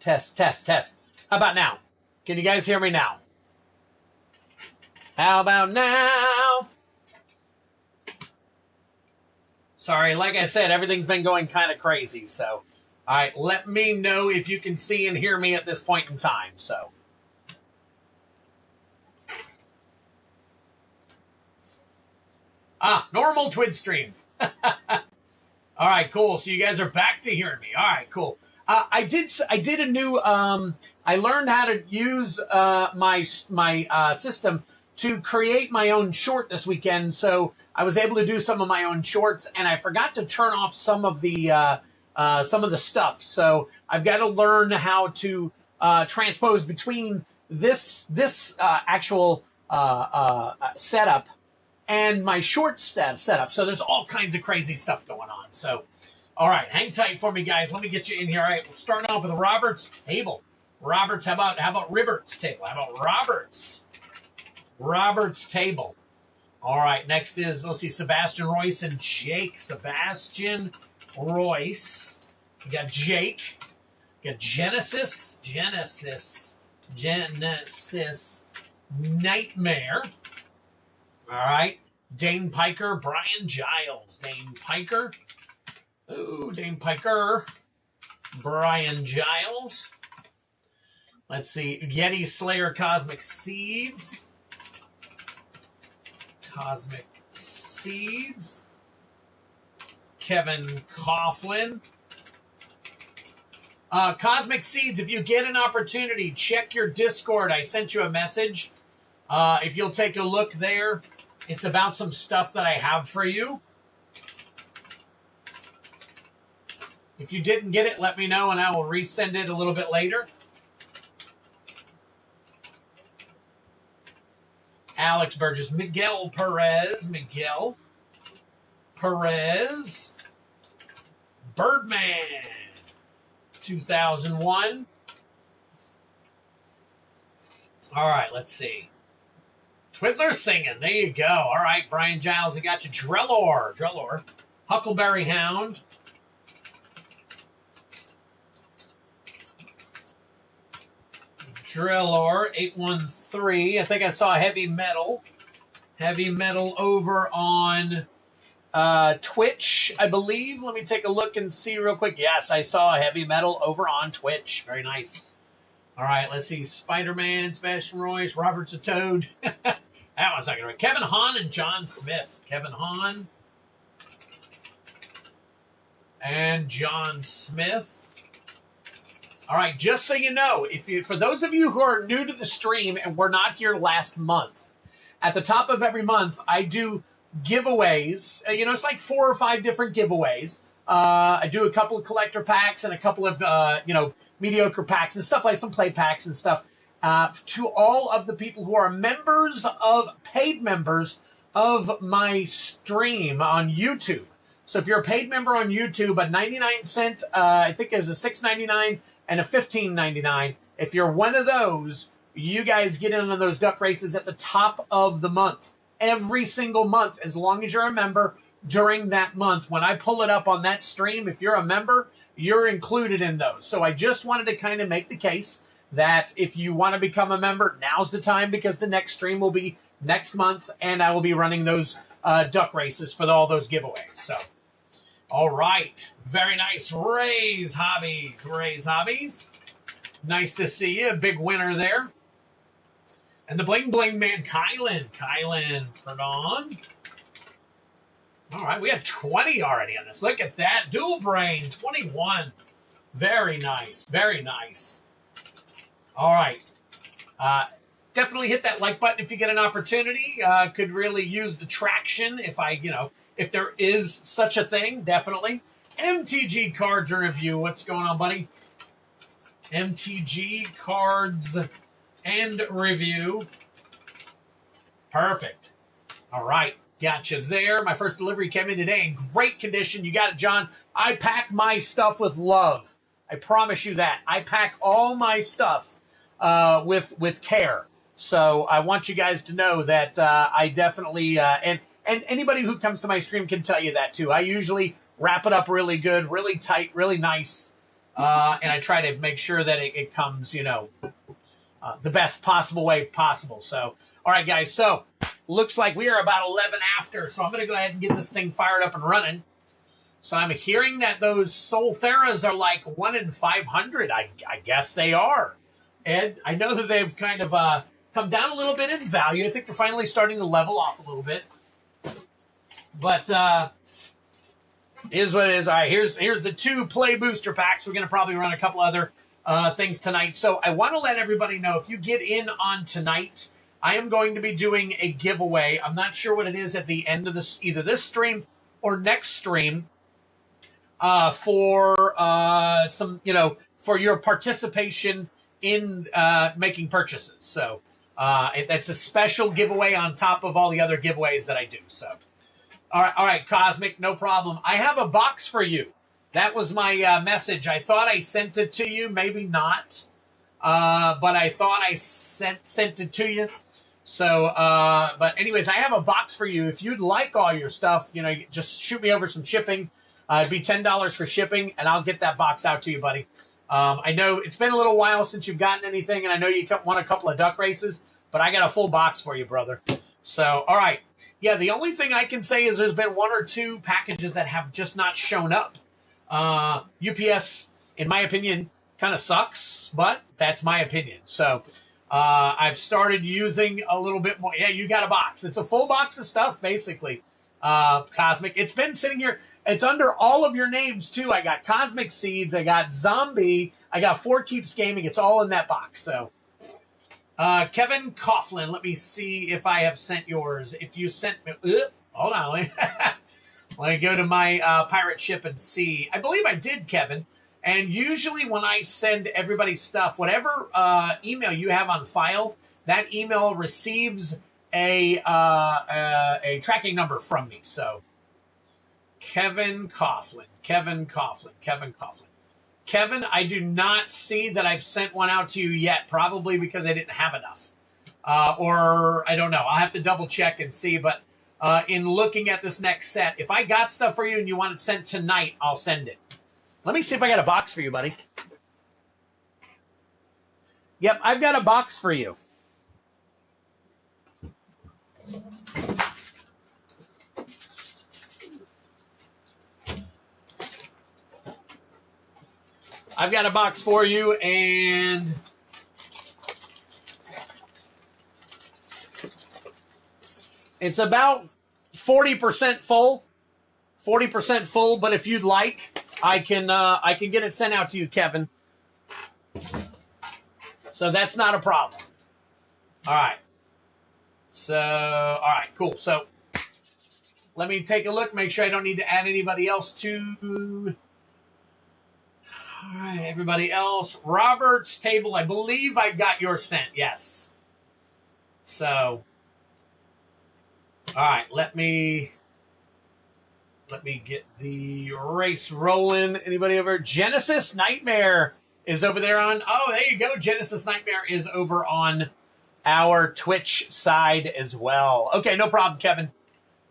Test, test, test. How about now? Can you guys hear me now? How about now? Sorry, like I said, everything's been going kind of crazy. So, all right, let me know if you can see and hear me at this point in time. So, normal Twitch stream. All right, cool. So you guys are back to hearing me. All right, cool. I did a new. I learned how to use my system to create my own short this weekend. So I was able to do some of my own shorts, and I forgot to turn off some of the stuff. So I've got to learn how to transpose between this actual setup and my short setup. So there's all kinds of crazy stuff going on. So, all right, hang tight for me, guys. Let me get you in here. All right, we'll start off with Robert's table. Robert's, how about Ribbert's table? How about Robert's table? All right, next is, let's see, Sebastian Royce and Jake. Sebastian Royce. We got Jake. We got Genesis Nightmare. All right. Dane Piker, Brian Giles. Dane Piker, Brian Giles. Let's see. Yeti Slayer, Cosmic Seeds. Kevin Coughlin. Cosmic Seeds, if you get an opportunity, check your Discord. I sent you a message. If you'll take a look there, it's about some stuff that I have for you. If you didn't get it, let me know, and I will resend it a little bit later. Alex Burgess, Miguel Perez, Birdman, 2001. All right, let's see. Twiddler singing. There you go. All right, Brian Giles, I got you. Drellor. Huckleberry Hound. Drellor, 813. I think I saw Heavy Metal over on Twitch, I believe. Let me take a look and see real quick. Yes, I saw Heavy Metal over on Twitch. Very nice. All right, let's see. Spider-Man, Sebastian Royce, Robert's a Toad. That one's not going to be. Kevin Hahn and John Smith. Kevin Hahn and John Smith. All right, just so you know, for those of you who are new to the stream and were not here last month, at the top of every month, I do giveaways. It's like 4 or 5 different giveaways. I do a couple of collector packs and a couple of, mediocre packs and stuff, like some play packs and stuff, to all of the people who are paid members of my stream on YouTube. So if you're a paid member on YouTube, a 99-cent, I think there's a $6.99 and a $15.99. If you're one of those, you guys get in on those duck races at the top of the month. Every single month, as long as you're a member during that month. When I pull it up on that stream, if you're a member, you're included in those. So I just wanted to kind of make the case that if you want to become a member, now's the time, because the next stream will be next month, and I will be running those duck races for all those giveaways. So, all right. Very nice. Ray's Hobbies. Nice to see you. Big winner there. And the Bling Bling Man, Kylan, pardon. All right, we have 20 already on this. Look at that. Dual Brain, 21. Very nice. All right. Definitely hit that like button if you get an opportunity. Could really use the traction if there is such a thing, definitely. MTG Cards Review. What's going on, buddy? MTG Cards and Review. Perfect. All right. Gotcha there. My first delivery came in today in great condition. You got it, John. I pack my stuff with love. I promise you that. I pack all my stuff with care. So I want you guys to know that I definitely, and anybody who comes to my stream can tell you that too. I usually wrap it up really good, really tight, really nice. and I try to make sure that it comes, the best possible way possible. So, all right, guys. So, looks like we are about 11 after. So, I'm going to go ahead and get this thing fired up and running. So, I'm hearing that those Soltheras are like 1 in 500. I guess they are. And I know that they've kind of come down a little bit in value. I think they're finally starting to level off a little bit. But is what it is. All right, here's the 2 play booster packs. We're going to probably run a couple other things tonight. So I want to let everybody know, if you get in on tonight, I am going to be doing a giveaway. I'm not sure what it is at the end of this, either this stream or next stream, for some, for your participation in making purchases. So that's a special giveaway on top of all the other giveaways that I do. So, all right, Cosmic, no problem. I have a box for you. That was my message. I thought I sent it to you, maybe not, but I thought I sent it to you. So, but anyways, I have a box for you. If you'd like all your stuff, just shoot me over some shipping. It'd be $10 for shipping, and I'll get that box out to you, buddy. I know it's been a little while since you've gotten anything, and I know you won a couple of duck races, but I got a full box for you, brother. So, all right. Yeah, the only thing I can say is there's been 1 or 2 packages that have just not shown up. UPS, in my opinion, kind of sucks, but that's my opinion. So I've started using a little bit more. Yeah, you got a box. It's a full box of stuff, basically, Cosmic. It's been sitting here. It's under all of your names, too. I got Cosmic Seeds. I got Zombie. I got 4 Keeps Gaming. It's all in that box. So Kevin Coughlin, let me see if I have sent yours. If you sent me... hold on. Let me go to my pirate ship and see. I believe I did, Kevin. And usually when I send everybody stuff, whatever email you have on file, that email receives a tracking number from me. So, Kevin Coughlin. Kevin, I do not see that I've sent one out to you yet, probably because I didn't have enough. Or I don't know. I'll have to double check and see, but in looking at this next set, if I got stuff for you and you want it sent tonight, I'll send it. Let me see if I got a box for you, buddy. Yep, I've got a box for you. I've got a box for you, and it's about 40% full. 40% full, but if you'd like, I can get it sent out to you, Kevin. So that's not a problem. All right. So, all right, cool. So let me take a look, make sure I don't need to add anybody else to. All right, everybody else. Robert's table, I believe I got your sent. Yes. So, all right, let me get the race rolling. Anybody over? Genesis Nightmare is over there on. Oh, there you go. Genesis Nightmare is over on our Twitch side as well. Okay, no problem, Kevin.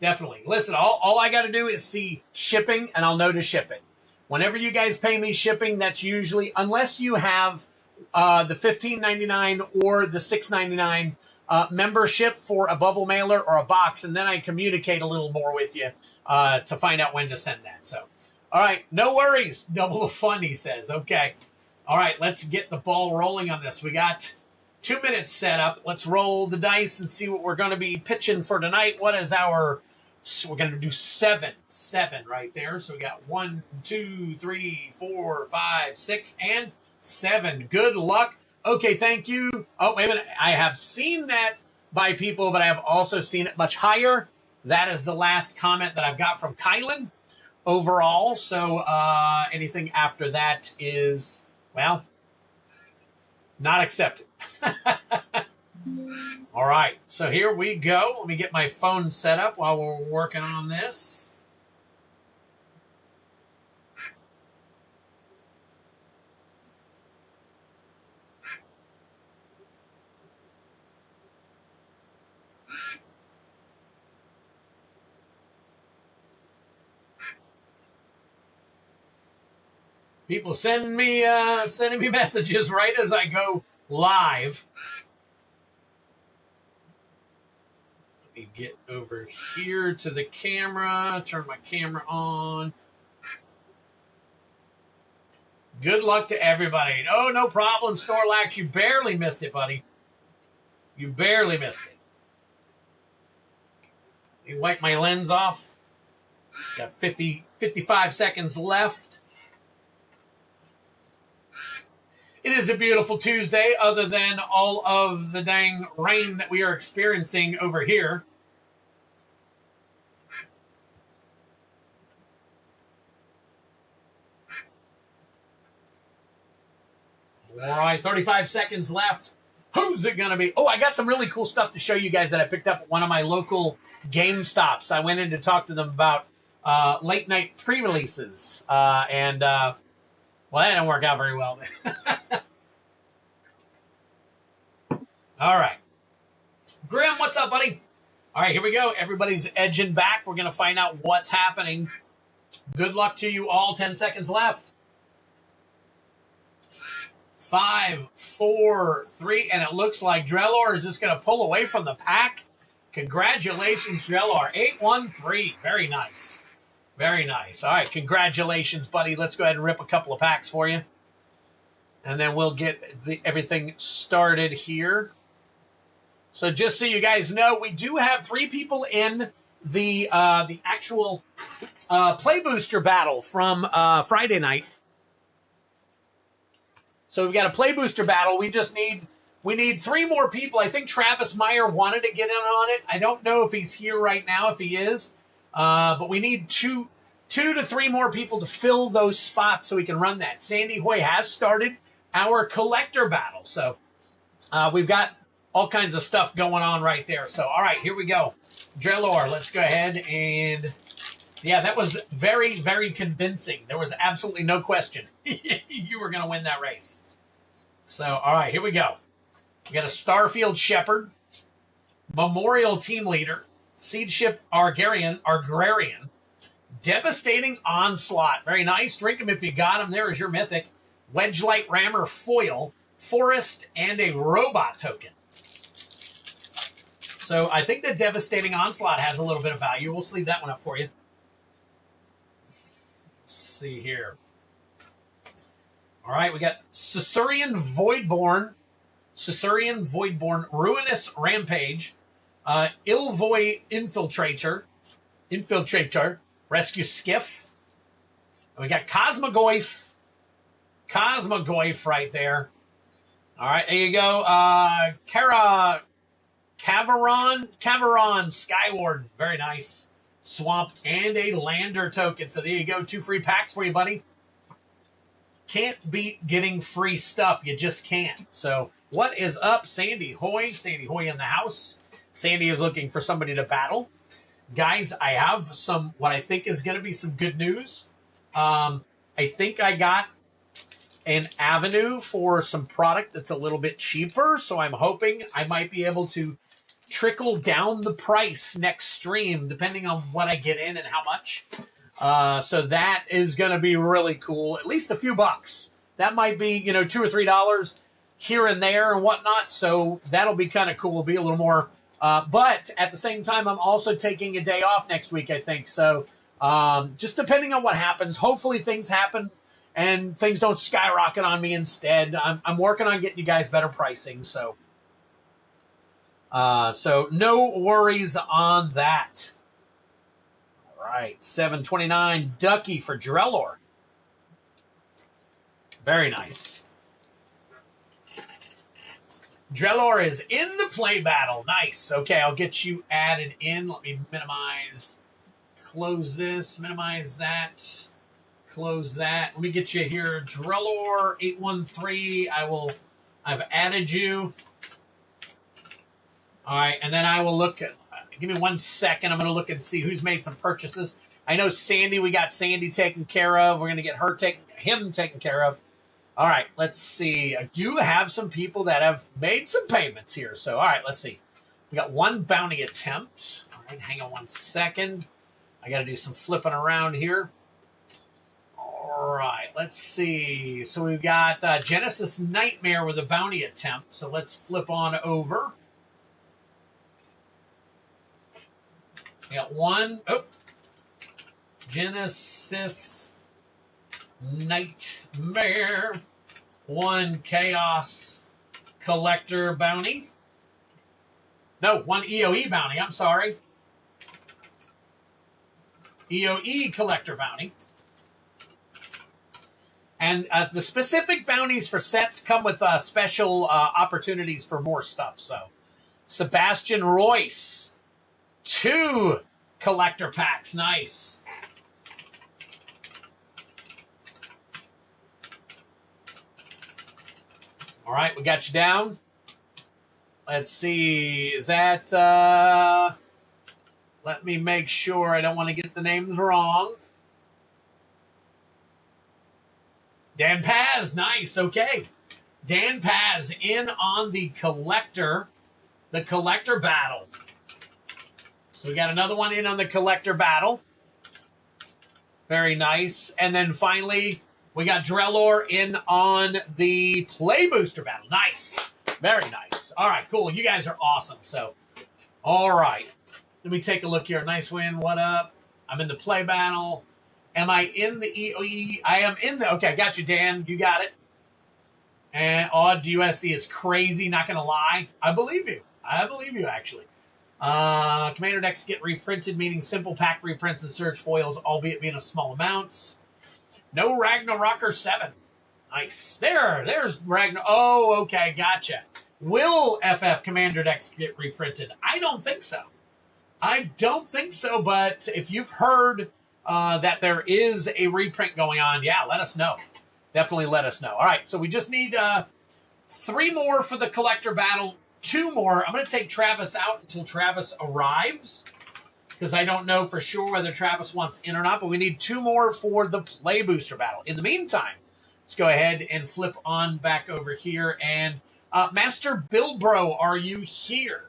Definitely. Listen, all I got to do is see shipping, and I'll know to ship it. Whenever you guys pay me shipping, that's usually, unless you have the $15.99 or the $6.99 membership for a bubble mailer or a box, and then I communicate a little more with you to find out when to send that. So, all right, no worries. Double the fun, he says. Okay. All right, let's get the ball rolling on this. We got 2 minutes set up. Let's roll the dice and see what we're going to be pitching for tonight. What is our... So we're going to do seven right there. So we got 1, 2, 3, 4, 5, 6, and 7. Good luck. Okay, thank you. Oh, wait a minute. I have seen that by people, but I have also seen it much higher. That is the last comment that I've got from Kylan overall. So anything after that is, well, not accepted. All right, so here we go. Let me get my phone set up while we're working on this. People sending me messages right as I go live. Let me get over here to the camera. Turn my camera on. Good luck to everybody. Oh, no problem, Snorlax. You barely missed it, buddy. You barely missed it. Let me wipe my lens off. Got 55 seconds left. It is a beautiful Tuesday, other than all of the dang rain that we are experiencing over here. All right, 35 seconds left. Who's it going to be? Oh, I got some really cool stuff to show you guys that I picked up at one of my local GameStops. I went in to talk to them about late night pre-releases. Well, that didn't work out very well. All right. Grim, what's up, buddy? All right, here we go. Everybody's edging back. We're going to find out what's happening. Good luck to you all. 10 seconds left. 5, 4, 3, and it looks like Drellor is just going to pull away from the pack. Congratulations, Drellor. 813. Very nice. Very nice. All right, congratulations, buddy. Let's go ahead and rip a couple of packs for you. And then we'll get everything started here. So just so you guys know, we do have 3 people in the actual Play Booster battle from Friday night. So we've got a Play Booster battle. We need 3 more people. I think Travis Meyer wanted to get in on it. I don't know if he's here right now. If he is, but we need two to 3 more people to fill those spots so we can run that. Sandy Hoy has started our collector battle, so we've got all kinds of stuff going on right there. So all right, here we go. Drellor, let's go ahead and. Yeah, that was very, very convincing. There was absolutely no question you were going to win that race. So, all right, here we go. We got a Starfield Shepherd, Memorial Team Leader, Seed Ship Agrarian, Devastating Onslaught. Very nice. Drink them if you got them. There is your Mythic. Wedgelight Rammer Foil, Forest, and a Robot Token. So I think the Devastating Onslaught has a little bit of value. We'll sleeve that one up for you. See here. All right, we got Caesarian Voidborn, Ruinous Rampage, Ilvoy Infiltrator, Rescue Skiff. We got Cosmogoyf right there. All right, there you go. Cavaron Skywarden, very nice. Swamp, and a Lander token. So there you go. 2 free packs for you, buddy. Can't beat getting free stuff. You just can't. So what is up, Sandy Hoy? Sandy Hoy in the house. Sandy is looking for somebody to battle. Guys, I have what I think is going to be some good news. I think I got an avenue for some product that's a little bit cheaper. So I'm hoping I might be able to trickle down the price next stream, depending on what I get in and how much. So that is going to be really cool. At least a few bucks. That might be, $2 or $3 here and there and whatnot. So that'll be kind of cool. It'll be a little more. But at the same time, I'm also taking a day off next week, I think. So just depending on what happens, hopefully things happen and things don't skyrocket on me instead. I'm working on getting you guys better pricing. So no worries on that. All right, 729 Ducky for Drellor. Very nice. Drellor is in the play battle. Nice. Okay, I'll get you added in. Let me minimize. Close this. Minimize that. Close that. Let me get you here. Drellor 813. I've added you. All right, and then I will look at, give me 1 second. I'm going to look and see who's made some purchases. I know Sandy, we got Sandy taken care of. We're going to get him taken care of. All right, let's see. I do have some people that have made some payments here. So, all right, let's see. We got 1 bounty attempt. All right, hang on 1 second. I got to do some flipping around here. All All right, let's see. So we've got Genesis Nightmare with a bounty attempt. So let's flip on over. We got one. Oh, Genesis Nightmare. One Chaos Collector bounty. No, one EOE bounty. I'm sorry. EOE Collector bounty. And the specific bounties for sets come with special opportunities for more stuff. So, Sebastian Royce. 2 collector packs. Nice. All right, we got you down. Let's see. Is that... let me make sure I don't want to get the names wrong. Dan Paz, nice, okay. Dan Paz in on the collector battle. So we got another one in on the collector battle. Very nice. And then finally, we got Drellor in on the play booster battle. Nice. Very nice. All right, cool. You guys are awesome. So, all right. Let me take a look here. Nice win. What up? I'm in the play battle. Am I in the EOE? I am in the... Okay, got you, Dan. You got it. And odd USD is crazy, not going to lie. I believe you. I believe you, actually. Commander decks get reprinted, meaning simple pack reprints and surge foils, albeit being a small amounts. No Ragnarok 7. Nice. There's Ragnar. Oh, okay, gotcha. Will FF Commander decks get reprinted? I don't think so. I don't think so, but if you've heard... that there is a reprint going on, yeah, let us know. Definitely let us know. All right, so we just need 3 more for the collector battle, 2 more. I'm going to take Travis out until Travis arrives, because I don't know for sure whether Travis wants in or not, but we need 2 more for the play booster battle. In the meantime, let's go ahead and flip on back over here. And Master Bilbro, are you here?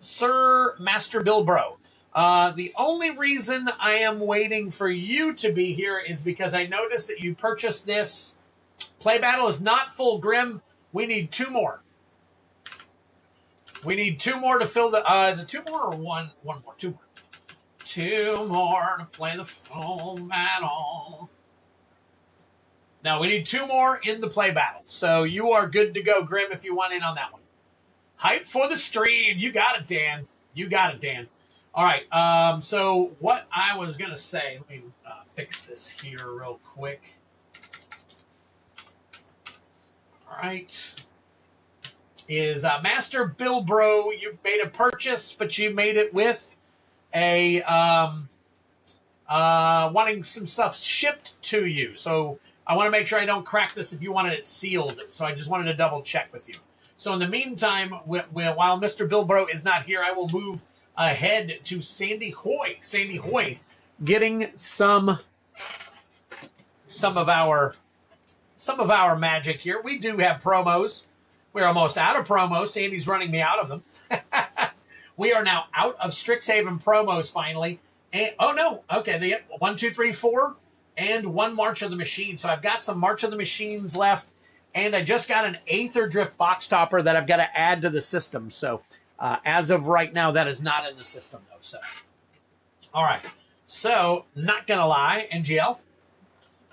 Sir Master Bilbro. The only reason I am waiting for you to be here is because I noticed that you purchased this. Play battle is not full, Grim. We need 2 more. We need 2 more to fill the... is it 2 more or one more? 2 more. 2 more to play the full battle. No, we need 2 more in the play battle. So you are good to go, Grim, if you want in on that one. Hype for the stream. You got it, Dan. You got it, Dan. All right, so what I was going to say, let me fix this here real quick. All right, is Master Bilbro, you made a purchase, but you made it with a, wanting some stuff shipped to you. So I want to make sure I don't crack this if you wanted it sealed. So I just wanted to double check with you. So in the meantime, while Mr. Bilbro is not here, I will move ahead to Sandy Hoy. Sandy Hoy getting some of our magic here. We do have promos. We're almost out of promos. Sandy's running me out of them. We are now out of Strixhaven promos finally. And oh no, okay, they get 1, 2, 3, 4, and 1 March of the Machine. So I've got some March of the Machines left, and I just got an Aether Drift box topper that I've got to add to the system. So as of right now, that is not in the system, though. So, all right. So, not going to lie, NGL.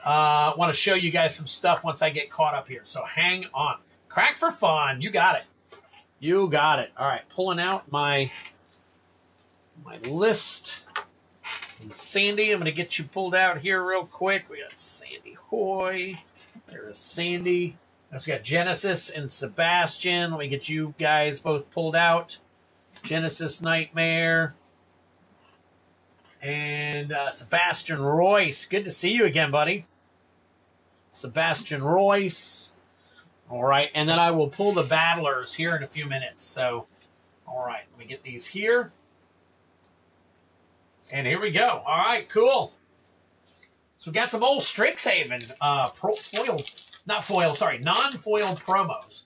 Want to show you guys some stuff once I get caught up here. So, hang on. Crack for fun. You got it. You got it. All right. Pulling out my list. And Sandy, I'm going to get you pulled out here real quick. We got Sandy Hoy. There's Sandy. Let's got Genesis and Sebastian. Let me get you guys both pulled out. Genesis Nightmare. And Sebastian Royce. Good to see you again, buddy. Sebastian Royce. All right. And then I will pull the battlers here in a few minutes. So, all right. Let me get these here. And here we go. All right. Cool. So we got some old Strixhaven non-foil promos.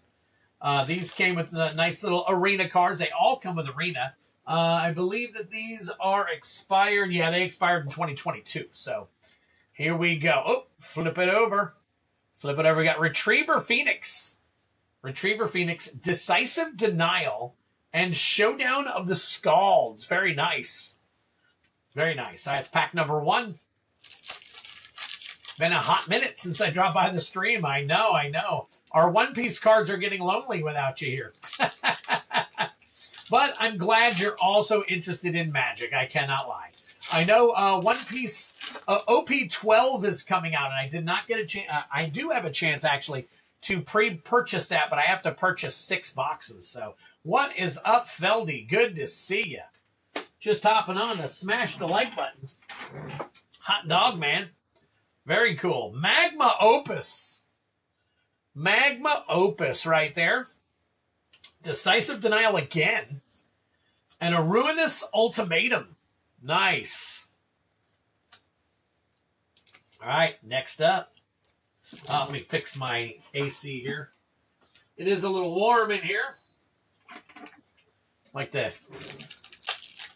These came with the nice little arena cards. They all come with arena. I believe that these are expired. Yeah, they expired in 2022. So Here we go. Oh, flip it over. Flip it over. We got Retriever Phoenix. Retriever Phoenix, Decisive Denial, and Showdown of the Scalds. Very nice. Very nice. That's pack number 1. Been a hot minute since I dropped by the stream. I know. Our One-Piece cards are getting lonely without you here. But I'm glad you're also interested in Magic. I cannot lie. I know One Piece OP12 is coming out, and I did not get a chance. I do have a chance, actually, to pre-purchase that, but I have to purchase 6 boxes. So what is up, Feldy? Good to see you. Just hopping on to smash the like button. Hot dog, man. Very cool. Magma Opus. Magma Opus right there. Decisive Denial again. And a Ruinous Ultimatum. Nice. All right, next up. Let me fix my AC here. It is a little warm in here. Like to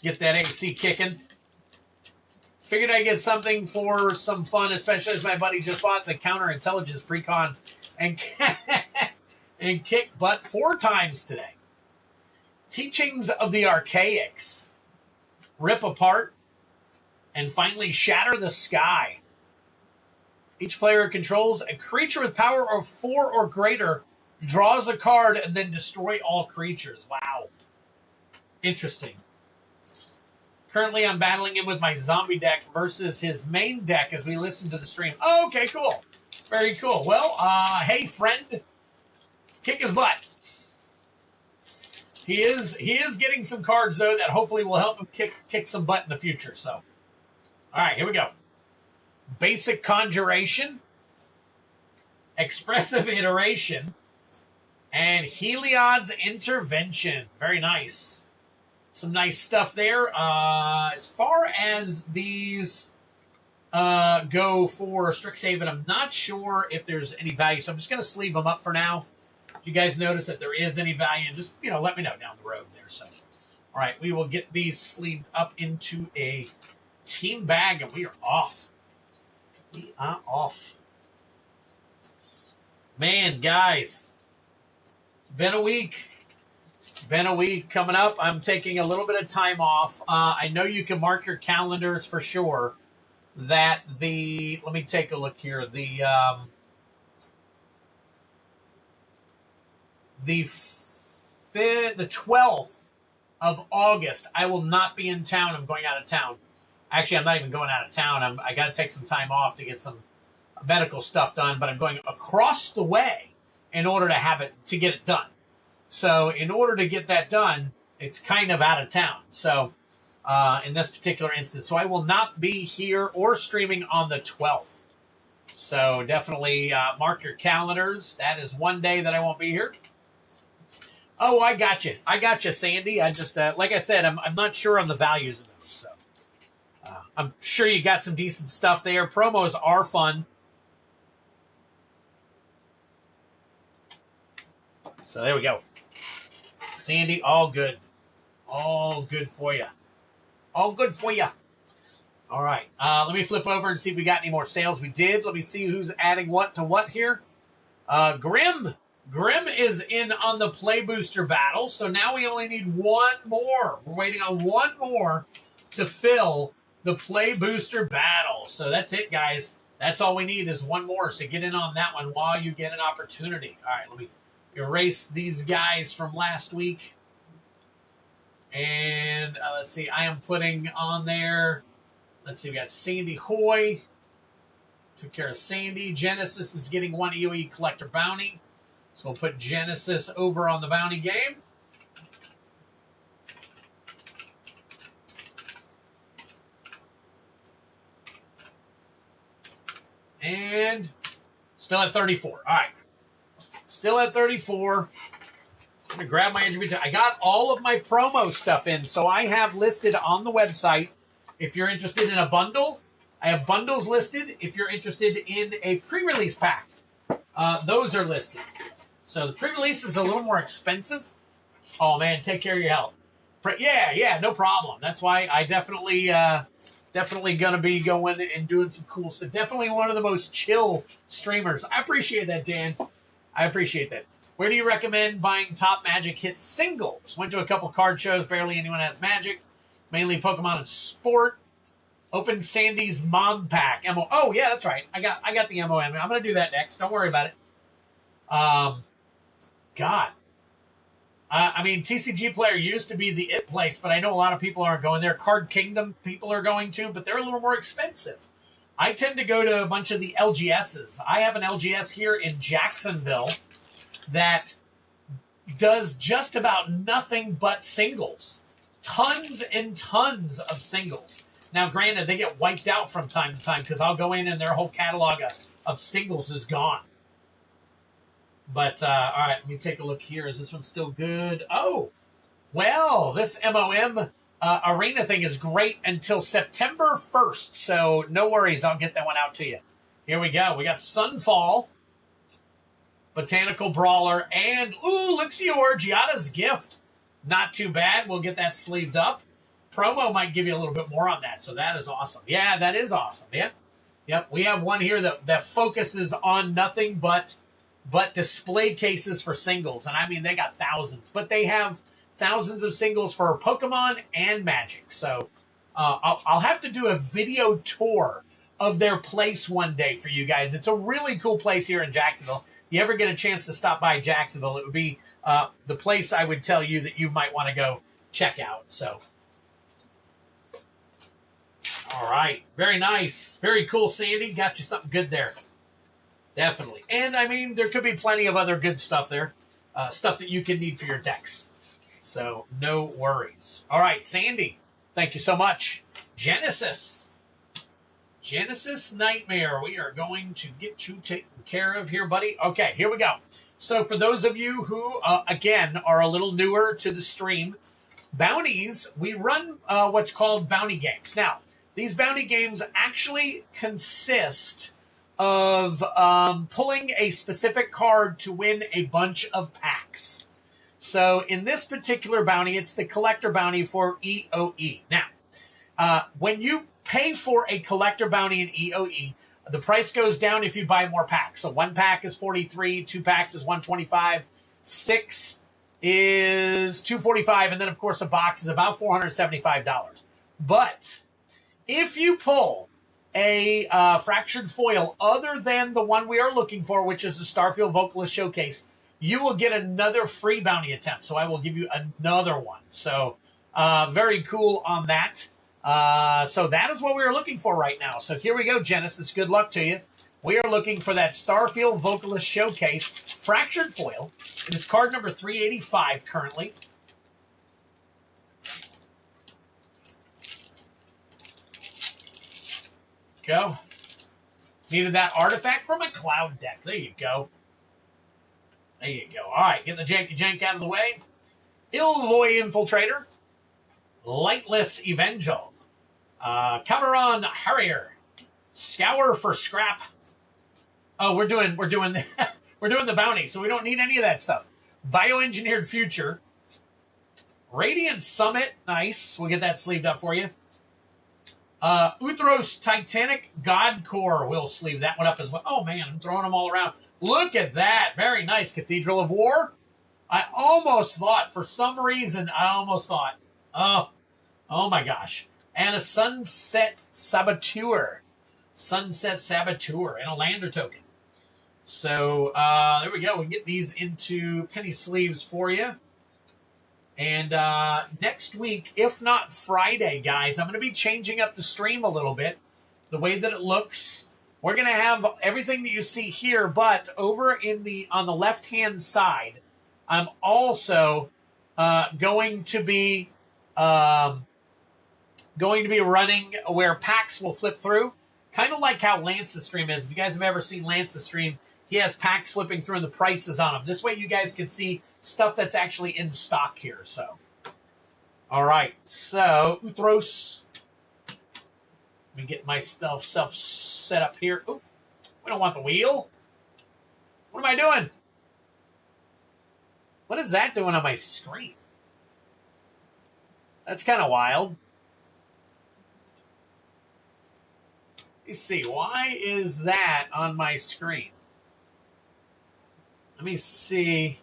get that AC kicking. Figured I'd get something for some fun, especially as my buddy just bought the Counterintelligence Precon and kicked butt 4 times today. Teachings of the Archaics. Rip Apart. And finally, Shatter the Sky. Each player controls a creature with power of 4 or greater, draws a card, and then destroy all creatures. Wow. Interesting. Currently, I'm battling him with my zombie deck versus his main deck as we listen to the stream. Oh, okay, cool. Very cool. Well, hey, friend. Kick his butt. He is getting some cards, though, that hopefully will help him kick some butt in the future. So, all right, here we go. Basic Conjuration, Expressive Iteration, and Heliod's Intervention. Very nice. Some nice stuff there. As far as these go for Strixhaven, I'm not sure if there's any value, so I'm just going to sleeve them up for now. If you guys notice that there is any value, just let me know down the road there. So, all right, we will get these sleeved up into a team bag, and we are off. We are off. Man, guys, it's been a week. Been a week coming up. I'm taking a little bit of time off. I know you can mark your calendars for sure that let me take a look here. The 12th of August, I will not be in town. I'm going out of town. Actually, I'm not even going out of town. I got to take some time off to get some medical stuff done, but I'm going across the way in order to get it done. So in order to get that done, it's kind of out of town. So in this particular instance, so I will not be here or streaming on the 12th. So definitely mark your calendars. That is one day that I won't be here. Oh, I got you. Sandy. I just, like I said, I'm not sure on the values of those. So I'm sure you got some decent stuff there. Promos are fun. So there we go. Sandy, all good. All good for you. All good for you. All right. Let me flip over and see if we got any more sales. We did. Let me see who's adding what to what here. Grim is in on the Play Booster battle. So now we only need one more. We're waiting on one more to fill the Play Booster battle. So that's it, guys. That's all we need is one more. So get in on that one while you get an opportunity. All right. Let me erase these guys from last week. And let's see. I am putting on there. Let's see. We got Sandy Hoy. Took care of Sandy. Genesis is getting one EOE Collector Bounty. So we'll put Genesis over on the bounty game. And still at 34. All right. Still at 34. I'm going to grab my entry. I got all of my promo stuff in. So I have listed on the website, if you're interested in a bundle, I have bundles listed. If you're interested in a pre-release pack, those are listed. So the pre-release is a little more expensive. Oh, man, take care of your health. Yeah, no problem. That's why I definitely Definitely going to be going and doing some cool stuff. Definitely one of the most chill streamers. I appreciate that, Dan. I appreciate that. Where do you recommend buying top Magic hit singles? Went to a couple card shows. Barely anyone has Magic. Mainly Pokemon and Sport. Open Sandy's Mom Pack. Oh, yeah, that's right. I got the MOM. I'm going to do that next. Don't worry about it. God. I mean, TCG Player used to be the it place, but I know a lot of people aren't going there. Card Kingdom people are going to, but they're a little more expensive. I tend to go to a bunch of the LGSs. I have an LGS here in Jacksonville that does just about nothing but singles. Tons and tons of singles. Now, granted, they get wiped out from time to time because I'll go in and their whole catalog of singles is gone. But, all right, let me take a look here. Is this one still good? Oh, well, this MOM arena thing is great until September 1st. So no worries. I'll get that one out to you. Here we go. We got Sunfall, Botanical Brawler, and, ooh, Luxior, Giada's Gift. Not too bad. We'll get that sleeved up. Promo might give you a little bit more on that, so that is awesome. Yeah, that is awesome. Yep. We have one here that focuses on nothing but display cases for singles. And I mean, they got thousands, but they have thousands of singles for Pokemon and Magic. So I'll have to do a video tour of their place one day for you guys. It's a really cool place here in Jacksonville. If you ever get a chance to stop by Jacksonville, it would be the place I would tell you that you might want to go check out. So, all right. Very nice. Very cool, Sandy. Got you something good there. Definitely. And, I mean, there could be plenty of other good stuff there. Stuff that you can need for your decks. So, no worries. All right, Sandy. Thank you so much. Genesis Nightmare. We are going to get you taken care of here, buddy. Okay, here we go. So, for those of you who, again, are a little newer to the stream, bounties, we run what's called bounty games. Now, these bounty games actually consist of pulling a specific card to win a bunch of packs. So in this particular bounty, it's the collector bounty for EOE. Now, when you pay for a collector bounty in EOE, the price goes down if you buy more packs. So 1 pack is $43, 2 packs is $125, 6 is $245, and then of course a box is about $475. But if you pull a fractured foil other than the one we are looking for, which is the Starfield Vocalist Showcase, you will get another free bounty attempt. So I will give you another one. So very cool on that. So that is what we are looking for right now. So here we go, Genesis. Good luck to you. We are looking for that Starfield Vocalist Showcase fractured foil. It is card number 385 currently. Go. Needed that artifact from a cloud deck. There you go. There you go. All right, get the janky jank out of the way. Ilvoy Infiltrator. Lightless Evangel. Cameron Harrier. Scour for Scrap. Oh, we're doing we're doing the bounty, so we don't need any of that stuff. Bioengineered Future. Radiant Summit. Nice. We'll get that sleeved up for you. Uthros Titanic God Core. We'll sleeve that one up as well. Oh, man, I'm throwing them all around. Look at that. Very nice. Cathedral of War. I almost thought, for some reason, oh my gosh. And a Sunset Saboteur. Sunset Saboteur and a Lander token. So, there we go. We can get these into penny sleeves for you. And next week, if not Friday, guys, I'm going to be changing up the stream a little bit. The way that it looks. We're going to have everything that you see here, but over on the left-hand side, I'm also going to be running where packs will flip through. Kind of like how Lance's stream is. If you guys have ever seen Lance's stream, he has packs flipping through and the prices on them. This way you guys can see stuff that's actually in stock here. So, all right. So, Uthros. Let me get my stuff set up here. Oh, we don't want the wheel. What am I doing? What is that doing on my screen? That's kind of wild. Let's see. Why is that on my screen? Let me see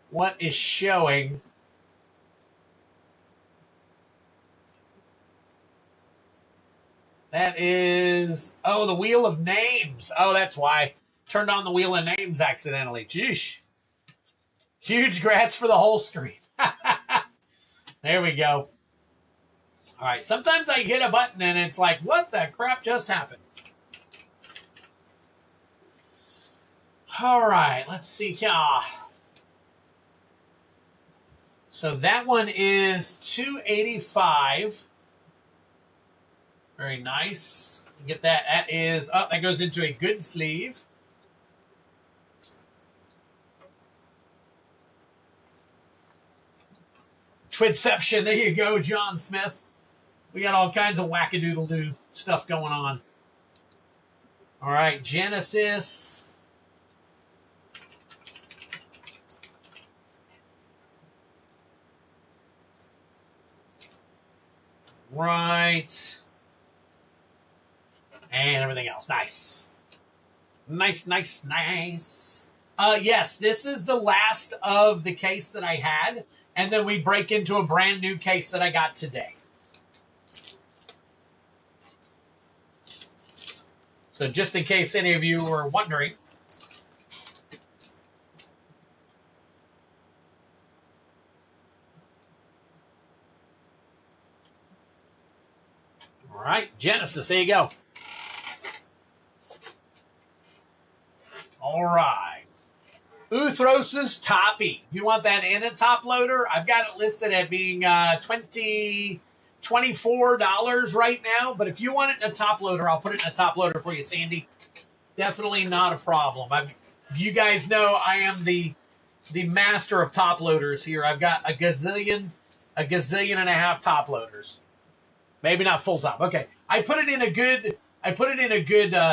what is showing. That is, oh, the Wheel of Names. Oh, that's why. Turned on the Wheel of Names accidentally. Jeez. Huge grats for the whole stream. There we go. All right, sometimes I hit a button and it's like, what the crap just happened? All right, let's see here. So that one is $285. Very nice. Get that. That is up. That goes into a good sleeve. Twidception. There you go, John Smith. We got all kinds of wackadoodle-doo stuff going on. All right, Genesis. Right. And everything else. Nice. Nice, nice, nice. Yes, this is the last of the case that I had. And then we break into a brand new case that I got today. So just in case any of you were wondering. All right, Genesis, there you go. All right. Uthros' Toppy. You want that in a top loader? I've got it listed at being $24 right now. But if you want it in a top loader, I'll put it in a top loader for you, Sandy. Definitely not a problem. You guys know I am the master of top loaders here. I've got a gazillion and a half top loaders. Maybe not full top. Okay, I put it in a good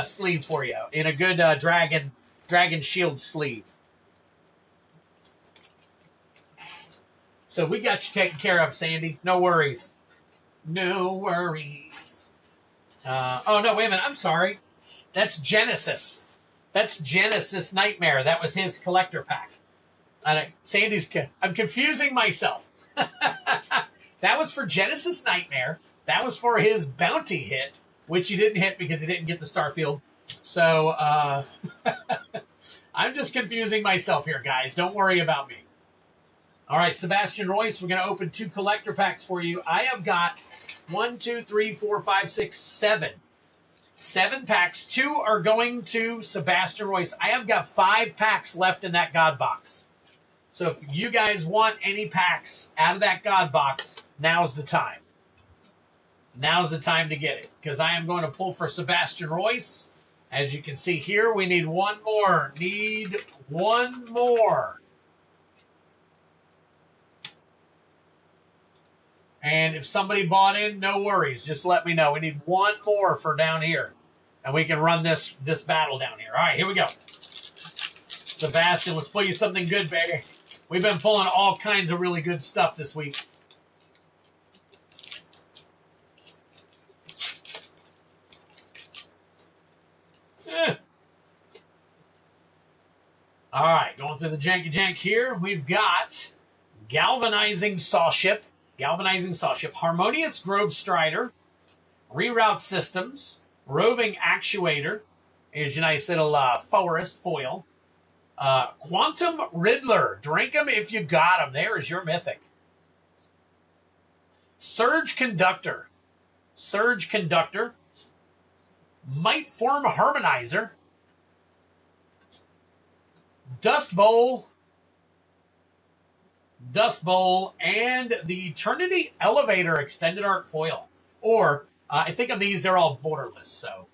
sleeve for you, in a good dragon shield sleeve. So we got you taken care of, Sandy. No worries. No worries. Oh no, wait a minute. I'm sorry. That's Genesis. That's Genesis Nightmare. That was his collector pack. I'm confusing myself. That was for Genesis Nightmare. That was for his bounty hit, which he didn't hit because he didn't get the Starfield. So I'm just confusing myself here, guys. Don't worry about me. All right, Sebastian Royce, we're going to open 2 collector packs for you. I have got 1, 2, 3, 4, 5, 6, 7. 7 packs. 2 are going to Sebastian Royce. I have got 5 packs left in that God box. So if you guys want any packs out of that God box, now's the time. Now's the time to get it, because I am going to pull for Sebastian Royce. As you can see here, we need one more. Need one more. And if somebody bought in, no worries. Just let me know. We need one more for down here. And we can run this battle down here. All right, here we go. Sebastian, let's pull you something good, baby. We've been pulling all kinds of really good stuff this week. All right, going through the janky jank here. We've got Galvanizing Sawship, Harmonious Grove Strider, Reroute Systems, Roving Actuator. Here's your nice little forest foil. Quantum Riddler. Drink 'em if you got 'em. There is your Mythic. Surge Conductor. Might Form Harmonizer. Dust Bowl, and the Eternity Elevator Extended Arc Foil. Or, I think of these, they're all borderless, so.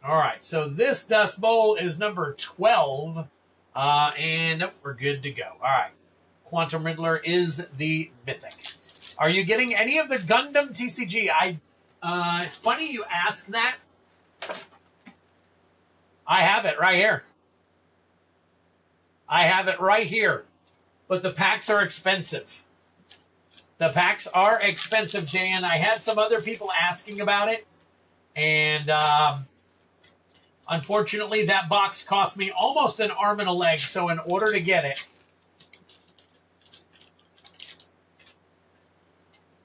All right, so this Dust Bowl is number 12, and nope, we're good to go. All right, Quantum Riddler is the Mythic. Are you getting any of the Gundam TCG? It's funny you ask that. I have it right here. But the packs are expensive. The packs are expensive, Dan. I had some other people asking about it, and unfortunately, that box cost me almost an arm and a leg, so in order to get it...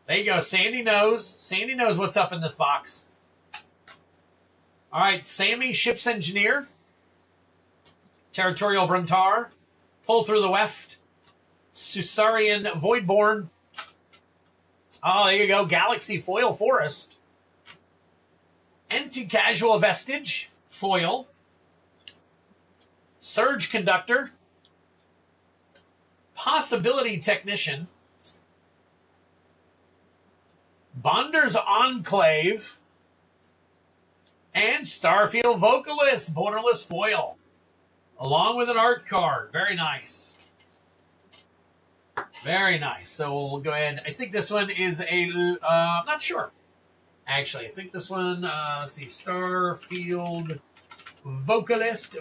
There you go. Sandy knows. Sandy knows what's up in this box. All right, Sammy, Ship's Engineer. Territorial Brontar. Pull Through the Weft. Susarian Voidborn. Oh, there you go. Galaxy Foil Forest. Anti-Casual Vestige. Foil. Surge Conductor. Possibility Technician. Bonder's Enclave. And Starfield Vocalist. Borderless Foil. Along with an art card. Very nice. Very nice. So we'll go ahead. I think this one is a... I'm not sure. Actually, I think this one... let's see. Starfield Vocalist.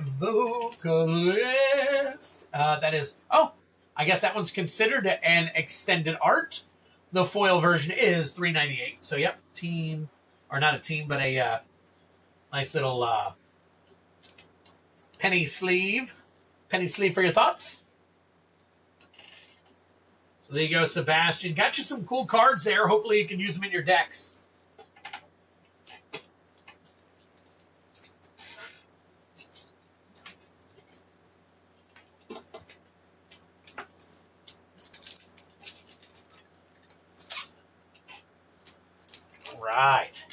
That is... Oh, I guess that one's considered an extended art. The foil version is $3.98. So, yep. Team... Or not a team, but a nice little... penny sleeve. Penny sleeve for your thoughts. So there you go, Sebastian. Got you some cool cards there. Hopefully you can use them in your decks. Right.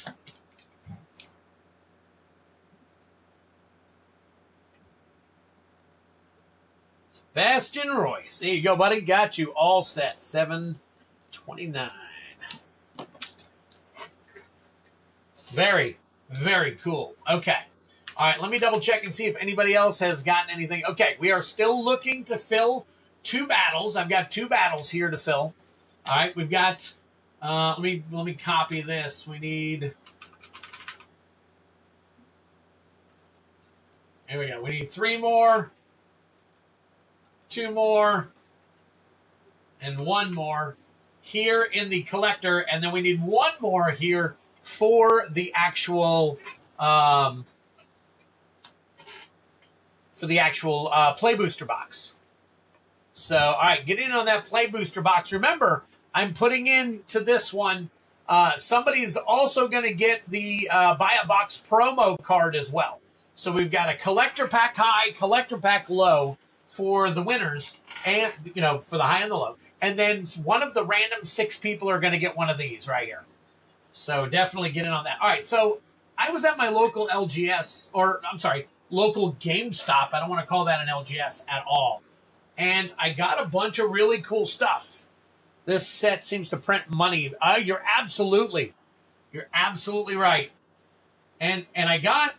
Sebastian Royce. There you go, buddy. Got you all set. 729. Very, very cool. Okay. All right, let me double check and see if anybody else has gotten anything. Okay, we are still looking to fill 2 battles. I've got 2 battles here to fill. All right, we've got... let me copy this. We need... Here we go. We need 3 more. 2 more, and 1 more here in the collector, and then we need 1 more here for the actual play booster box. So, all right, get in on that play booster box. Remember, I'm putting into this one. Somebody's also going to get the buy a box promo card as well. So we've got a collector pack high, collector pack low for the winners, and for the high and the low, and then one of the random 6 people are going to get one of these right here. So definitely get in on that. All right, so I was at my local LGS, or I'm sorry, local GameStop. I don't want to call that an LGS at all, and I got a bunch of really cool stuff. This set seems to print money. You're absolutely right, and I got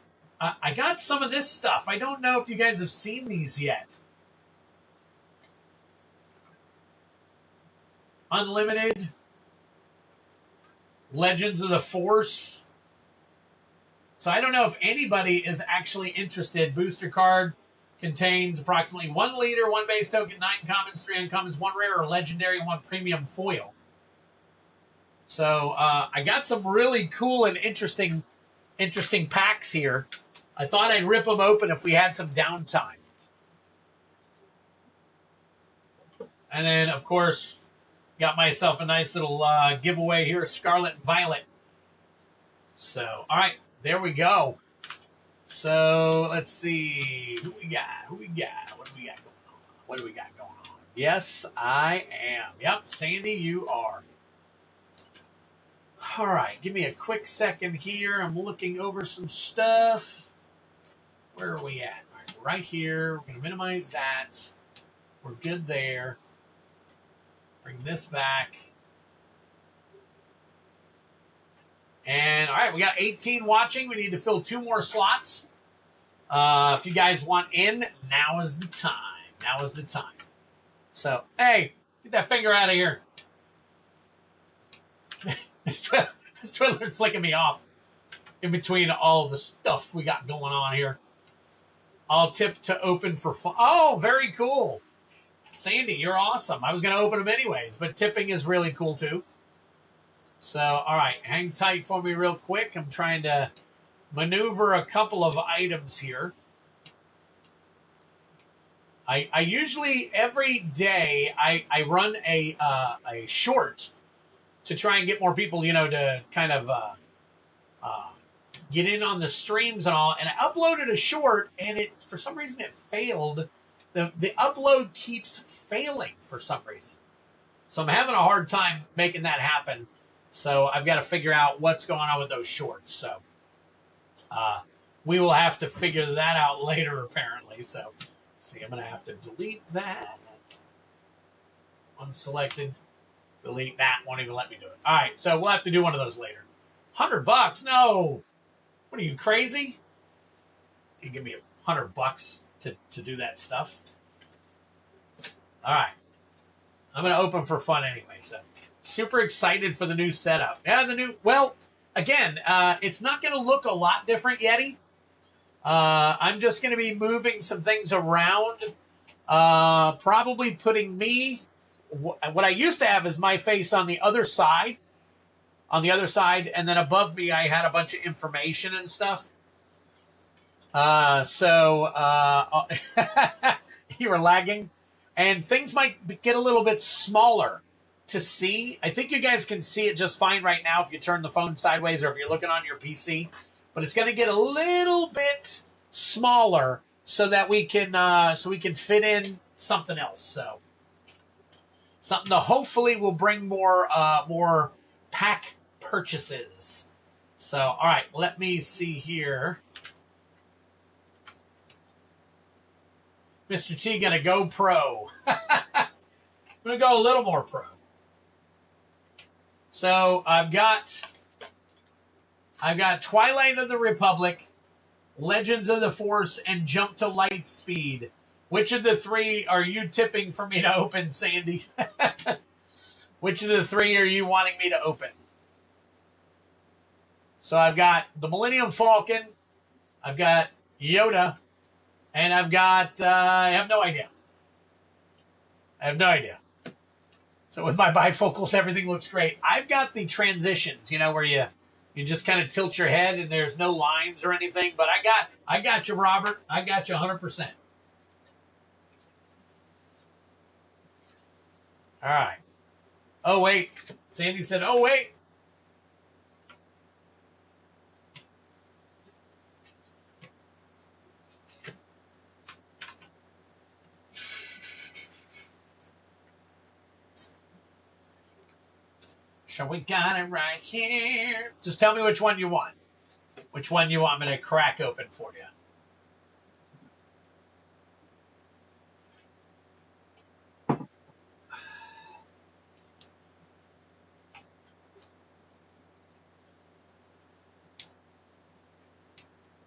some of this stuff. I don't know if you guys have seen these yet. Unlimited, Legends of the Force. So I don't know if anybody is actually interested. Booster card contains approximately 1 leader, 1 base token, 9 commons, 3 uncommons, 1 rare or legendary, and 1 premium foil. So I got some really cool and interesting packs here. I thought I'd rip them open if we had some downtime. And then, of course... Got myself a nice little giveaway here, Scarlet and Violet. So, all right, there we go. So, let's see. Who we got? What do we got going on? Yes, I am. Yep, Sandy, you are. All right, give me a quick second here. I'm looking over some stuff. Where are we at? All right, right here. We're going to minimize that. We're good there. Bring this back. And, all right, we got 18 watching. We need to fill 2 more slots. If you guys want in, now is the time. Now is the time. So, hey, get that finger out of here. This Twiddler's flicking me off in between all the stuff we got going on here. I'll tip to open for fun. Oh, very cool. Sandy, you're awesome. I was going to open them anyways, but tipping is really cool too. So, all right, hang tight for me real quick. I'm trying to maneuver a couple of items here. I usually, every day, I run a short to try and get more people, you know, to kind of get in on the streams and all. And I uploaded a short, and it, for some reason, it failed. The upload keeps failing for some reason. So I'm having a hard time making that happen. So I've got to figure out what's going on with those shorts. So we will have to figure that out later, apparently. So, see, I'm going to have to delete that. Unselected. Delete that. Won't even let me do it. All right, so we'll have to do one of those later. $100? No. What are you, crazy? You give me $100 to do that stuff. All right. I'm going to open for fun anyway, so super excited for the new setup. Yeah, well, again, it's not going to look a lot different, Yeti. I'm just going to be moving some things around. Probably putting me, what I used to have is my face on the other side. And then above me, I had a bunch of information and stuff. You were lagging. And things might get a little bit smaller to see. I think you guys can see it just fine right now if you turn the phone sideways or if you're looking on your PC. But it's going to get a little bit smaller so that we can fit in something else. So something that hopefully will bring more pack purchases. So, all right, let me see here. Mr. T gonna go pro. I'm gonna go a little more pro. So I've got Twilight of the Republic, Legends of the Force, and Jump to Light Speed. Which of the three are you tipping for me to open, Sandy? Which of the three are you wanting me to open? So I've got the Millennium Falcon, I've got Yoda, and I've got, I have no idea. So with my bifocals, everything looks great. I've got the transitions, you know, where you just kind of tilt your head and there's no lines or anything. But I got you, Robert. I got you 100%. All right. Oh, wait. Sandy said, oh, wait. So we got it right here. Just tell me which one you want. Which one you want me to crack open for you.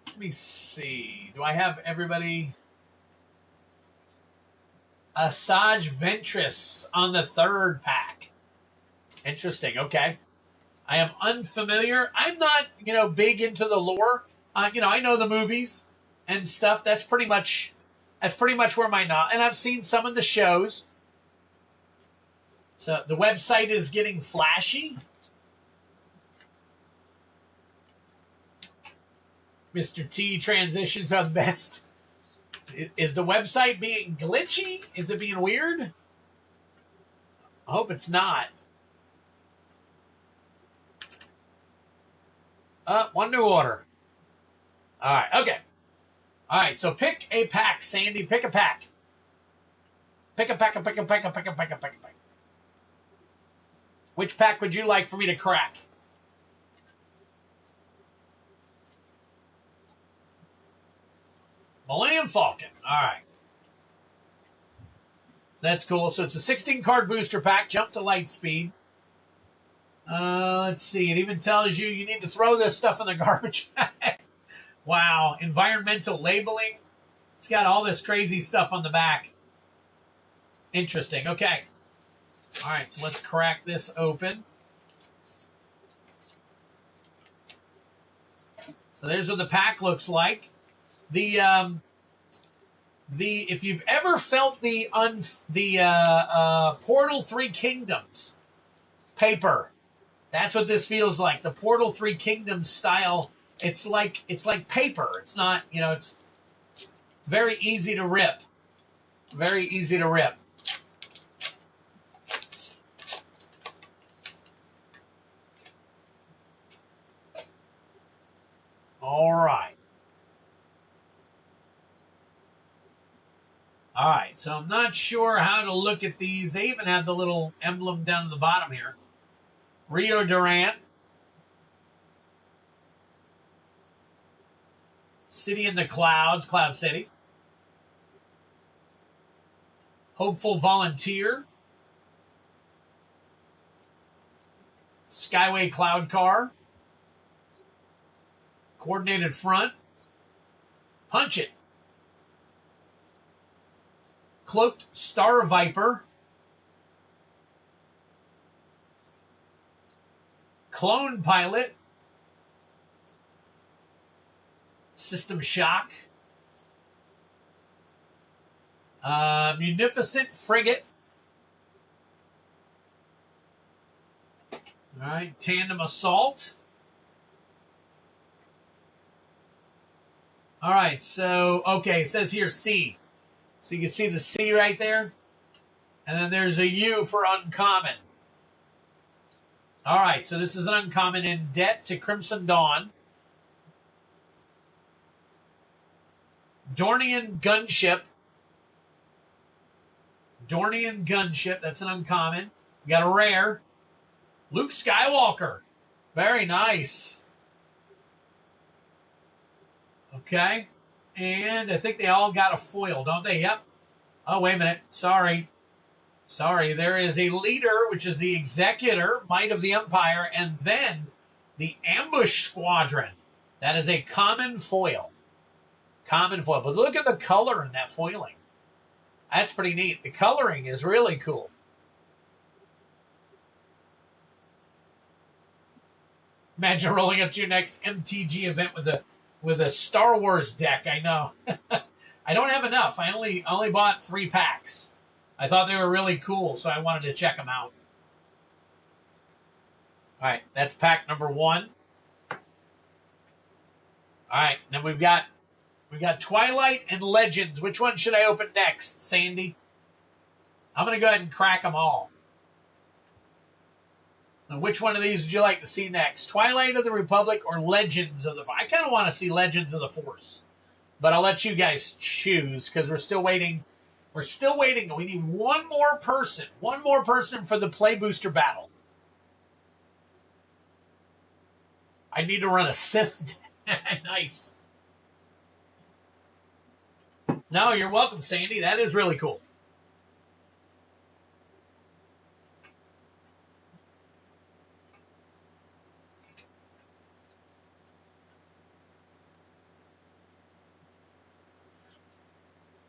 Let me see. Do I have everybody? Asajj Ventress on the third pack. Interesting. Okay. I am unfamiliar. I'm not, big into the lore. I know the movies and stuff. That's pretty much where my knowledge. And I've seen some of the shows. So the website is getting flashy. Mr. T, transitions are the best. Is the website being glitchy? Is it being weird? I hope it's not. One new order. All right, okay. All right, so pick a pack, Sandy. Pick a pack. Pick a pack. Which pack would you like for me to crack? Millennium Falcon. All right. So that's cool. So it's a 16-card booster pack. Jump to light speed. Let's see. It even tells you need to throw this stuff in the garbage. Wow. Environmental labeling. It's got all this crazy stuff on the back. Interesting. Okay. All right. So let's crack this open. So there's what the pack looks like. The if you've ever felt the Portal 3 Kingdoms paper, that's what this feels like. The Portal 3 Kingdoms style. It's like paper. It's not, it's very easy to rip. Very easy to rip. All right. All right, so I'm not sure how to look at these. They even have the little emblem down at the bottom here. Rio Durant. City in the Clouds, Cloud City. Hopeful Volunteer. Skyway Cloud Car. Coordinated Front. Punch It. Cloaked Star Viper. Clone Pilot. System Shock. Munificent Frigate. All right, Tandem Assault. All right, so, okay, it says here C. So you can see the C right there. And then there's a U for uncommon. All right, so this is an uncommon. In Debt to Crimson Dawn. Dornian Gunship. Dornian Gunship, that's an uncommon. We got a rare. Luke Skywalker. Very nice. Okay. And I think they all got a foil, don't they? Yep. Oh, wait a minute. Sorry. There is a leader, which is the Executor, Might of the Empire, and then the Ambush Squadron. That is a common foil. Common foil. But look at the color in that foiling. That's pretty neat. The coloring is really cool. Imagine rolling up to your next MTG event with a Star Wars deck. I know. I don't have enough. I only bought 3 packs. I thought they were really cool, so I wanted to check them out. All right, that's pack number 1. All right, then we've got Twilight and Legends. Which one should I open next, Sandy? I'm going to go ahead and crack them all. So which one of these would you like to see next? Twilight of the Republic or Legends of the Force? I kind of want to see Legends of the Force. But I'll let you guys choose because we're still waiting. We're still waiting. We need one more person. One more person for the Play Booster battle. I need to run a Sith. Nice. No, you're welcome, Sandy. That is really cool.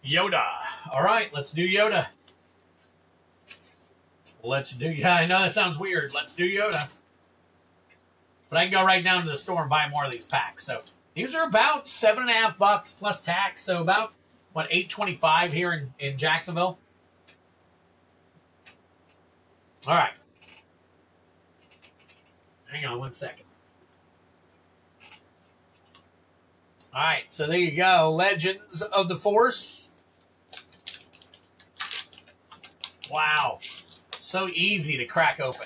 Yoda. All right, let's do Yoda. Yeah, I know that sounds weird. Let's do Yoda. But I can go right down to the store and buy more of these packs. So these are about $7.50 plus tax. So about, what, $8.25 here in Jacksonville? All right. Hang on one second. All right, so there you go. Legends of the Force. Wow. So easy to crack open.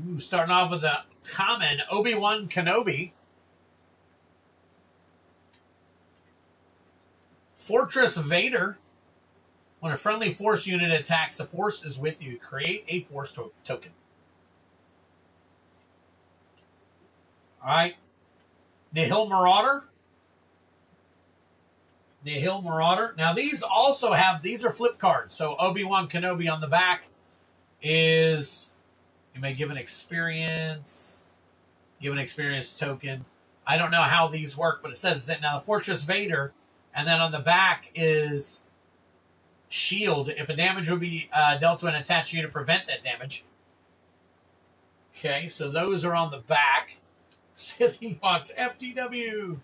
Ooh, starting off with a common Obi-Wan Kenobi. Fortress Vader. When a friendly Force unit attacks, the Force is with you. Create a Force token. All right. Nihil Marauder. Nihil Marauder. Now, these also have, these are flip cards. So, Obi-Wan Kenobi on the back is, you may give an experience token. I don't know how these work, but it says that now the Fortress Vader, and then on the back is shield. If a damage would be dealt to an attached unit, prevent that damage. Okay, so those are on the back. Sith Ewoks, FTW.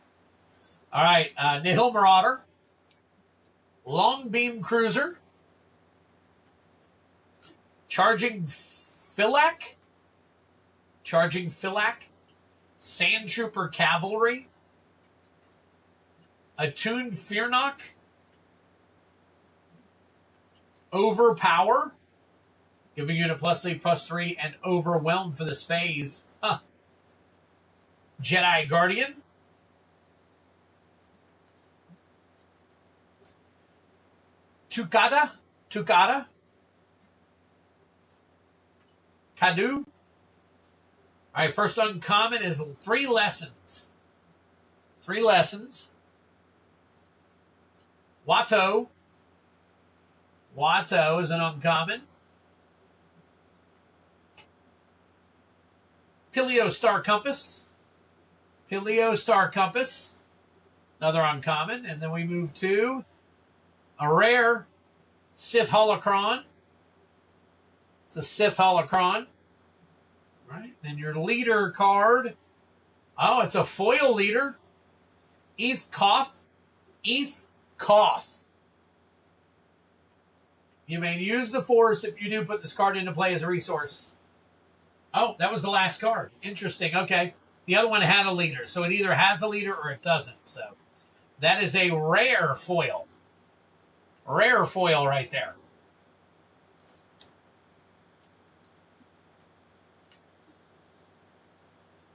All right, Nihil Marauder, Long Beam Cruiser, Charging Phylac, Sand Trooper Cavalry, Attuned Fearnock, Overpower, giving you a +3/+3, and Overwhelm for this phase. Huh. Jedi Guardian, Tukata, Kadu. All right, first uncommon is 3 lessons. 3 lessons. Watto. Watto is an uncommon. Pileo Star Compass. Another uncommon. And then we move to a rare Sith Holocron. It's a Sith Holocron. Right. Then your leader card. Oh, it's a foil leader. Eth Koth. You may use the Force if you do put this card into play as a resource. Oh, that was the last card. Interesting. Okay. The other one had a leader, so it either has a leader or it doesn't. So that is a rare foil. Rare foil right there.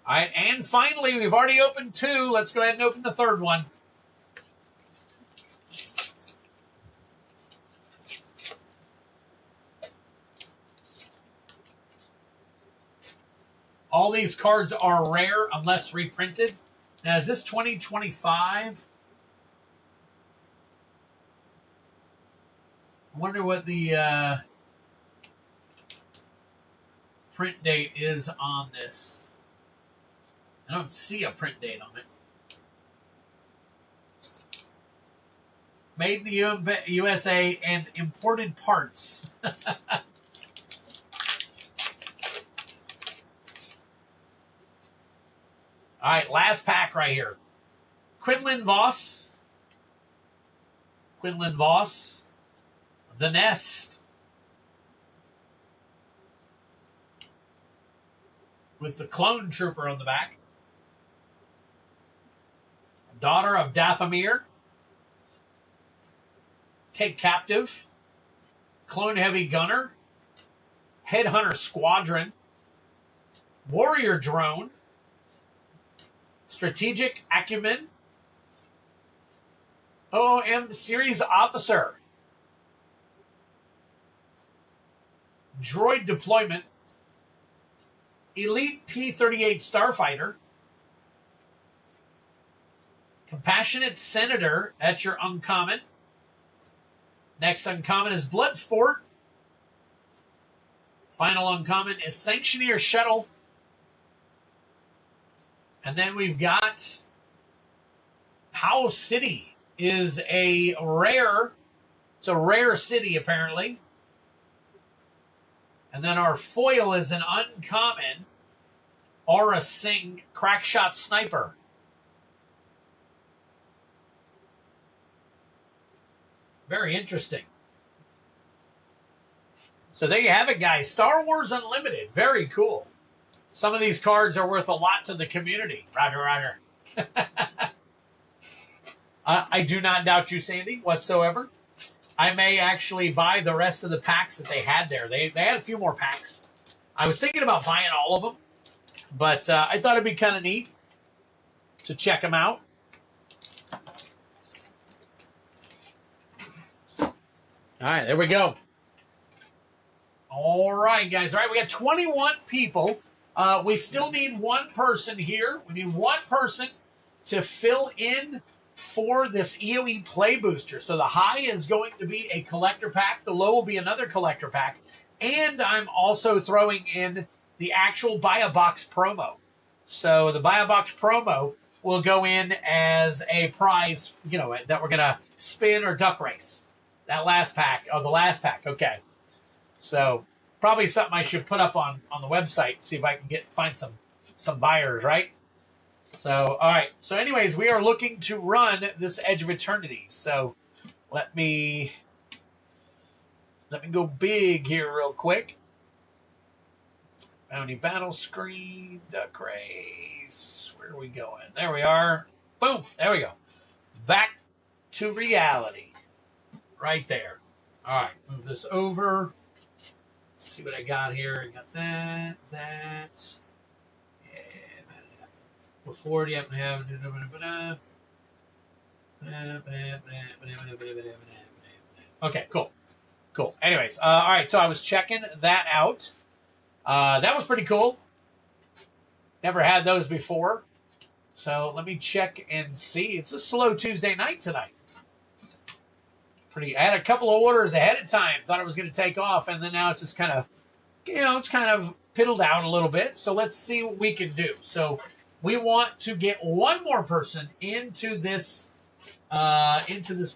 All right, and finally, we've already opened 2. Let's go ahead and open the third one. All these cards are rare unless reprinted. Now, is this 2025? I wonder what the print date is on this. I don't see a print date on it. Made in the USA and imported parts. All right, last pack right here. Quinlan Voss. The Nest. With the Clone Trooper on the back. Daughter of Dathomir. Take Captive. Clone Heavy Gunner. Headhunter Squadron. Warrior Drone. Strategic Acumen. OOM Series Officer. Droid Deployment. Elite P-38 Starfighter. Compassionate Senator, that's your uncommon. Next uncommon is Bloodsport. Final uncommon is Sanctioneer Shuttle. And then we've got Pow City is a rare. It's a rare city, apparently. And then our foil is an uncommon Aura Singh Crackshot Sniper. Very interesting. So there you have it, guys. Star Wars Unlimited. Very cool. Some of these cards are worth a lot to the community. Roger. I do not doubt you, Sandy, whatsoever. I may actually buy the rest of the packs that they had there. They had a few more packs. I was thinking about buying all of them, but I thought it'd be kind of neat to check them out. All right, there we go. All right, guys. All right, we got 21 people. We still need one person here. We need one person to fill in for this EOE Play Booster. So the high is going to be a collector pack. The low will be another collector pack. And I'm also throwing in the actual Buy a Box promo. So the Buy a Box promo will go in as a prize, you know, that we're going to spin or duck race. That last pack. Oh, the last pack. Okay. So probably something I should put up on the website, see if I can find some buyers, right? So, all right. So, anyways, we are looking to run this Edge of Eternity. So, let me go big here real quick. Bounty battle screen, duck race. Where are we going? There we are. Boom. There we go. Back to reality. Right there. All right. Move this over. Let's see what I got here. I got that. Yeah. Before, yep. Okay, cool. Anyways, all right. So I was checking that out. That was pretty cool. Never had those before. So let me check and see. It's a slow Tuesday night tonight. I had a couple of orders ahead of time. Thought it was going to take off, and then now it's just kind of, it's kind of piddled out a little bit. So let's see what we can do. So we want to get one more person into this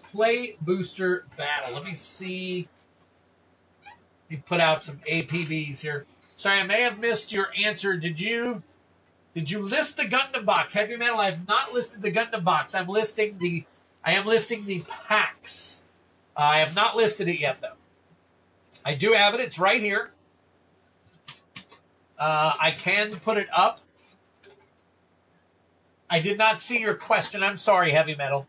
play booster battle. Let me see. Let me put out some APBs here. Sorry, I may have missed your answer. Did you list the Gundam box? Heavy Metal, I have not listed the Gundam box. I am listing the packs. I have not listed it yet, though. I do have it. It's right here. I can put it up. I did not see your question. I'm sorry, Heavy Metal.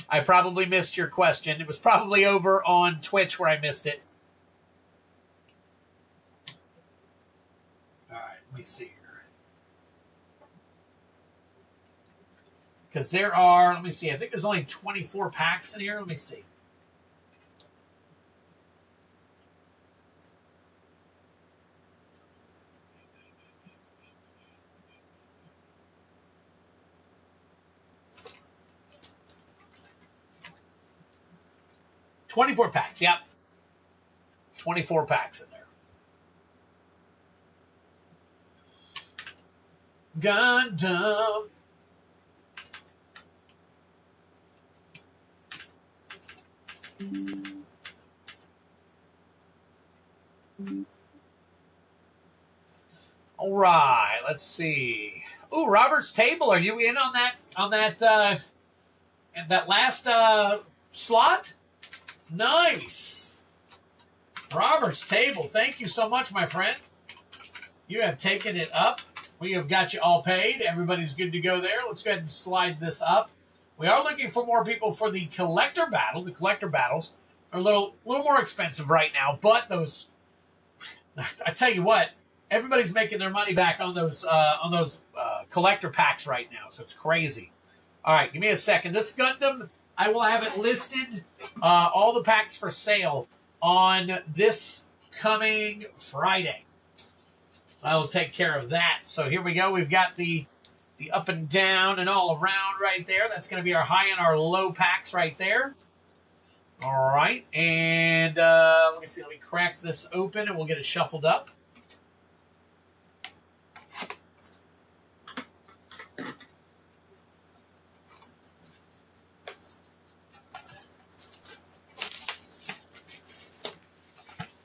I probably missed your question. It was probably over on Twitch where I missed it. All right, let me see here. Because there are, let me see, I think there's only 24 packs in here. Let me see. $24 packs, yep. 24 packs in there. Gundam. All right, let's see. Ooh, Robert's Table. Are you in on that last slot? Nice. Robert's Table. Thank you so much, my friend. You have taken it up. We have got you all paid. Everybody's good to go there. Let's go ahead and slide this up. We are looking for more people for the collector battle. The collector battles are a little more expensive right now, but those, I tell you what, everybody's making their money back on those collector packs right now, so it's crazy. All right, give me a second. This Gundam, I will have it listed, all the packs for sale on this coming Friday. I will take care of that. So here we go. We've got the up and down and all around right there. That's going to be our high and our low packs right there. All right. And let me see. Let me crack this open and we'll get it shuffled up.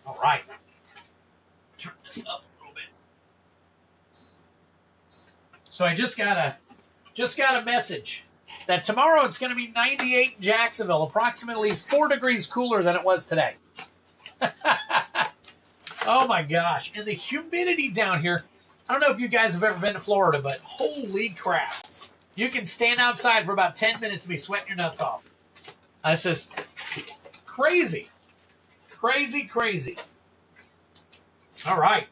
All right. Turn this up. So I just got a message that tomorrow it's going to be 98 in Jacksonville, approximately 4 degrees cooler than it was today. Oh my gosh. And the humidity down here, I don't know if you guys have ever been to Florida, but holy crap. You can stand outside for about 10 minutes and be sweating your nuts off. That's just crazy. Crazy, crazy. All right.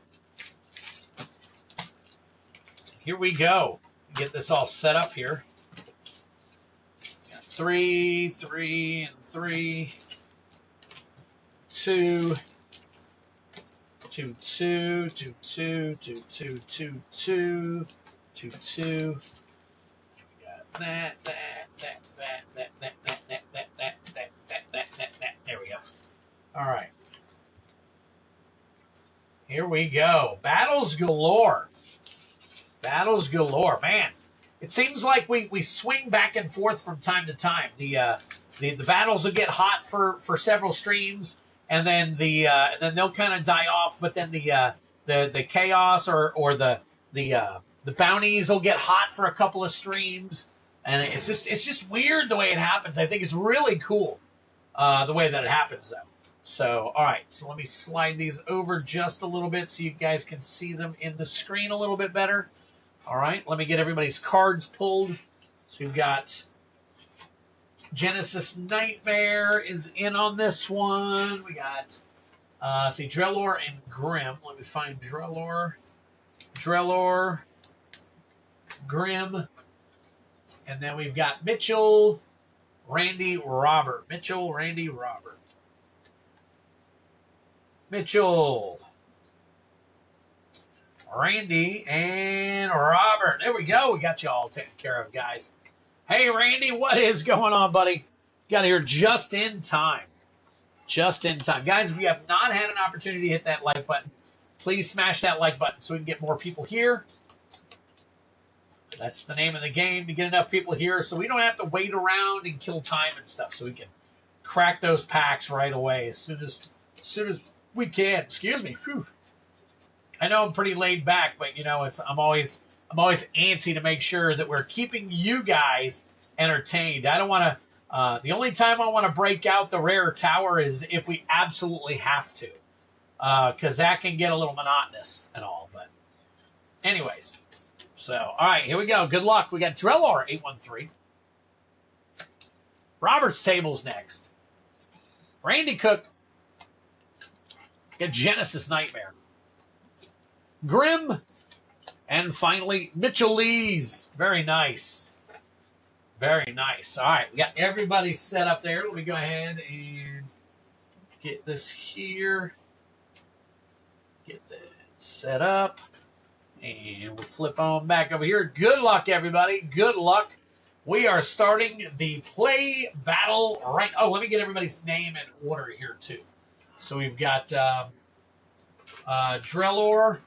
Here we go. Get this all set up here. Got 3, 3, and 3. 2, 2, 2, 2, 2, 2, 2, 2, 2, 2, 2. We got that. There we go. All right. Here we go. Battles galore. Battles galore. Man, it seems like we swing back and forth from time to time. The battles will get hot for several streams, and then then they'll kind of die off. But then the chaos or the The bounties will get hot for a couple of streams, and it's just weird the way it happens. I think it's really cool the way that it happens, though. So, all right. So let me slide these over just a little bit so you guys can see them in the screen a little bit better. All right. Let me get everybody's cards pulled. So we've got Genesis Nightmare is in on this one. We got, see, Drellor and Grim. Let me find Drellor, Grim. And then we've got Mitchell, Randy, Robert. Mitchell, Randy, Robert. Mitchell, Randy, and Robert. There we go. We got you all taken care of, guys. Hey, Randy, what is going on, buddy? Got here just in time. Just in time. Guys, if you have not had an opportunity to hit that like button, please smash that like button so we can get more people here. That's the name of the game, to get enough people here so we don't have to wait around and kill time and stuff, so we can crack those packs right away as soon as we can. Excuse me. Whew. I know I'm pretty laid back, but you know, I'm always antsy to make sure that we're keeping you guys entertained. I don't want to. The only time I want to break out the rare tower is if we absolutely have to, because that can get a little monotonous and all. But anyways, so all right, here we go. Good luck. We got Drellor 813. Robert's Table's next. Randy Cook. Got Genesis Nightmare. Grim. And finally, Mitchell Lees. Very nice. Very nice. All right, we got everybody set up there. Let me go ahead and get this here. Get that set up. And we'll flip on back over here. Good luck, everybody. Good luck. We are starting the play battle right. Oh, let me get everybody's name in order here, too. So we've got Drellor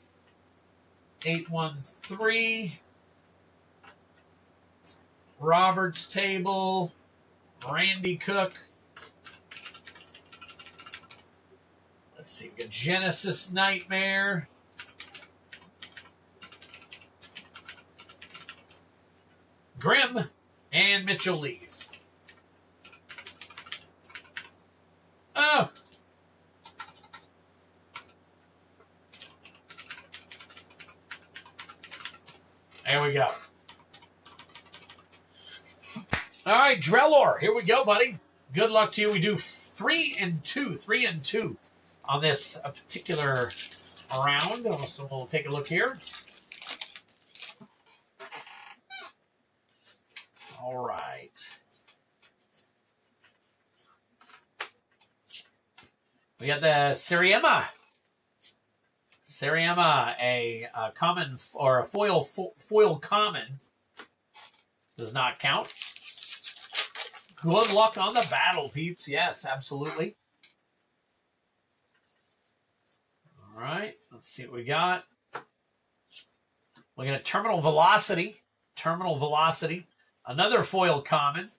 813, Robert's Table, Randy Cook. Let's see, we got Genesis Nightmare. Grim and Mitchell Lees. Oh. There we go. All right, Drellor, here we go, buddy. Good luck to you. We do 3 and 2 on this particular round. So we'll take a look here. All right. We got the Siriema. Siriema, a common or a foil common, does not count. Good luck on the battle, peeps. Yes, absolutely. All right, let's see what we got. Looking at Terminal Velocity. Terminal Velocity, another foil common.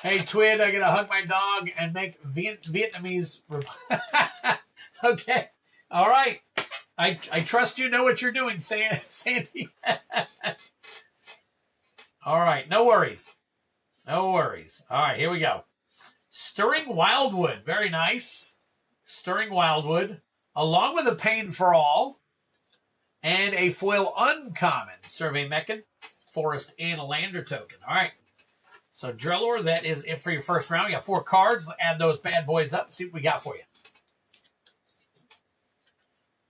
Hey, Twid, I gotta hug my dog and make Vietnamese. Okay. All right. I trust you know what you're doing, Sandy. All right. No worries. No worries. All right. Here we go. Stirring Wildwood. Very nice. Stirring Wildwood. Along with a Pain for All. And a foil uncommon. Survey Meccan. Forest and a Lander token. All right. So, Drellor, that is it for your first round. You got 4 cards. Add those bad boys up. See what we got for you.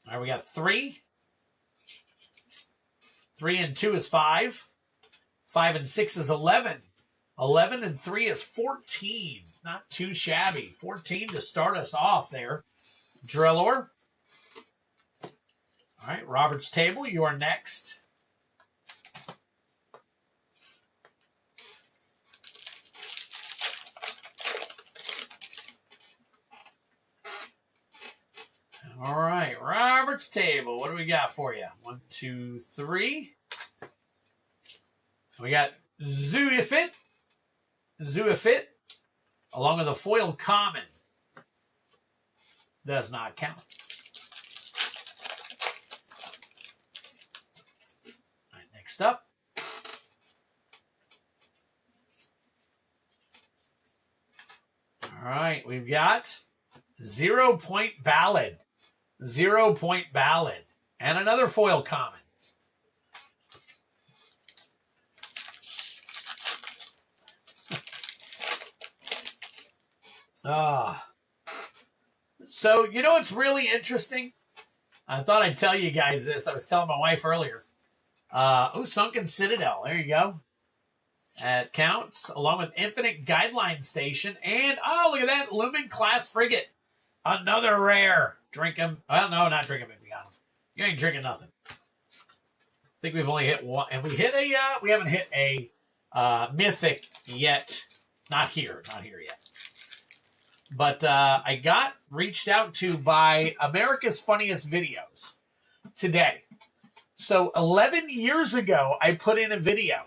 All right, we got 3. 3 and 2 is 5. 5 and 6 is 11. 11 and 3 is 14. Not too shabby. 14 to start us off there. Drellor. All right, Robert's Table, you are next. All right, Robert's Table. What do we got for you? 1, 2, 3. We got Zuifit. Zuifit, along with a foil common. Does not count. Next up. All right, we've got 0 Point Ballad. 0 Point Ballad. And another foil common. So, you know what's really interesting? I thought I'd tell you guys this. I was telling my wife earlier. Sunken Citadel. There you go. That counts, along with Infinite Guideline Station. And, oh, look at that. Lumen Class Frigate. Another rare. Drink him. Well, no, not drink him if you got him. You ain't drinking nothing. I think we've only hit one. And we haven't hit a Mythic yet. Not here yet. But I got reached out to by America's Funniest Videos today. So 11 years ago, I put in a video.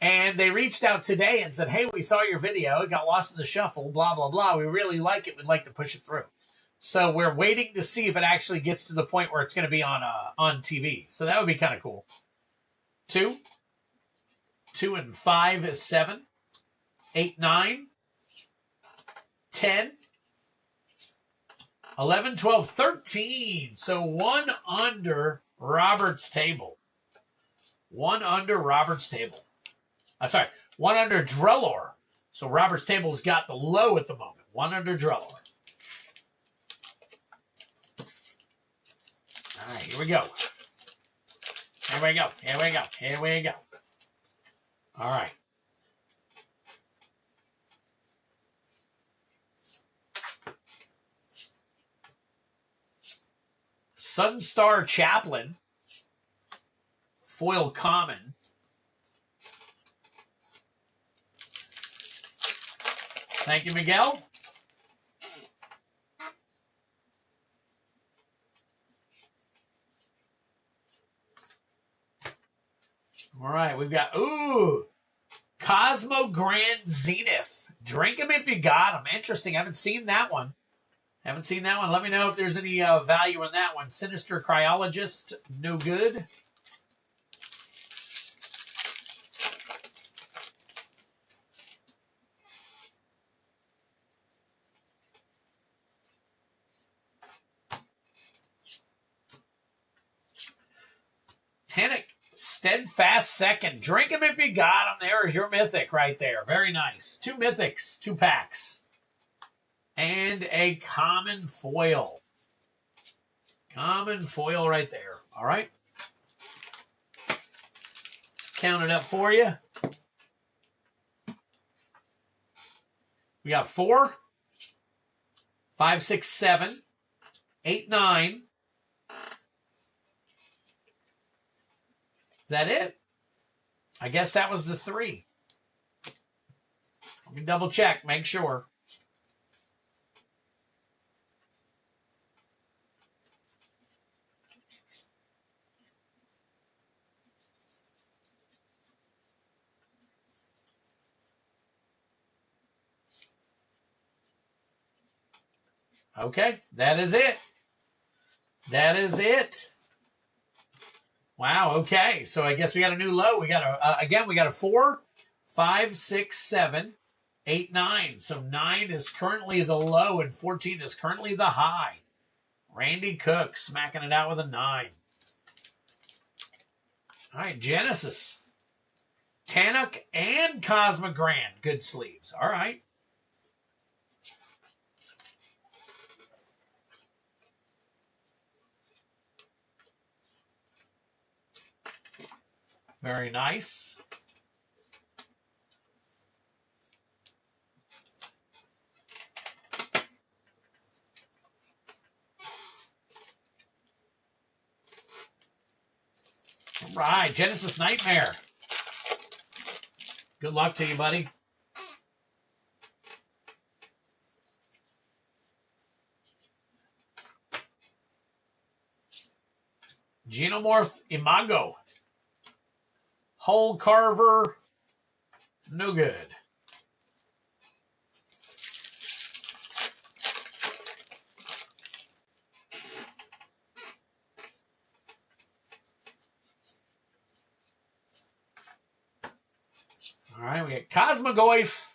And they reached out today and said, hey, we saw your video. It got lost in the shuffle, blah, blah, blah. We really like it. We'd like to push it through. So we're waiting to see if it actually gets to the point where it's going to be on TV. So that would be kind of cool. 2 and 5 is 7. 8, 9. 10, 11, 12, 13. So 1 under Robert's table. 1 under Robert's table. Sorry, 1 under Drellor. So Robert's table's got the low at the moment. 1 under Drellor. All right, here we go. Here we go. Here we go. Here we go. All right. Sunstar Chaplain, foil common. Thank you, Miguel. All right, we've got, Cosmo Grand Zenith. Drink them if you got them. Interesting. I haven't seen that one. Let me know if there's any value in that one. Sinister Cryologist, no good. Titanic, Steadfast Second. Drink them if you got them. There's your Mythic right there. Very nice. 2 Mythics, 2 packs. And a common foil. Common foil right there. All right. Count it up for you. We got 4, 5, 6, 7, 8, 9. Is that it? I guess that was the 3. Let me double check, make sure. Okay, that is it. That is it. Wow, okay. So I guess we got a new low. We got a 4, 5, 6, 7, 8, 9. So 9 is currently the low and 14 is currently the high. Randy Cook smacking it out with a 9. All right, Genesis. Tannock and Cosmogrand. Good sleeves. All right. Very nice. All right, Genesis Nightmare. Good luck to you, buddy. Genomorph Imago. Hole Carver, no good. we get Cosmogoyf,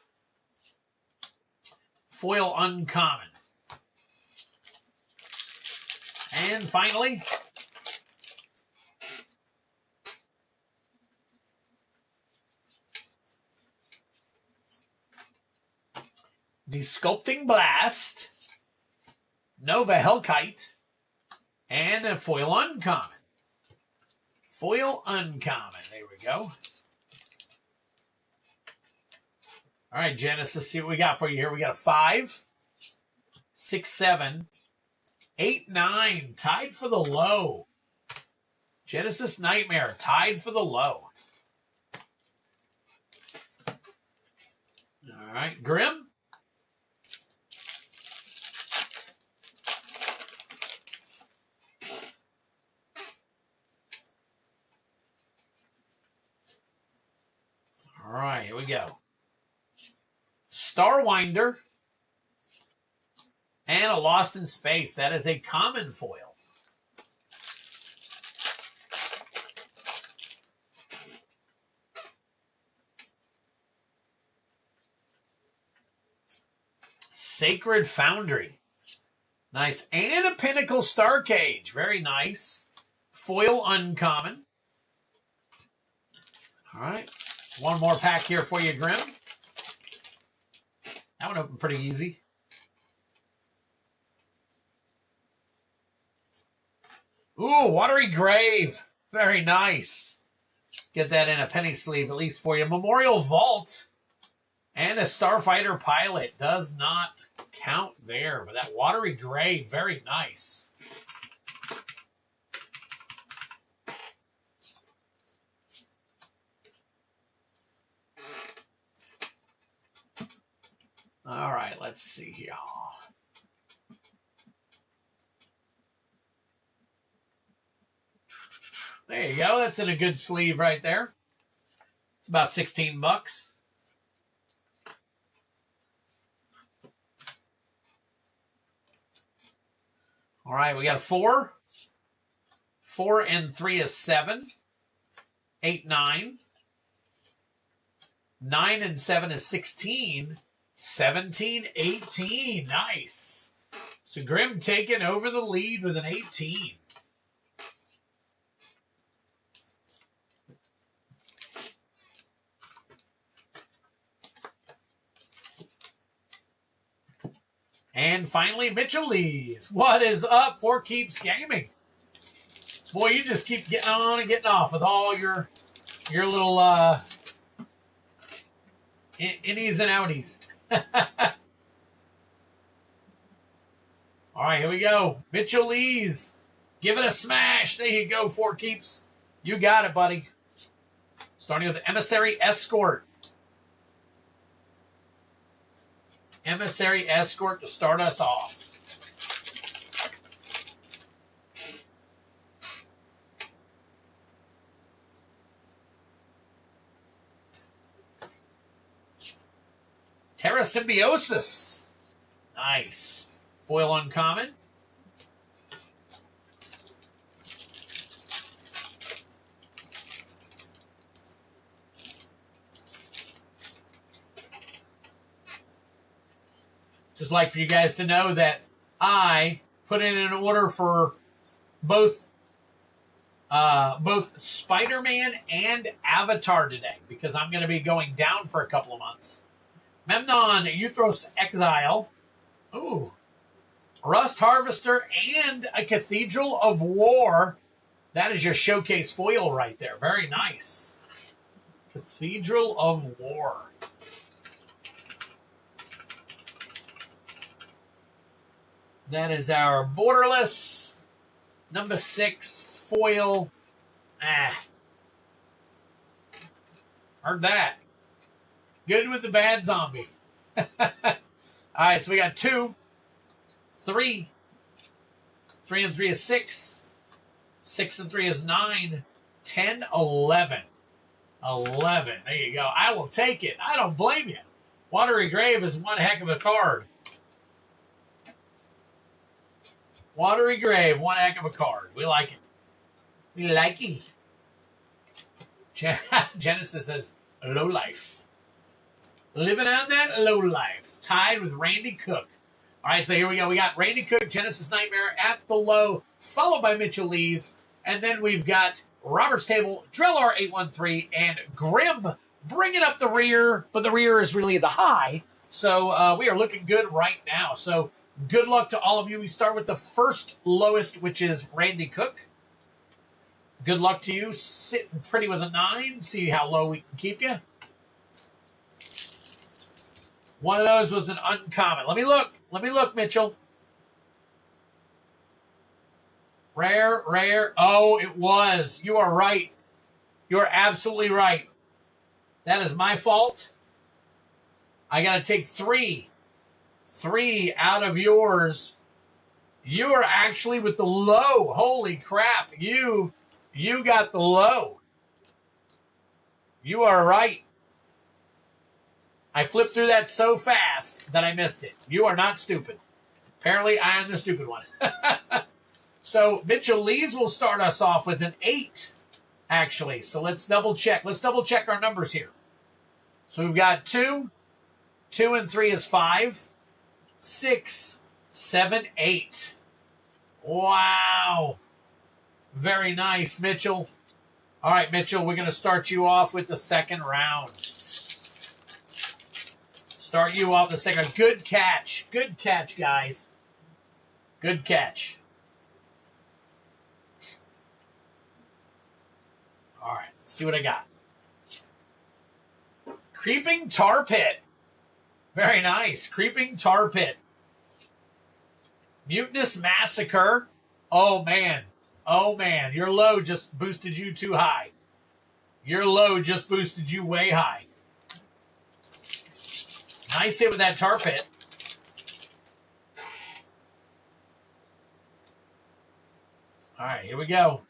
foil uncommon. And finally, Desculpting Blast, Nova Hellkite, and a foil uncommon. Foil uncommon. There we go. All right, Genesis, see what we got for you here. We got a 5, 6, 7, 8, 9, tied for the low. Genesis Nightmare, tied for the low. All right, Grim. All right, here we go. Starwinder and a Lost in Space. That is a common foil. Sacred Foundry. Nice. And a Pinnacle Star Cage. Very nice. Foil uncommon. All right. One more pack here for you, Grim. That one opened pretty easy. Ooh, Watery Grave. Very nice. Get that in a penny sleeve at least for you. Memorial Vault and a Starfighter Pilot. Does not count there, but that Watery Grave, very nice. All right, let's see here. There you go. That's in a good sleeve right there. It's about 16 bucks. All right, we got a 4. 4 and 3 is 7. 8, 9. 9 and 7 is 16. 17, 18. Nice. So Grim taking over the lead with an 18. And finally, Mitchell Lees. What is up for Keeps Gaming? Boy, you just keep getting on and getting off with all your little innies and outies. All right, here we go. Mitchell Lees. Give it a smash. There you go, For Keeps. You got it, buddy. Starting with Emissary Escort. Emissary Escort to start us off. Terra Symbiosis. Nice. Foil uncommon. Just like for you guys to know that I put in an order for both Spider-Man and Avatar today because I'm going to be going down for a couple of months. Memnon, Euthros Exile. Ooh. Rust Harvester and a Cathedral of War. That is your showcase foil right there. Very nice. Cathedral of War. That is our borderless number 6 foil. Heard that. Good with the bad zombie. All right, so we got 2, 3. 3 and 3 is 6. 6 and 3 is 9. 10, 11. 11. There you go. I will take it. I don't blame you. Watery Grave is one heck of a card. Watery Grave, one heck of a card. We like it. We like it. Genesis says, low life. Living on that low life. Tied with Randy Cook. All right, so here we go. We got Randy Cook, Genesis Nightmare at the low, followed by Mitchell Lees. And then we've got Robert's Table, Drellar813, and Grim bringing up the rear, but the rear is really the high. So we are looking good right now. So good luck to all of you. We start with the first lowest, which is Randy Cook. Good luck to you. Sitting pretty with a 9. See how low we can keep you. One of those was an uncommon. Let me look. Let me look, Mitchell. Rare, rare. Oh, it was. You are right. You are absolutely right. That is my fault. I got to take 3. 3 out of yours. You are actually with the low. Holy crap. You got the low. You are right. I flipped through that so fast that I missed it. You are not stupid. Apparently, I am the stupid one. So, Mitchell Lees will start us off with an 8, actually. So, let's double check. Let's double check our numbers here. So, we've got 2. 2 and 3 is 5. 6, 7, 8. Wow. Very nice, Mitchell. All right, Mitchell, we're going to start you off with the second round. Start you off the second. Good catch. Good catch, guys. Good catch. All right, let's see what I got. Creeping Tar Pit. Very nice. Creeping Tar Pit. Mutinous Massacre. Oh, man. Oh, man. Your low just boosted you too high. Your low just boosted you way high. Nice hit with that Tar Pit. All right, here we go.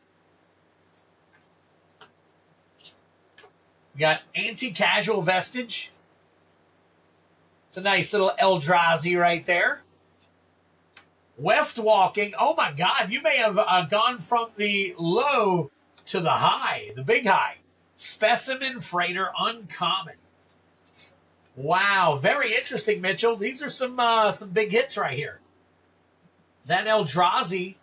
We got Anti-Casual Vestige. It's a nice little Eldrazi right there. Weft Walking. Oh, my God. You may have gone from the low to the high, the big high. Specimen Freighter Uncommon. Wow. Very interesting, Mitchell. These are some big hits right here. That Eldrazi.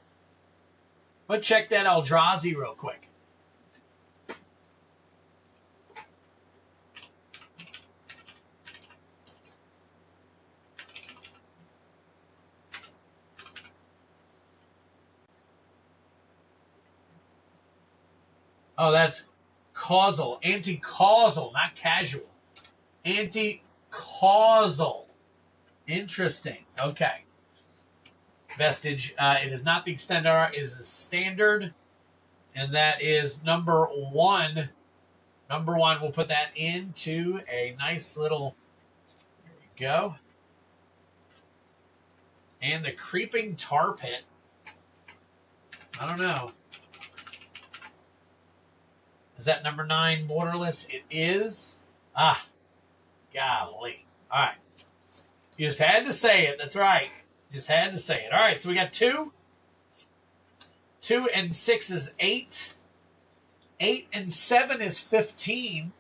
Let's check that Eldrazi real quick. Oh, that's causal. Anti-causal, not casual. Anti-causal. Interesting. Okay. Vestige. It is not the extender. It is the standard. And that is number 1. Number 1. We'll put that into a nice little... There we go. And the Creeping Tar Pit. I don't know. Is that number 9 borderless? It is. Ah, golly. All right. You just had to say it. That's right. You just had to say it. All right, so we got 2. 2 and 6 is 8. 8 and 7 is 15.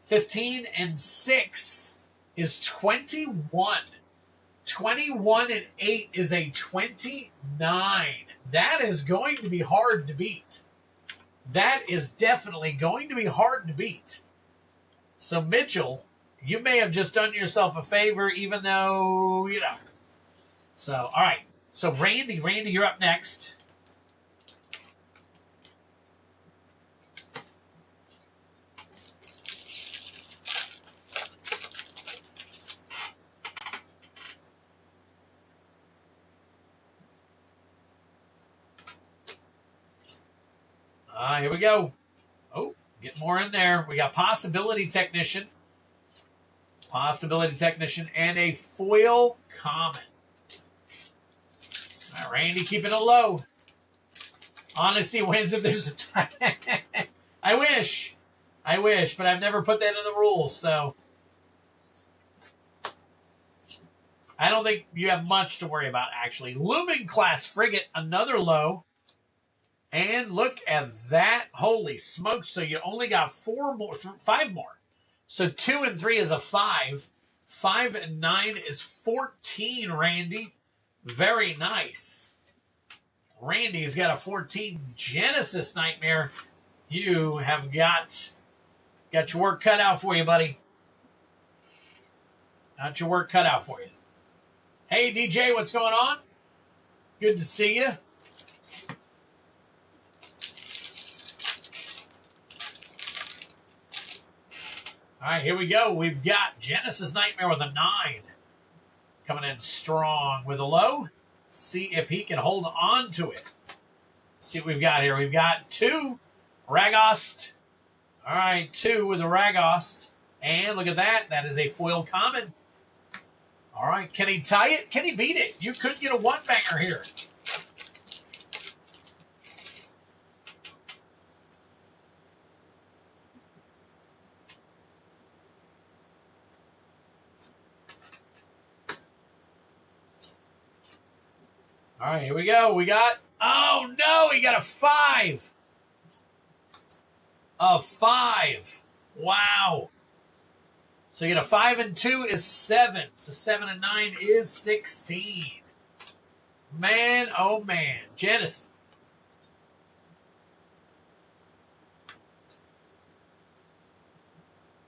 15 and 6 is 21. 21 and 8 is a 29. That is going to be hard to beat. That is definitely going to be hard to beat. So, Mitchell, you may have just done yourself a favor, even though, you know. So, all right. So, Randy, you're up next. Here we go. Oh, get more in there. We got Possibility Technician. Possibility Technician and a foil common. All right, Randy, keeping it low. Honesty wins if there's a tie. I wish, but I've never put that in the rules, so I don't think you have much to worry about, actually. Looming Class Frigate, another low. And look at that. Holy smokes. So you only got 5 more. So 2 and 3 is a 5. 5 and 9 is 14, Randy. Very nice. Randy's got a 14. Genesis Nightmare, you have got your work cut out for you, buddy. Got your work cut out for you. Hey, DJ, what's going on? Good to see you. All right, here we go. We've got Genesis Nightmare with a 9. Coming in strong with a low. See if he can hold on to it. See what we've got here. We've got 2 Ragost. All right, 2 with a Ragost. And look at that. That is a foil common. All right, can he tie it? Can he beat it? You could get a 1-banger here. All right, here we go. We got, oh no, he got a 5. A 5. Wow. So you get a 5 and 2 is 7. So 7 and 9 is 16. Man, oh man. Genesis.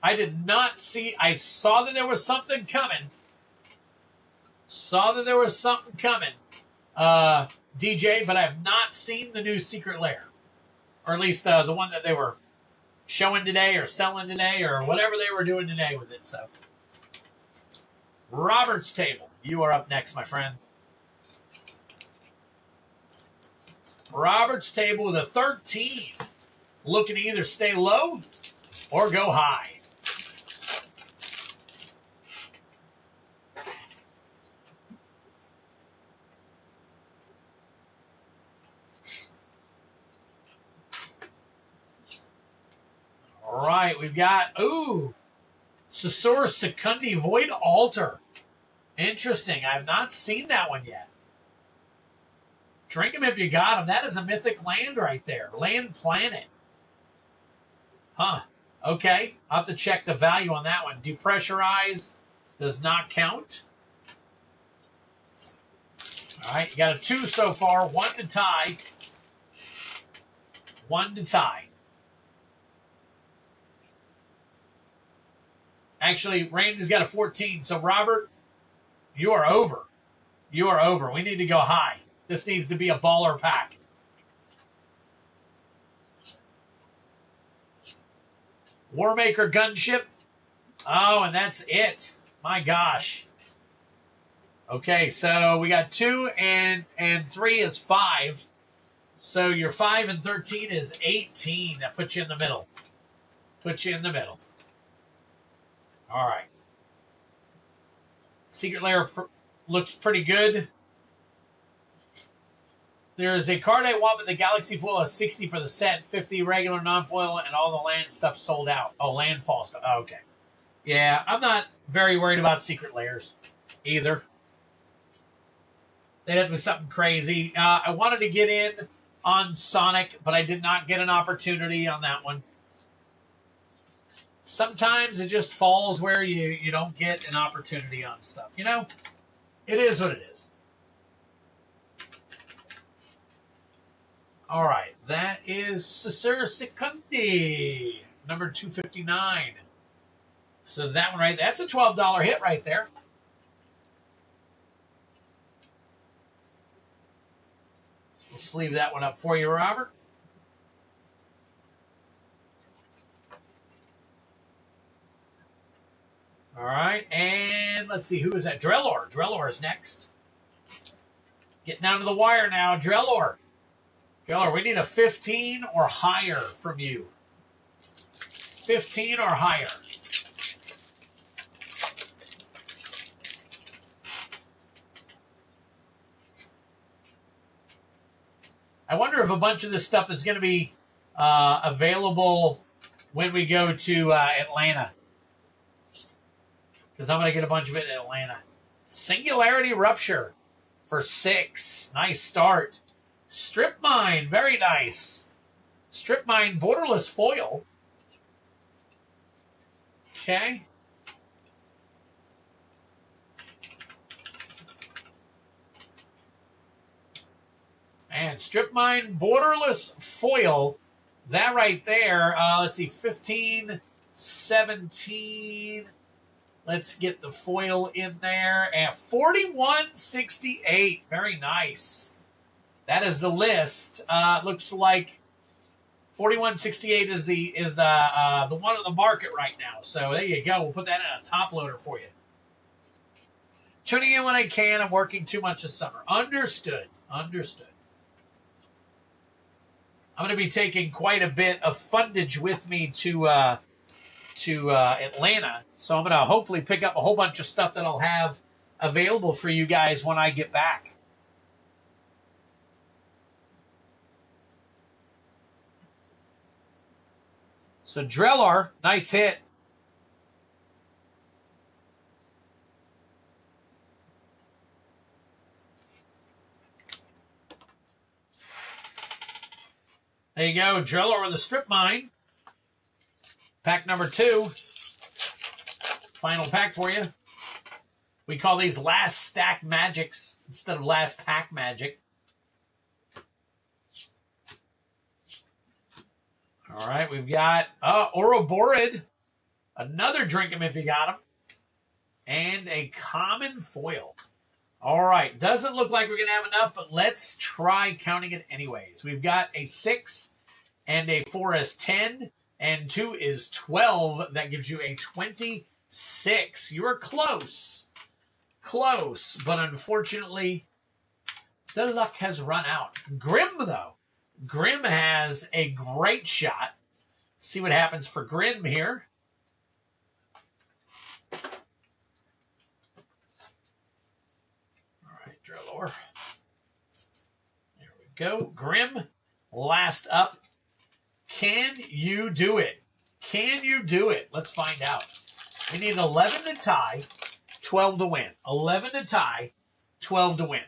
I did not see, I saw that there was something coming. DJ, but I have not seen the new Secret Lair. Or at least the one that they were showing today or selling today or whatever they were doing today with it. So, Robert's Table, you are up next, my friend. Robert's Table with a 13. Looking to either stay low or go high. All right, we've got, Sasur Secundi Void Altar. Interesting. I have not seen that one yet. Drink them if you got them. That is a mythic land right there. Land Planet. Huh. Okay. I'll have to check the value on that one. Depressurize does not count. All right, you got a 2 so far. 1 to tie. 1 to tie. Actually, Randy's got a 14. So, Robert, you are over. You are over. We need to go high. This needs to be a baller pack. Warmaker Gunship. Oh, and that's it. My gosh. Okay, so we got 2 and 3 is 5. So your 5 and 13 is 18. That puts you in the middle. Puts you in the middle. All right. Secret Lair looks pretty good. There's a card I want, but the Galaxy Foil is 60 for the set, 50 regular non-foil, and all the land stuff sold out. Oh, landfall stuff. Oh, okay. Yeah, I'm not very worried about Secret Lairs either. They'd have to be something crazy. I wanted to get in on Sonic, but I did not get an opportunity on that one. Sometimes it just falls where you don't get an opportunity on stuff. You know, it is what it is. All right, that is Sasur Secundi, number 259. So that one that's a $12 hit right there. We'll sleeve that one up for you, Robert. All right, and let's see, who is that? Drellor. Drellor is next. Getting down to the wire now, Drellor. Drellor, we need a 15 or higher from you. 15 or higher. I wonder if a bunch of this stuff is going to be available when we go to Atlanta. Because I'm going to get a bunch of it in Atlanta. Singularity Rupture for 6. Nice start. Strip Mine, very nice. Strip Mine Borderless Foil. Okay. And Strip Mine Borderless Foil. That right there, let's see, 15, 17. Let's get the foil in there. And 41.68. Very nice. That is the list. Looks like 41.68 is the one on the market right now. So there you go. We'll put that in a top loader for you. Tuning in when I can. I'm working too much this summer. Understood. Understood. I'm going to be taking quite a bit of fundage with me to Atlanta. So I'm going to hopefully pick up a whole bunch of stuff that I'll have available for you guys when I get back. So Drellar, nice hit. There you go, Drellar with a Strip Mine. Pack number 2. Final pack for you. We call these last stack magics instead of last pack magic. All right, we've got Ouroborid, another drink 'em if you got 'em, and a common foil. All right, doesn't look like we're going to have enough, but let's try counting it anyways. We've got a 6 and a 4 is 10, and 2 is 12. That gives you a 26. You were close. Close, but unfortunately, the luck has run out. Grim, though. Grim has a great shot. See what happens for Grim here. All right, Drillor. There we go. Grim, last up. Can you do it? Can you do it? Let's find out. We need 11 to tie, 12 to win. 11 to tie, 12 to win.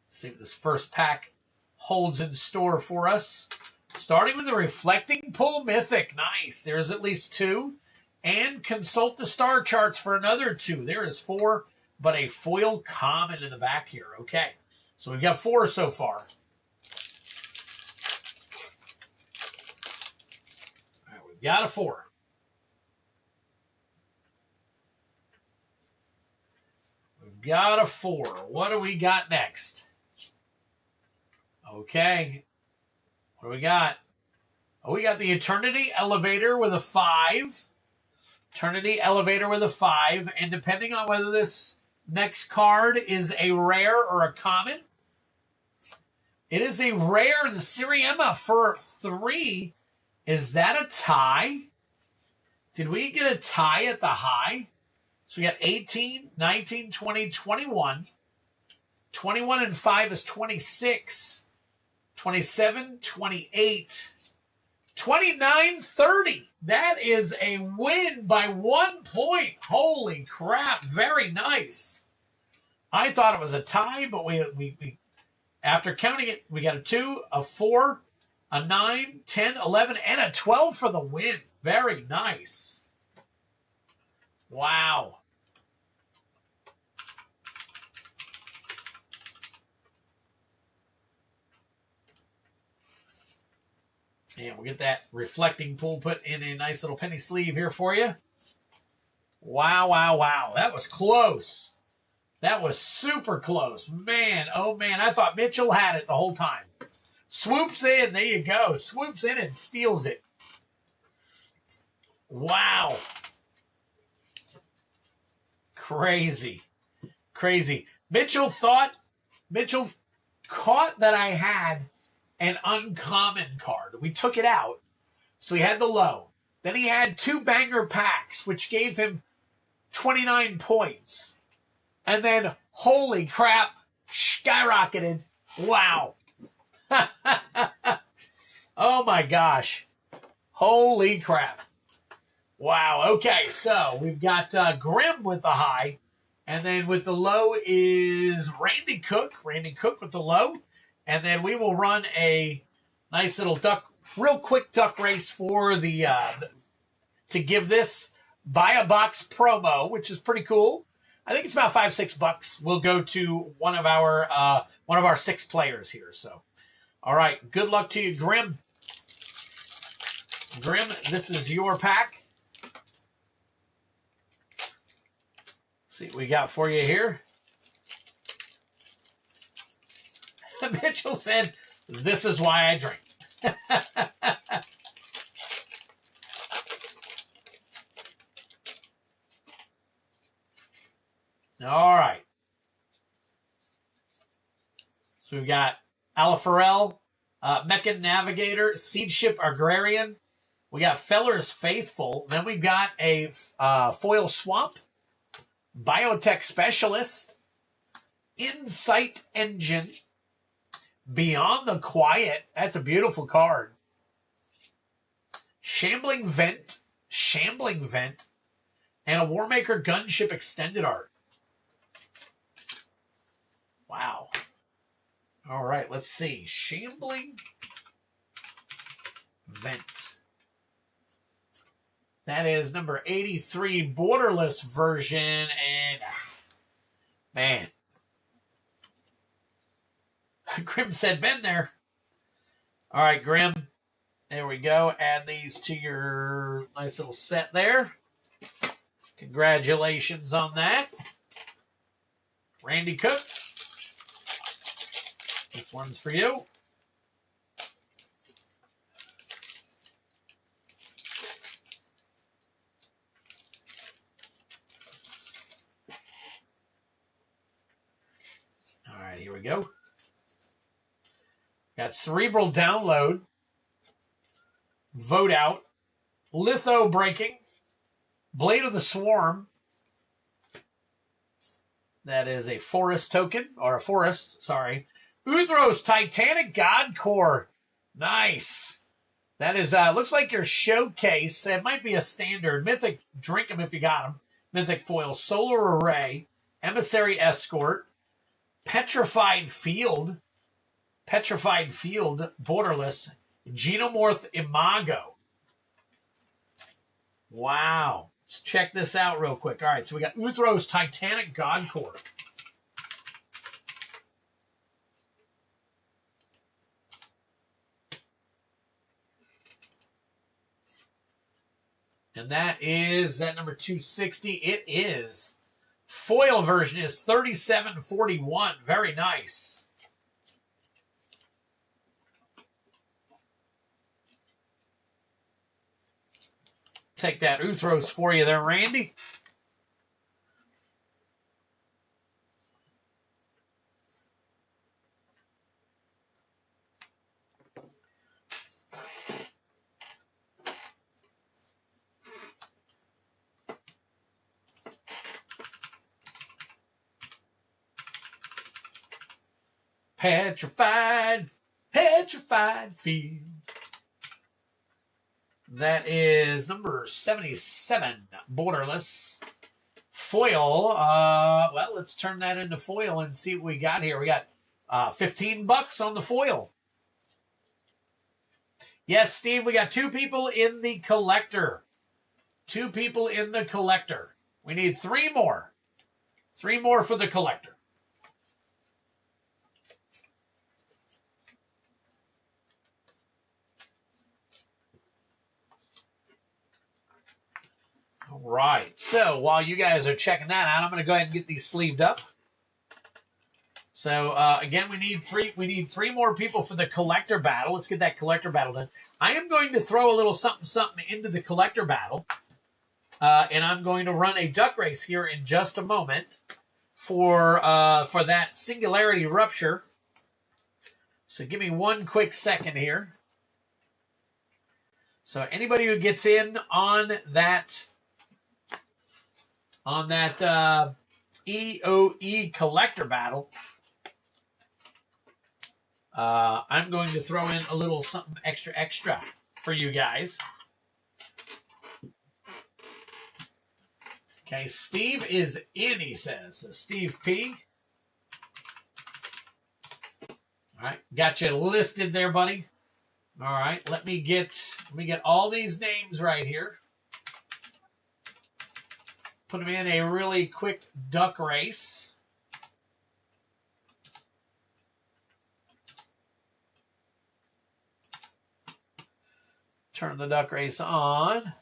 Let's see what this first pack holds in store for us. Starting with the Reflecting Pull Mythic. Nice. There's at least 2. And consult the star charts for another 2. There is 4, but a foil common in the back here. Okay. So we've got 4 so far. All right, we've got a 4. We've got a 4. What do we got next? Okay. What do we got? Oh, we got the Eternity Elevator with a 5. Eternity Elevator with a 5. And depending on whether this next card is a rare or a common, it is a rare, the Siriema for 3. Is that a tie? Did we get a tie at the high? So we got 18, 19, 20, 21. 21 and 5 is 26. 27, 28, 29, 30. That is a win by 1 point. Holy crap. Very nice. I thought it was a tie, but we after counting it, we got a 2, a 4, a 9, 10, 11, and a 12 for the win. Very nice. Wow. And we'll get that reflecting pool put in a nice little penny sleeve here for you. Wow, wow, wow. That was close. That was super close. Man, oh man, I thought Mitchell had it the whole time. Swoops in, there you go. Swoops in and steals it. Wow. Crazy. Crazy. Mitchell caught that I had an uncommon card. We took it out. So he had the low. Then he had 2 banger packs, which gave him 29 points. And then, holy crap, skyrocketed. Wow. Oh my gosh. Holy crap. Wow. Okay, so we've got Grim with the high. And then with the low is Randy Cook. Randy Cook with the low. And then we will run a nice little real quick duck race for the to give this buy a box promo, which is pretty cool. I think it's about $5-6. Will go to one of our 6 players here. So, all right, good luck to you, Grim. Grim, this is your pack. See what we got for you here. Mitchell said, "This is why I drink." All right. So we've got Alafarel, Mechan Navigator, Seed Ship Agrarian. We got Feller's Faithful. Then we've got a Foil Swamp, Biotech Specialist, Insight Engine, Beyond the Quiet. That's a beautiful card. Shambling Vent, and a Warmaker Gunship Extended Art. Wow. All right, let's see. Shambling Vent. That is number 83 borderless version. And, man. Grim said, "Been there." All right, Grim. There we go. Add these to your nice little set there. Congratulations on that. Randy Cook. This one's for you. All right, here we go. Got Cerebral Download, Vote Out, Litho Breaking, Blade of the Swarm. That is a forest token, or a forest, sorry. Uthros Titanic God Core. Nice. That is, looks like your showcase. It might be a standard. Mythic, drink them if you got them. Mythic Foil, Solar Array, Emissary Escort, Petrified Field, Borderless, Genomorph Imago. Wow. Let's check this out real quick. All right, so we got Uthros Titanic God Core. And that is that number 260. It is. Foil version is 3741. Very nice. Take that Uthros for you there, Randy. Petrified Field. That is number 77, borderless. Foil. Well, let's turn that into foil and see what we got here. We got $15 on the foil. Yes, Steve, we got 2 people in the collector. 2 people in the collector. We need 3 more. 3 more for the collector. All right. So while you guys are checking that out, I'm going to go ahead and get these sleeved up. So again, we need 3 more people for the collector battle. Let's get that collector battle done. I am going to throw a little something into the collector battle, and I'm going to run a duck race here in just a moment for that Singularity Rupture. So give me one quick second here. So anybody who gets in on that EOE collector battle, I'm going to throw in a little something extra for you guys. Okay, Steve is in, he says. So Steve P. All right, got you listed there, buddy. All right, let me get all these names right here. put them in a really quick duck race. Turn the duck race on.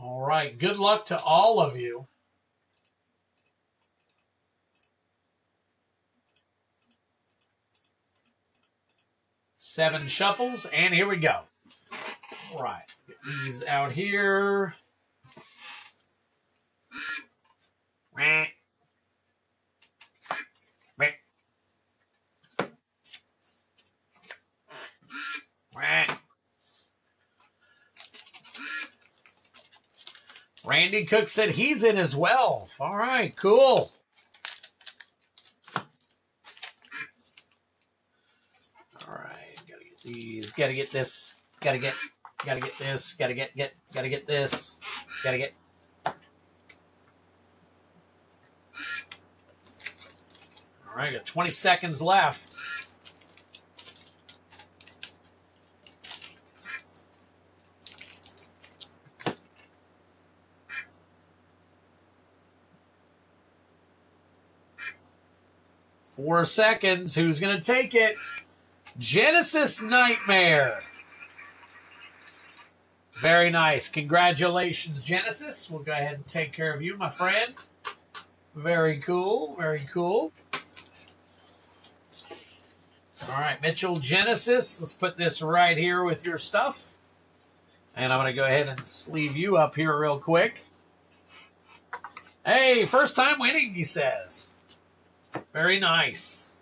All right, good luck to all of you. Seven shuffles, and here we go. All right, get these out here. Randy Cook said he's in as well. All right, cool. All right, gotta get these. Gotta get this. Gotta get this. Gotta get this. Gotta get. All right, got 20 seconds left. Four seconds. Who's going to take it? Genesis Nightmare. Very nice. Congratulations, Genesis. We'll go ahead and take care of you, my friend. Very cool. Very cool. All right, Mitchell Genesis. Let's put this right here with your stuff. And I'm going to go ahead and sleeve you up here real quick. Hey, first time winning, he says. Very nice.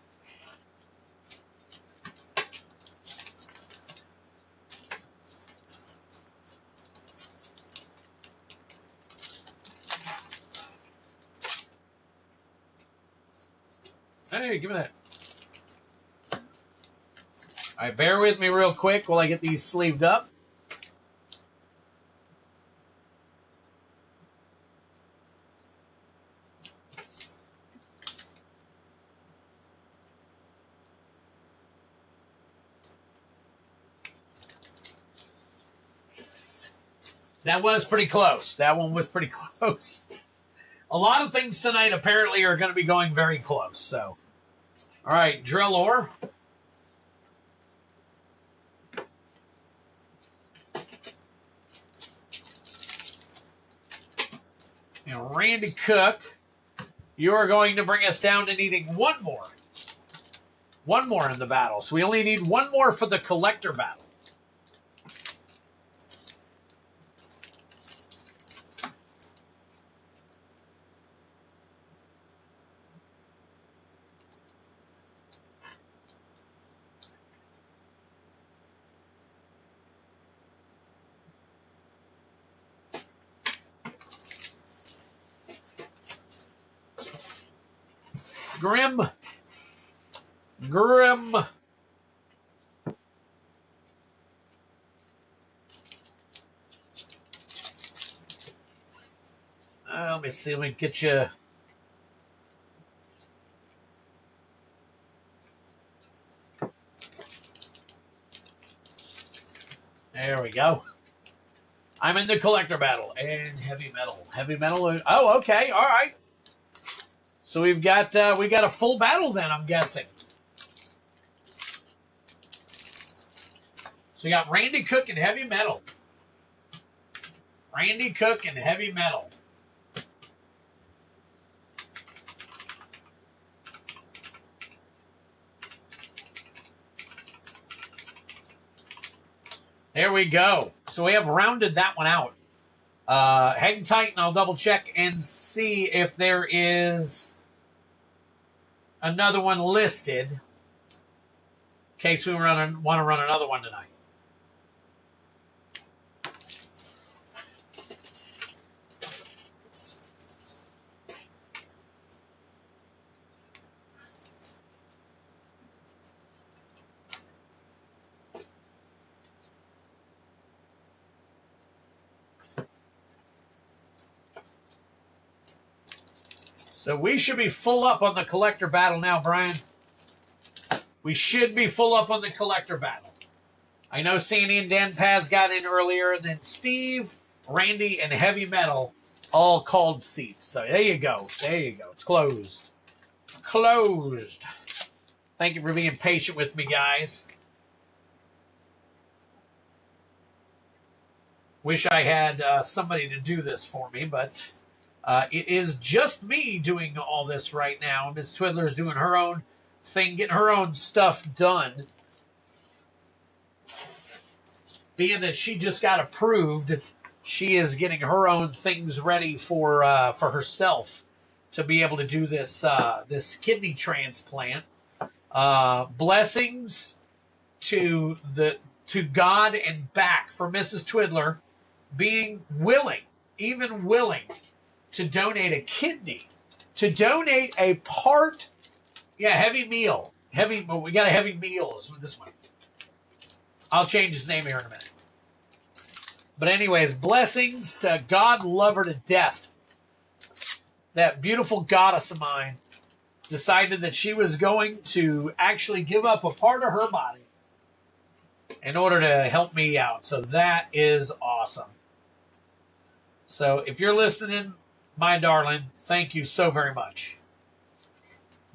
Hey, give me that. All right, bear with me real quick while I get these sleeved up. That was pretty close. That one was pretty close. A lot of things tonight apparently are going to be going very close. So, all right, drill ore. And Randy Cook, you are going to bring us down to needing one more. One more in the battle. So we only need one more for the collector battle. Grim. Let me see. Let me get you. There we go. I'm in the collector battle and heavy metal. Heavy metal. Oh, okay. All right. So we got a full battle then, I'm guessing. So we got Randy Cook and heavy metal. Randy Cook and heavy metal. There we go. So we have rounded that one out. Hang tight and I'll double check and see if there is another one listed in case we want to run another one tonight. So we should be full up on the collector battle now, Brian. we should be full up on the collector battle. I know Sandy and Dan Paz got in earlier, and then Steve, Randy, and Heavy Metal all called seats. So there you go. There you go. It's closed. Closed. Thank you for being patient with me, guys. Wish I had somebody to do this for me, but it is just me doing all this right now. Miss Twiddler's doing her own thing, getting her own stuff done. Being that she just got approved, she is getting her own things ready for herself to be able to do this this kidney transplant. Blessings to God and back for Mrs. Twiddler being willing, even willing, to donate a kidney, to donate a part. Yeah, heavy meal. Well, we got a heavy meal with this one. I'll change his name here in a minute. But anyways, blessings to God, love her to death. That beautiful goddess of mine decided that she was going to actually give up a part of her body in order to help me out. So that is awesome. So if you're listening, my darling, thank you so very much.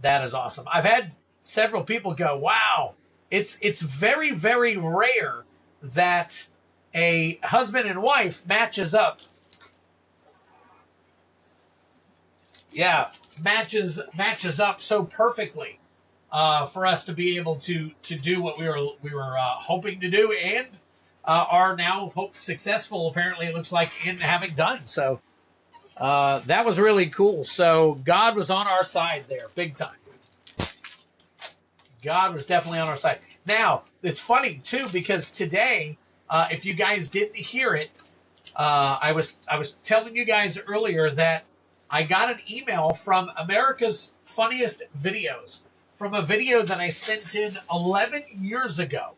That is awesome. I've had several people go, wow, it's very, very rare that a husband and wife matches up. Yeah, matches up so perfectly for us to be able to do what we were hoping to do, and are now successful. Apparently, it looks like in having done so. That was really cool. So God was on our side there, big time. God was definitely on our side. Now it's funny too, because today, if you guys didn't hear it, I was telling you guys earlier that I got an email from America's Funniest Videos, from a video that I sent in 11 years ago.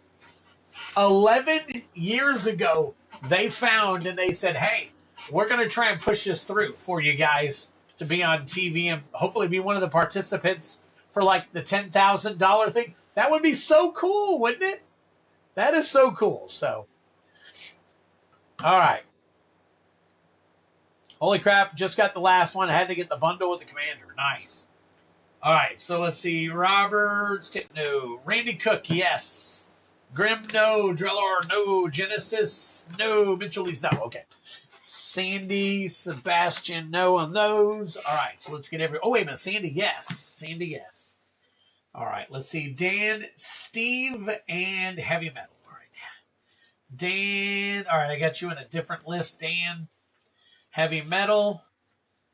11 years ago, they found and they said, hey, we're going to try and push this through for you guys to be on TV and hopefully be one of the participants for like the $10,000 thing. That would be so cool, wouldn't it? That is so cool. So, all right. Holy crap, just got the last one. I had to get the bundle with the commander. Nice. All right, so let's see. Roberts, no. Randy Cook, yes. Grim, no. Drellor, no. Genesis, no. Mitchell-Lees, no. Okay. Sandy, Sebastian, no on those. All right, so let's get oh, wait a minute. Sandy, yes. Sandy, yes. All right, let's see. Dan, Steve, and Heavy Metal. All right. Dan, all right, I got you in a different list. Dan, Heavy Metal,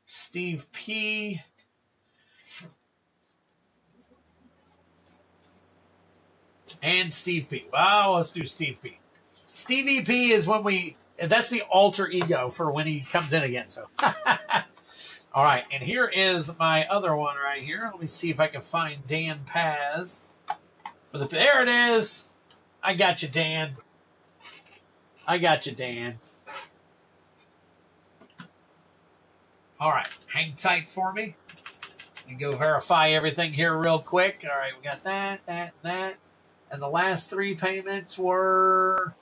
Steve P. And Steve P. Wow, let's do Steve P. Stevie P is when that's the alter ego for when he comes in again. So, all right, and here is my other one right here. Let me see if I can find Dan Paz. There it is. I got you, Dan. I got you, Dan. All right, hang tight for me. And go verify everything here real quick. All right, we got that. And the last three payments were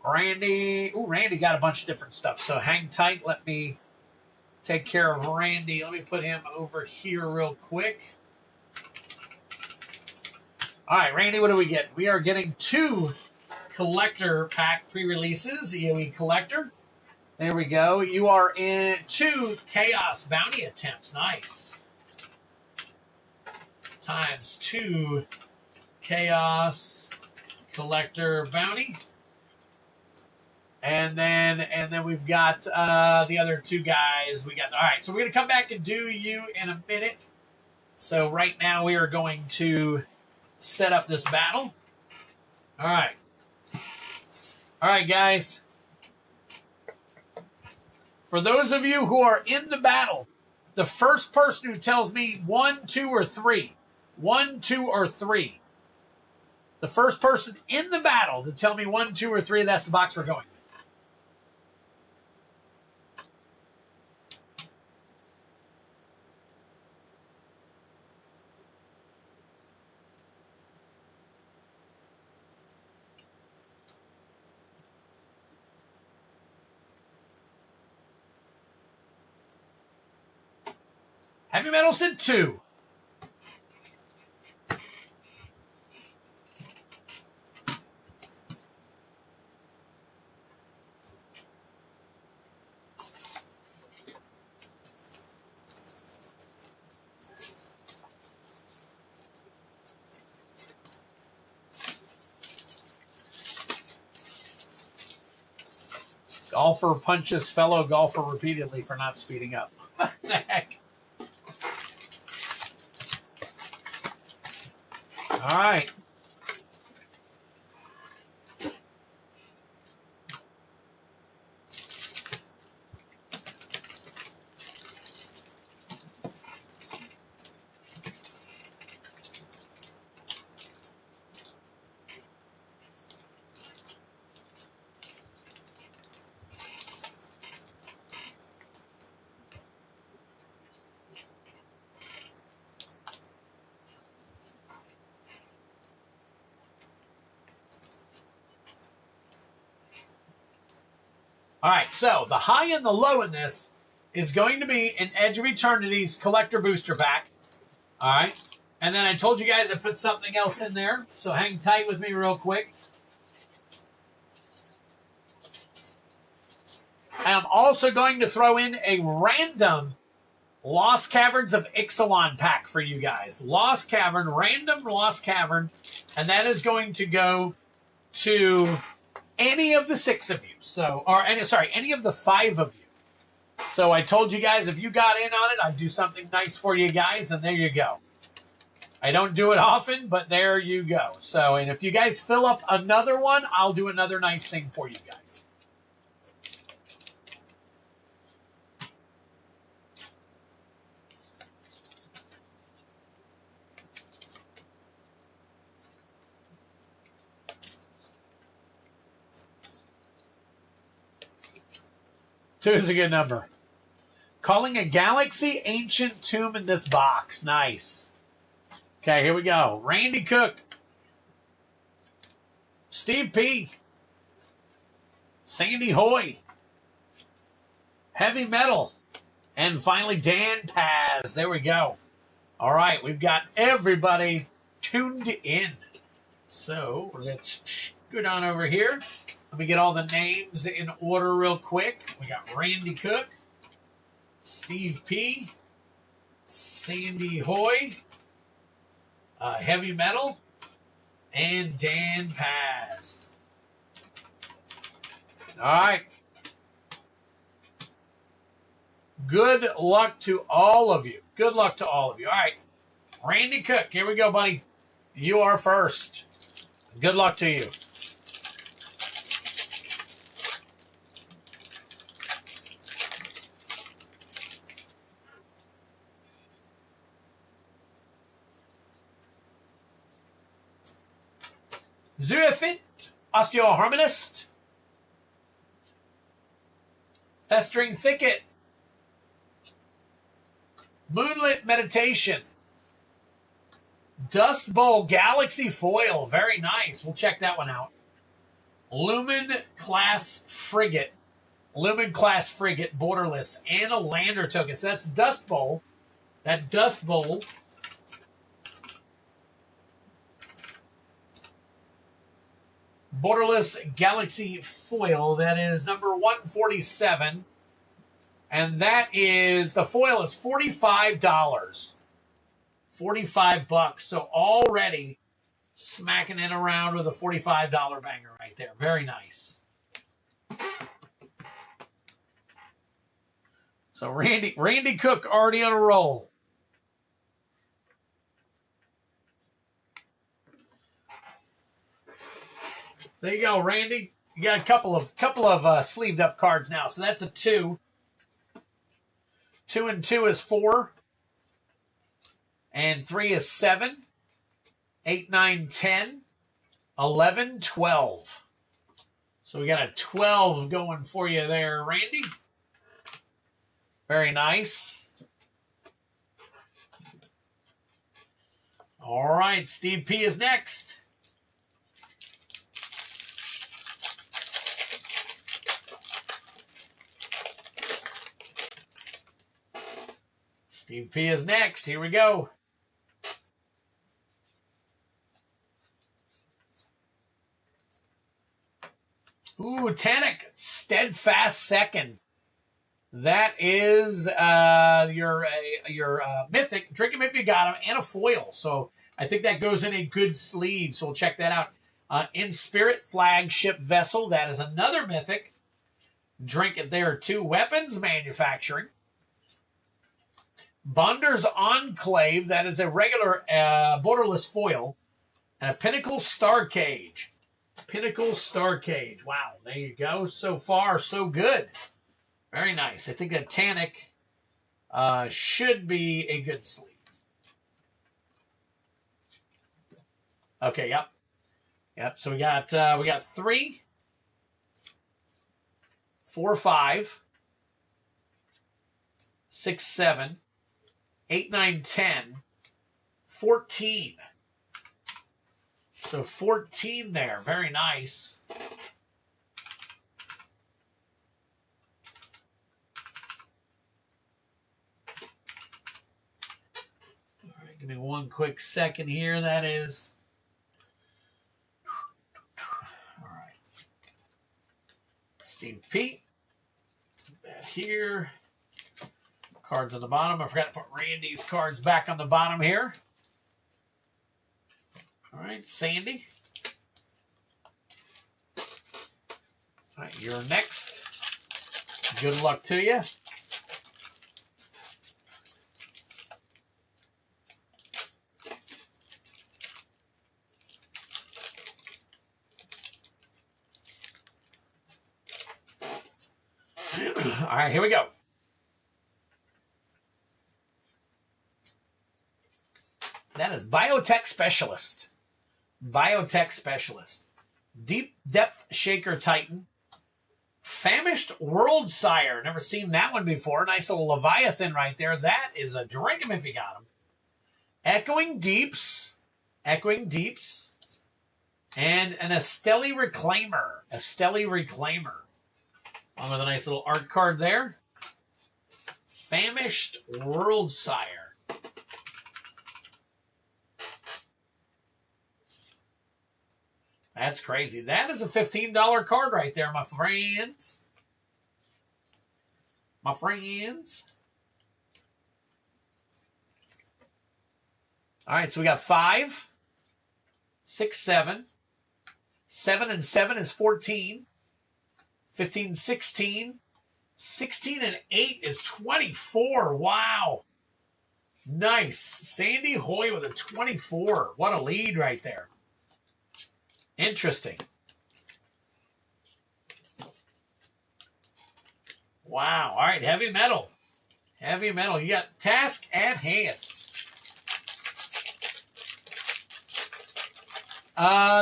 Randy. Ooh, Randy got a bunch of different stuff. So hang tight. Let me take care of Randy. Let me put him over here real quick. All right, Randy, what do we get? We are getting 2 collector pack pre-releases, EOE Collector. There we go. You are in 2 Chaos Bounty attempts. Nice. Times 2 Chaos Collector Bounty. And then we've got the other 2 guys. All right, so we're going to come back and do you in a minute. So right now we are going to set up this battle. All right. All right, guys. For those of you who are in the battle, the first person who tells me 1, 2, or 3, 1, 2, or 3, the first person in the battle to tell me 1, 2, or 3, that's the box we're going with. Heavy Metal Sid 2. Golfer punches fellow golfer repeatedly for not speeding up. What the heck? All right. All right, so the high and the low in this is going to be an Edge of Eternity's Collector Booster Pack. All right. And then I told you guys I put something else in there, so hang tight with me real quick. I'm also going to throw in a random Lost Caverns of Ixalan pack for you guys. Lost Cavern, random Lost Cavern, and that is going to go to any of the 6 of you. Any of the 5 of you. So I told you guys if you got in on it, I'd do something nice for you guys, and there you go. I don't do it often, but there you go. So, and if you guys fill up another one, I'll do another nice thing for you guys. Two is a good number. Calling a Galaxy Ancient Tomb in this box. Nice. Okay, here we go. Randy Cook. Steve P. Sandy Hoy. Heavy Metal. And finally, Dan Paz. There we go. All right, we've got everybody tuned in. So let's scoot on over here. Let me get all the names in order real quick. We got Randy Cook, Steve P, Sandy Hoy, Heavy Metal, and Dan Paz. All right. Good luck to all of you. Good luck to all of you. All right. Randy Cook, here we go, buddy. You are first. Good luck to you. Zuafit, Osteoharmonist, Festering Thicket, Moonlit Meditation, Dust Bowl Galaxy Foil, very nice. We'll check that one out. Lumen Class Frigate, Borderless, and a Lander token. So that's Dust Bowl. That Dust Bowl. Borderless Galaxy Foil, that is number 147. And that is, the foil is $45. $45. So already smacking it around with a $45 banger right there. Very nice. So Randy Cook already on a roll. There you go, Randy. You got a couple of sleeved up cards now. So that's a 2. 2 and 2 is 4. And 3 is 7. 8, 9, 10. 11, 12. So we got a 12 going for you there, Randy. Very nice. All right, Steve P is next. Steve P is next. Here we go. Ooh, Tannic, Steadfast Second. That is your Mythic. Drink him if you got him, and a foil. So I think that goes in a good sleeve. So we'll check that out. In Spirit, Flagship Vessel. That is another Mythic. Drink it there too. Weapons Manufacturing. Bonder's Enclave. That is a regular borderless foil. And a Pinnacle Star Cage. Pinnacle Star Cage. Wow, there you go. So far, so good. Very nice. I think a Tannic should be a good sleeve. Okay, yep. Yep, so we got 3, 4, 5, 6, 7, 8, 9, 10, 14. So 14 there. Very nice. All right, give me one quick second here. That is. All right. Steve P. That here. Cards on the bottom. I forgot to put Randy's cards back on the bottom here. All right, Sandy. All right, you're next. Good luck to you. All right, here we go. That is Biotech Specialist. Biotech Specialist. Deep Depth Shaker Titan. Famished World Sire. Never seen that one before. Nice little Leviathan right there. That is a drink 'em if you got him. Echoing Deeps. Echoing Deeps. And an Esteli Reclaimer. Esteli Reclaimer. Along with a nice little art card there. Famished World Sire. That's crazy. That is a $15 card right there, my friends. My friends. All right, so we got 5, 6, 7. 7 and 7 is 14. 15, 16. 16 and 8 is 24. Wow. Nice. Sandy Hoy with a 24. What a lead right there. Interesting. Wow. All right, heavy metal. Heavy metal. You got Task at Hand.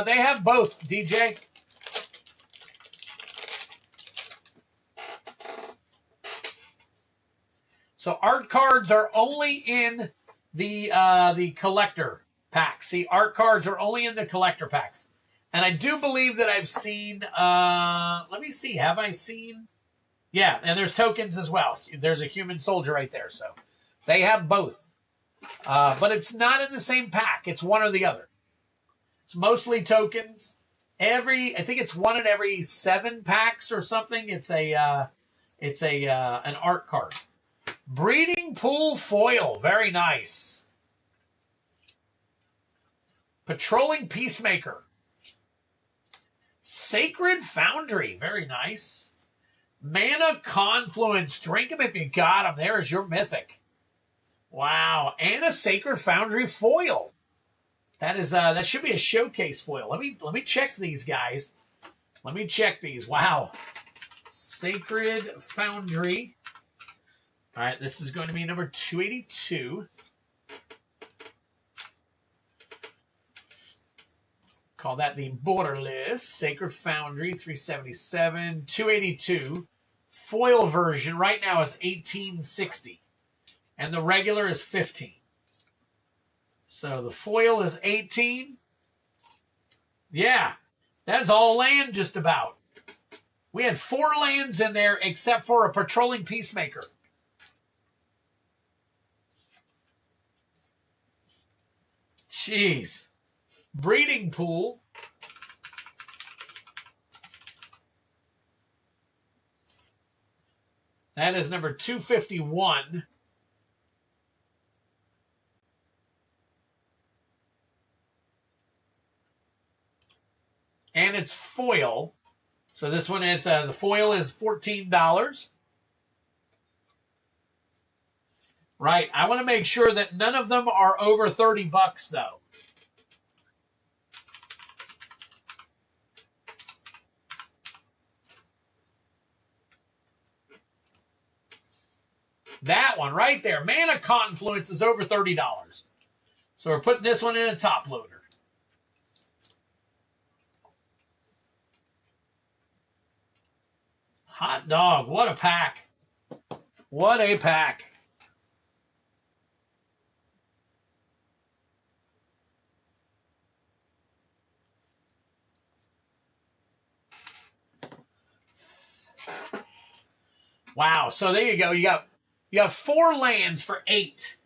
They have both, DJ. So art cards are only in the collector packs. See, art cards are only in the collector packs. And I do believe that I've seen, let me see, have I seen? Yeah, and there's tokens as well. There's a human soldier right there, so they have both. But it's not in the same pack. It's one or the other. It's mostly tokens. I think it's one in every 7 packs or something. It's an art card. Breeding Pool Foil, very nice. Patrolling Peacemaker. Sacred Foundry, very nice. Mana Confluence, drink them if you got them. There's your Mythic. Wow, and a Sacred Foundry foil. That should be a showcase foil. Let me check these guys. Let me check these. Wow, Sacred Foundry. All right, this is going to be number 282. Call that the borderless. Sacred Foundry, 377. 282. Foil version right now is 1860. And the regular is 15. So the foil is 18. Yeah, that's all land just about. We had 4 lands in there except for a Patrolling Peacemaker. Jeez. Breeding pool. That is number 251. And it's foil. So this one, it's the foil is $14. Right. I want to make sure that none of them are over $30 though. That one right there. Mana Confluence is over $30. So we're putting this one in a top loader. Hot dog. What a pack. What a pack. Wow. So there you go. You got 4 lands for 8.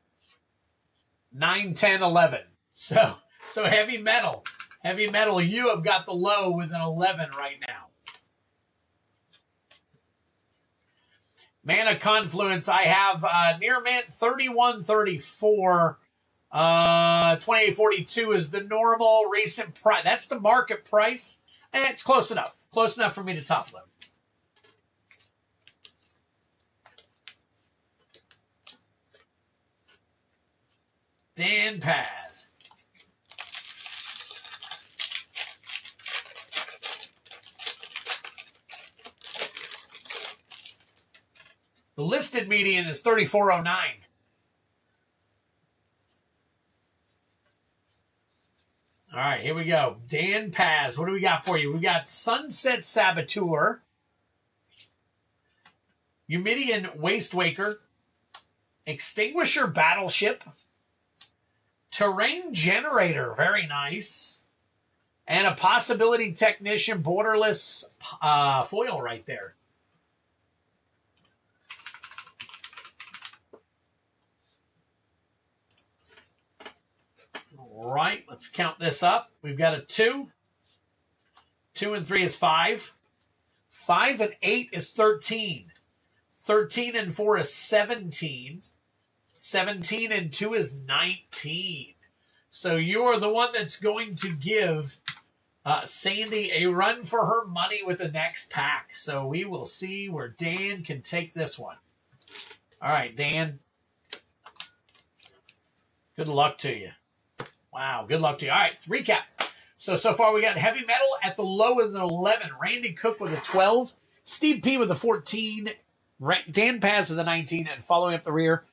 9, 10, 11. So heavy metal. Heavy metal, you have got the low with an 11 right now. Mana Confluence, I have near mint 31.34. 28.42 is the normal recent price. That's the market price. And it's close enough. Close enough for me to top load. Dan Paz. The listed median is 34.09. All right, here we go. Dan Paz, what do we got for you? We got Sunset Saboteur, Eumidian Wastewaker, Extinguisher Battleship, Terrain Generator, very nice, and a Possibility Technician Borderless foil right there. All right, let's count this up. We've got a 2. 2 and 3 is 5. 5 and 8 is 13. 13 and 4 is 17. 17 and 2 is 19. So you're the one that's going to give Sandy a run for her money with the next pack. So we will see where Dan can take this one. All right, Dan. Good luck to you. Wow, good luck to you. All right, recap. So far we got Heavy Metal at the low with an 11. Randy Cook with a 12. Steve P with a 14. Dan Paz with a 19. And following up the rear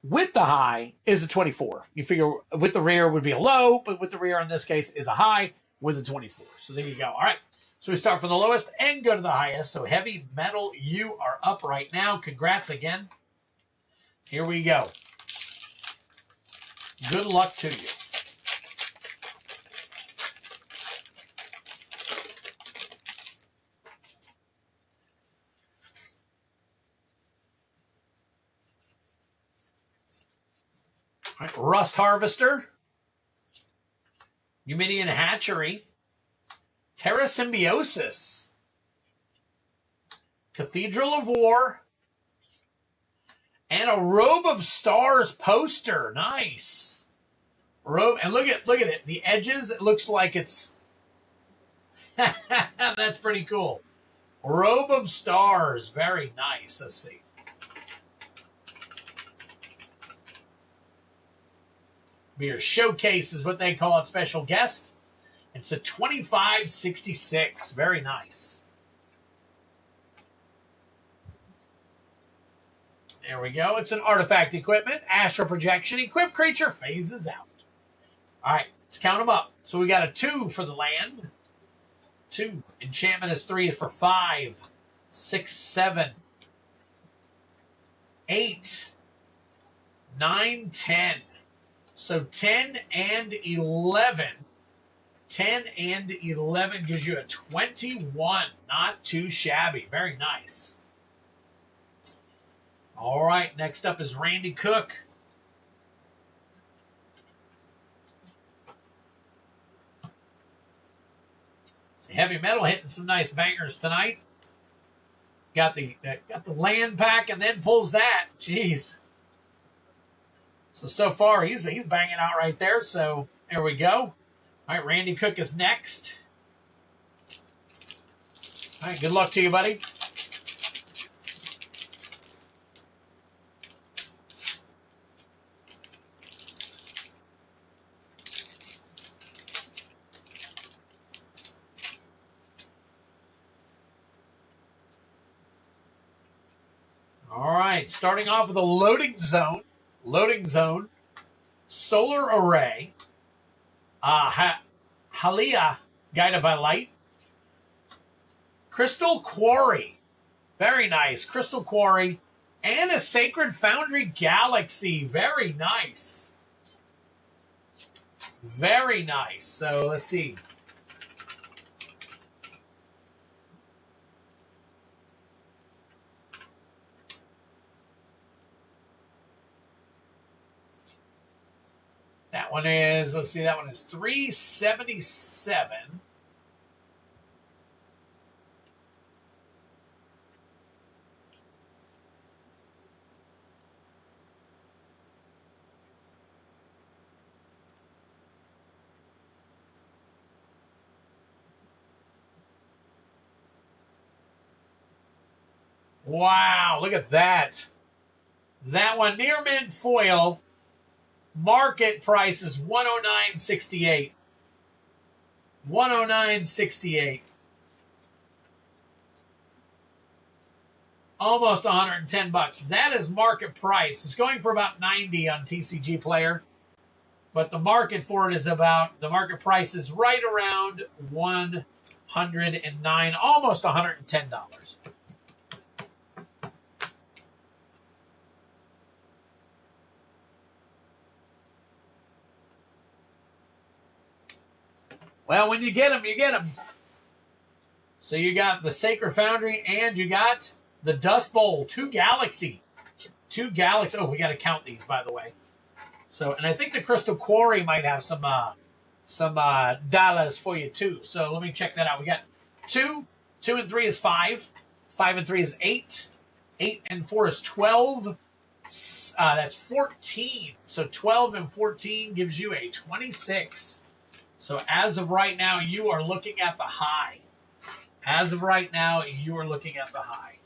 with the high is a 24. You figure with the rear would be a low, but with the rear in this case is a high with a 24. So there you go. All right. So we start from the lowest and go to the highest. So Heavy Metal, you are up right now. Congrats again. Here we go. Good luck to you. All right, Rust Harvester, Eumidian Hatchery, Terra Symbiosis, Cathedral of War, and a Robe of Stars poster. Nice. Robe, and look at it. The edges, it looks like it's that's pretty cool. Robe of Stars, very nice. Let's see. Your showcase is what they call it, special guest. It's a 25.66. Very nice. There we go. It's an artifact equipment. Astral projection. Equipped creature phases out. All right, let's count them up. So we got a 2 for the land. 2. Enchantment is 3 for 5. 6, 7. 8. 9, 10. So 10 and 11. 10 and 11 gives you a 21. Not too shabby. Very nice. All right, next up is Randy Cook. Heavy metal hitting some nice bangers tonight. Got the land pack and then pulls that. Jeez. So far he's banging out right there. So there we go. All right, Randy Cook is next. All right, good luck to you, buddy. All right, starting off with a loading zone. Loading zone. Solar array. Halia, guided by light. Crystal Quarry. Very nice. Crystal Quarry. And a Sacred Foundry Galaxy. Very nice. Very nice. So let's see. That one is, let's see, that one is $377. Wow, look at that. That one, near mint foil. Market price is $109.68. $109.68. Almost $110. That is market price. It's going for about $90 on TCG Player. But the market for it is about, the market price is right around $109, almost $110. Well, when you get them, you get them. So you got the Sacred Foundry and you got the Dust Bowl. Two Galaxy. Oh, we got to count these, by the way. So, and I think the Crystal Quarry might have some dollars for you, too. So let me check that out. We got 2. 2 and 3 is 5. 5 and 3 is 8. 8 and 4 is 12. That's 14. So 12 and 14 gives you a 26. So as of right now, you are looking at the high. As of right now, you are looking at the high.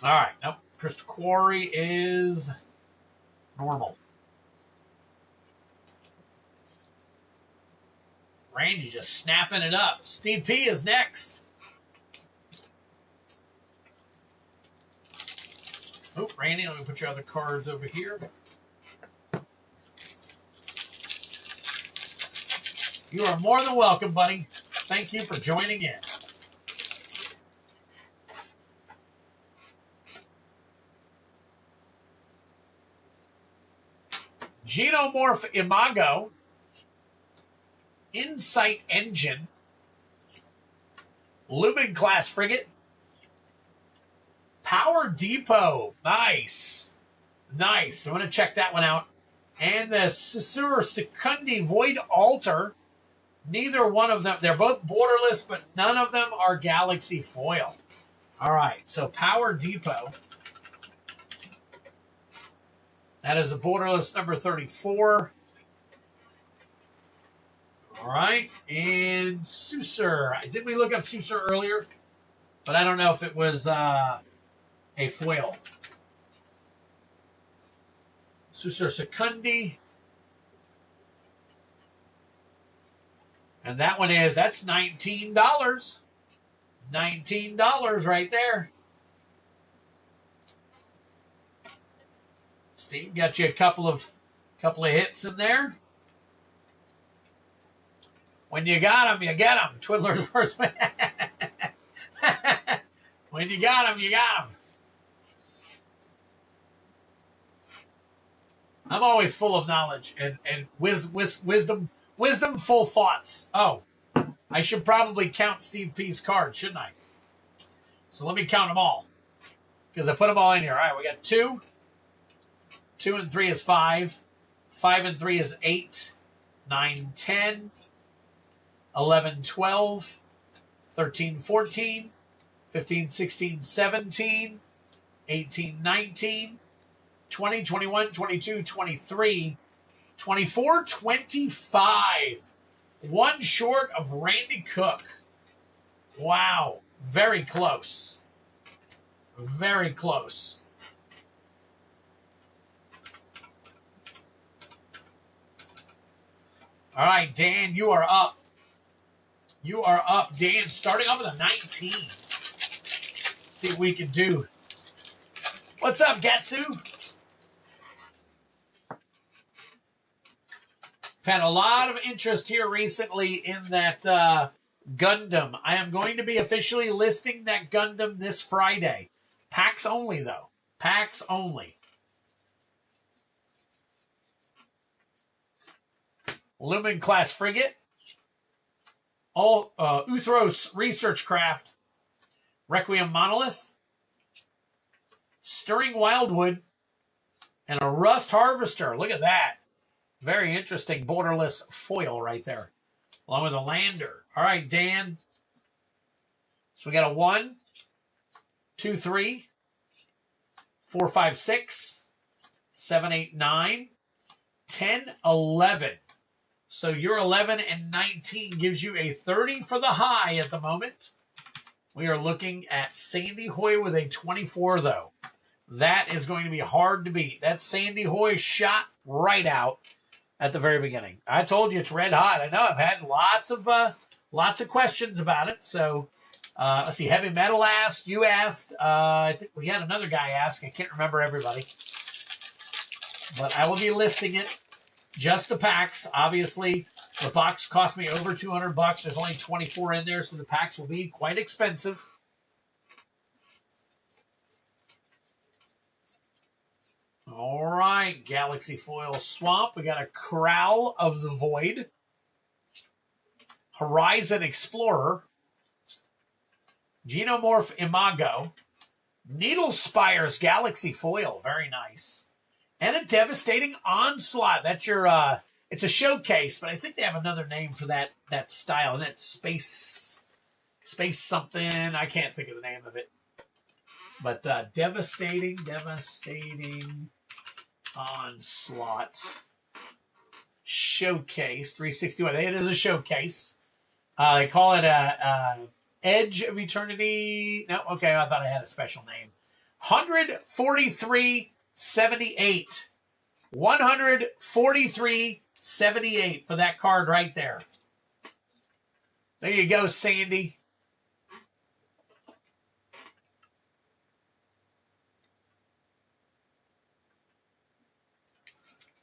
All right. Nope. Crystal Quarry is normal. Randy just snapping it up. Steve P is next. Oh, Randy, let me put your other cards over here. You are more than welcome, buddy. Thank you for joining in. Genomorph Imago. Insight Engine. Lumen Class Frigate. Power Depot. Nice. Nice. I'm going to check that one out. And the Sisur Secundi Void Altar. Neither one of them. They're both borderless, but none of them are Galaxy Foil. All right. So Power Depot. That is a borderless number 34. All right. And Susur. Didn't we look up Susur earlier? But I don't know if it was a foil. Susur Secundi. And that one is, that's $19. $19 right there. Steve got you a couple of hits in there. When you got them, you get them. Twiddler's first. When you got them, you got them. I'm always full of knowledge and wisdomful thoughts. Oh, I should probably count Steve P's cards, shouldn't I? So let me count them all. because I put them all in here. All right, we got 2. 2 and 3 is 5. 5 and 3 is 8. 9, 10. 11, 12. 13, 14. 15, 16, 17. 18, 19. 20, 21, 22, 23. 24, 25. One short of Randy Cook. Wow. Very close. Very close. All right, Dan, you are up. You are up, Dan, starting off with a 19. See what we can do. What's up, Gatsu? I've had a lot of interest here recently in that Gundam. I am going to be officially listing that Gundam this Friday. Packs only, though. Packs only. Lumen class frigate. All Uthros research craft. Requiem monolith. Stirring wildwood. And a rust harvester. Look at that. Very interesting borderless foil right there. Along with a lander. All right, Dan. So we got a 1, 2, 3, 4, 5, 6, 7, 8, 9, 10, 11. So your 11 and 19 gives you a 30 for the high at the moment. We are looking at Sandy Hoy with a 24, though. That is going to be hard to beat. That Sandy Hoy shot right out at the very beginning. I told you it's red hot. I know I've had lots of questions about it. So let's see. Heavy Metal asked. You asked. I think we had another guy ask. I can't remember everybody. But I will be listing it. Just the packs. Obviously, the box cost me over $200. There's only 24 in there, so the packs will be quite expensive. All right, Galaxy Foil Swamp. We got a Crowl of the Void. Horizon Explorer. Genomorph Imago. Needle Spires Galaxy Foil. Very nice. And a Devastating Onslaught. That's your, it's a showcase, but I think they have another name for that style. And that's space something. I can't think of the name of it. But Devastating Onslaught Showcase 361. It is a showcase. They call it a Edge of Eternity. No, okay, I thought I had a special name. 143.78. 143.78 for that card right there. There you go, Sandy.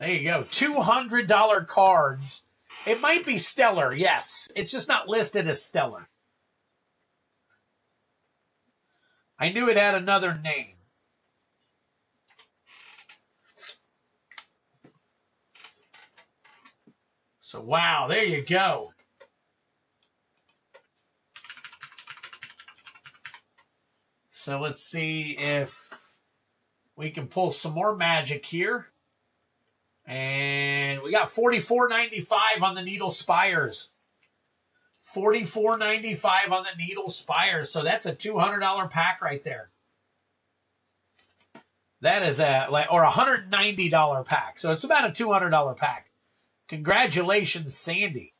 There you go. $200 cards. It might be stellar, yes. It's just not listed as stellar. I knew it had another name. So, wow, there you go. So, let's see if we can pull some more magic here. And we got $44.95 on the Needle Spires. $44.95 on the Needle Spires. So that's a $200 pack right there. That is or a $190 pack. So it's about a $200 pack. Congratulations, Sandy.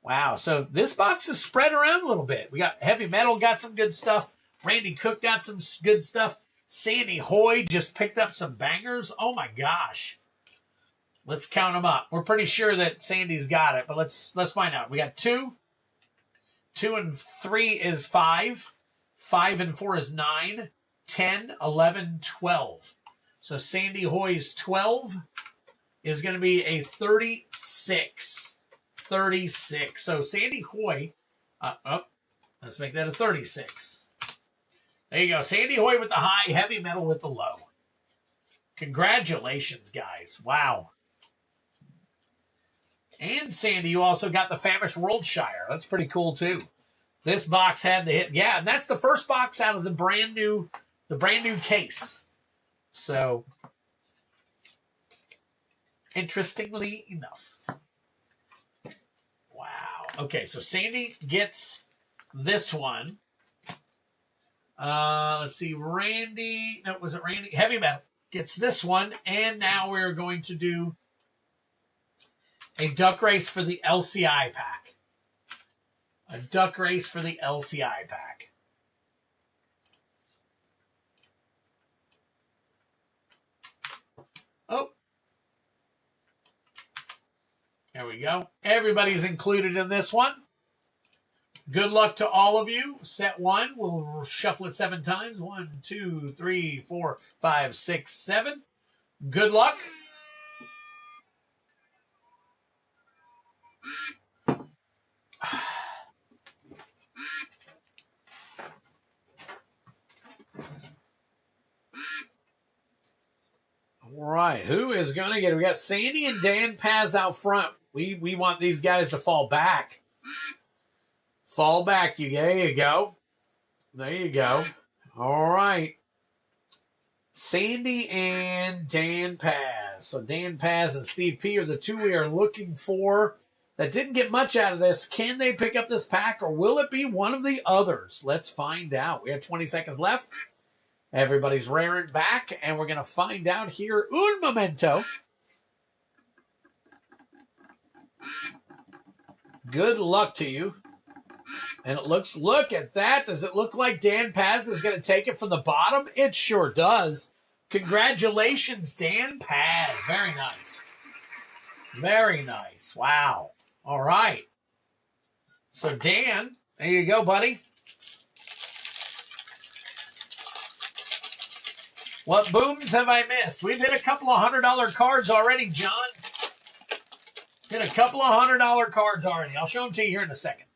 Wow. So this box is spread around a little bit. We got Heavy Metal, got some good stuff. Randy Cook got some good stuff. Sandy Hoy just picked up some bangers. Oh, my gosh. Let's count them up. We're pretty sure that Sandy's got it, but let's find out. We got 2. 2 and 3 is 5. 5 and 4 is 9. 10, 11, 12. So Sandy Hoy's 12 is going to be a 36. 36. So Sandy Hoy, let's make that a 36. There you go. Sandy Hoy with the high, Heavy Metal with the low. Congratulations, guys. Wow. And Sandy, you also got the Famished Worldshire. That's pretty cool, too. This box had the hit. Yeah, and that's the first box out of the brand new case. So, interestingly enough. Wow. Okay, so Sandy gets this one. Let's see. Randy. No, was it Randy? Heavy Metal gets this one. And now we're going to do a duck race for the LCI pack. A duck race for the LCI pack. Oh. There we go. Everybody's included in this one. Good luck to all of you. Set 1. We'll shuffle it 7 times. 1, 2, 3, 4, 5, 6, 7. Good luck. All right, who is going to get it? We got Sandy and Dan Paz out front. We want these guys to fall back. Fall back. There you go. There you go. All right. Sandy and Dan Paz. So Dan Paz and Steve P are the two we are looking for that didn't get much out of this. Can they pick up this pack, or will it be one of the others? Let's find out. We have 20 seconds left. Everybody's raring back, and we're going to find out here un momento. Good luck to you. And it looks, look at that. Does it look like Dan Paz is going to take it from the bottom? It sure does. Congratulations, Dan Paz. Very nice. Very nice. Wow. All right. So, Dan, there you go, buddy. What booms have I missed? We've hit a couple of $100 cards already, John. Hit a couple of $100 cards already. I'll show them to you here in a second.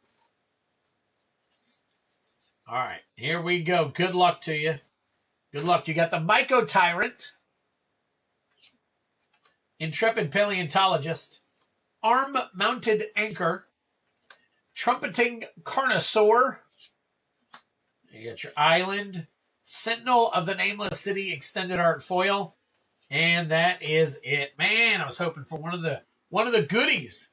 All right, here we go. Good luck to you. Good luck. You got the Myco Tyrant, Intrepid Paleontologist, Arm-Mounted Anchor, Trumpeting Carnosaur. You got your Island, Sentinel of the Nameless City Extended Art Foil, and that is it. Man, I was hoping for one of the goodies.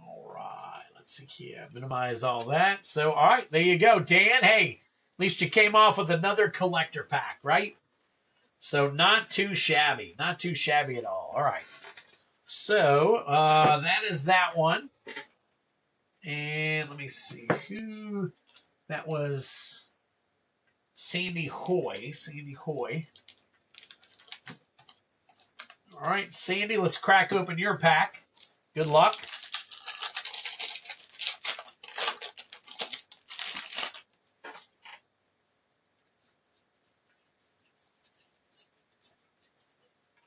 All right, let's see here. Minimize all that. So, all right, there you go, Dan. Hey, at least you came off with another collector pack, right? So, not too shabby. Not too shabby at all. All right. So, that is that one. And let me see who that was. Sandy Hoy. Sandy Hoy. All right, Sandy, let's crack open your pack. Good luck.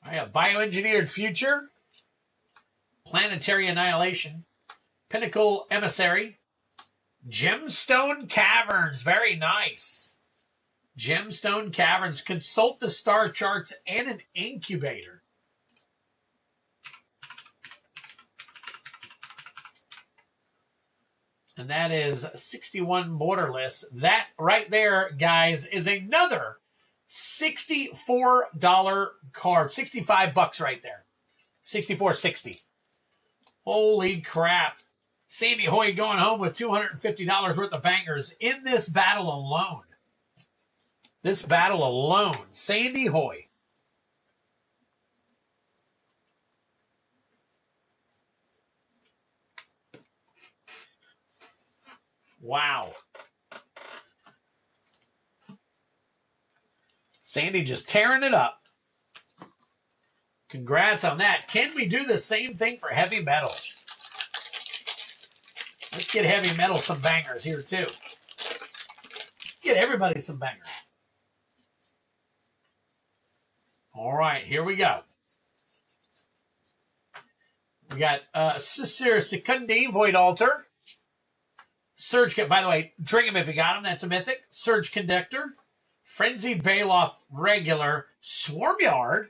I have Bioengineered Future, Planetary Annihilation, Pinnacle Emissary, Gemstone Caverns. Very nice. Gemstone Caverns. Consult the star charts and an incubator. And that is 61 borderless. That right there, guys, is another $64 card. 65 bucks right there. 64.60. Holy crap. Sandy Hoy going home with $250 worth of bangers in this battle alone. This battle alone. Sandy Hoy. Wow. Sandy just tearing it up. Congrats on that. Can we do the same thing for heavy metal? Let's get heavy metal some bangers here too. Get everybody some bangers. All right, here we go. We got Sister Secundi, Void Altar. Surge, by the way, drink him if you got him. That's a Mythic. Surge Conductor. Frenzied Baloth Regular. Swarmyard.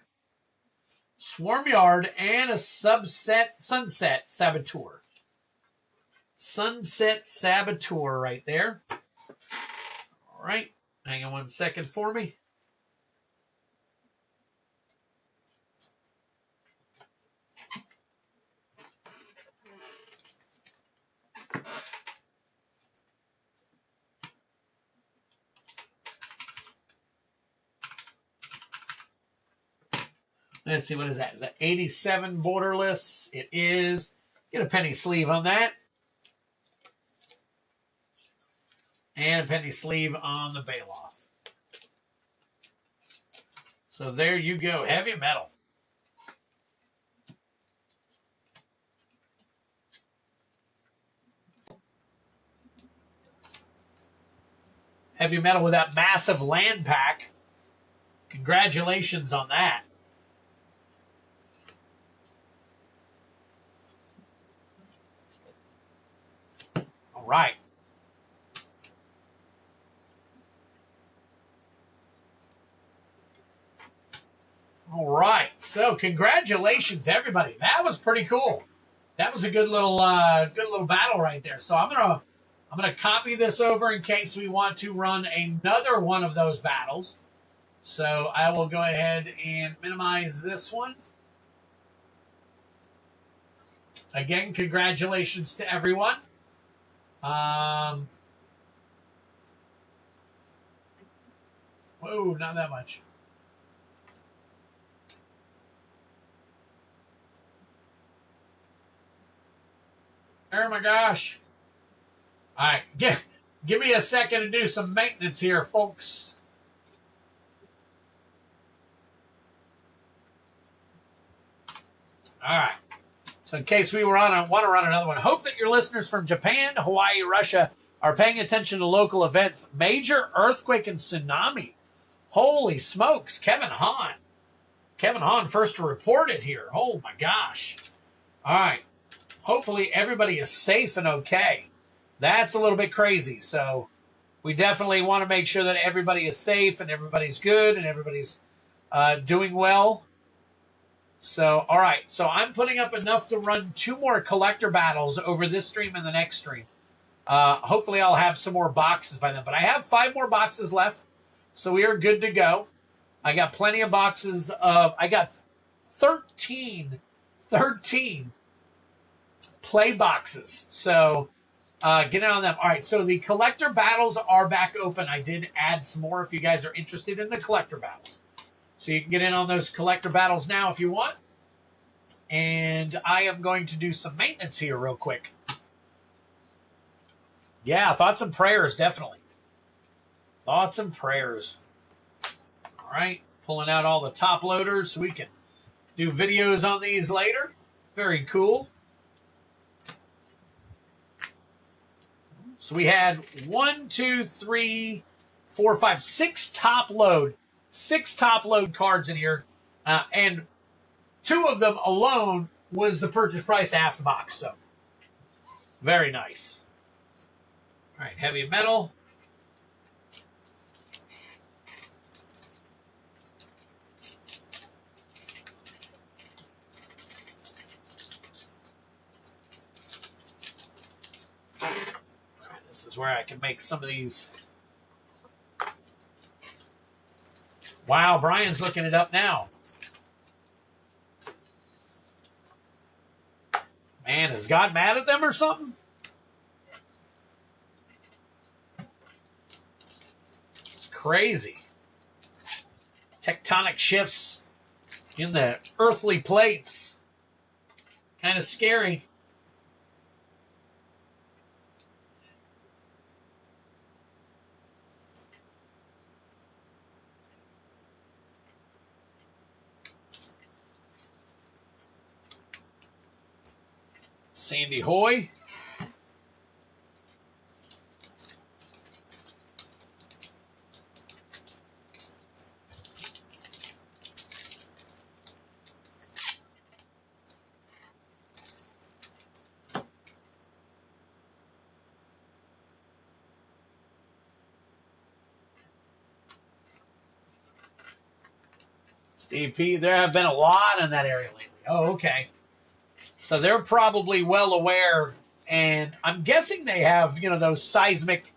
Swarmyard, and a Sunset Saboteur. Sunset Saboteur right there. All right. Hang on 1 second for me. Let's see, what is that? Is that 87 borderless? It is. Get a penny sleeve on that. And a penny sleeve on the Bailoff. So there you go. Heavy metal. Heavy metal with that massive land pack. Congratulations on that. All right. All right. So congratulations, everybody. That was pretty cool. That was a good little battle right there. So I'm gonna copy this over in case we want to run another one of those battles. So I will go ahead and minimize this one. Again, congratulations to everyone. Whoa, not that much. Oh my gosh. All right, give me a second to do some maintenance here, folks. All right. So in case we want to run another one, hope that your listeners from Japan, Hawaii, Russia are paying attention to local events. Major earthquake and tsunami. Holy smokes, Kevin Hahn. Kevin Hahn first to report it here. Oh my gosh. All right. Hopefully everybody is safe and okay. That's a little bit crazy. So we definitely want to make sure that everybody is safe and everybody's good and everybody's doing well. So, all right. So I'm putting up enough to run 2 more collector battles over this stream and the next stream. Hopefully I'll have some more boxes by then. But I have 5 more boxes left. So we are good to go. I got plenty of boxes of... I got 13 play boxes. So get in on them. All right, so the collector battles are back open. I did add some more if you guys are interested in the collector battles. So you can get in on those collector battles now if you want. And I am going to do some maintenance here real quick. Yeah, thoughts and prayers, definitely. Thoughts and prayers. All right, pulling out all the top loaders so we can do videos on these later. Very cool. So we had 1, 2, 3, 4, 5, 6 top load cards in here, and 2 of them alone was the purchase price half the box. So very nice. All right, heavy metal. This is where I can make some of these. Wow, Brian's looking it up now. Man, is God mad at them or something? It's crazy. Tectonic shifts in the earthly plates. Kind of scary. Sandy Hoy. Steve P, there have been a lot in that area lately. Oh, okay. So they're probably well aware, and I'm guessing they have, you know, those seismic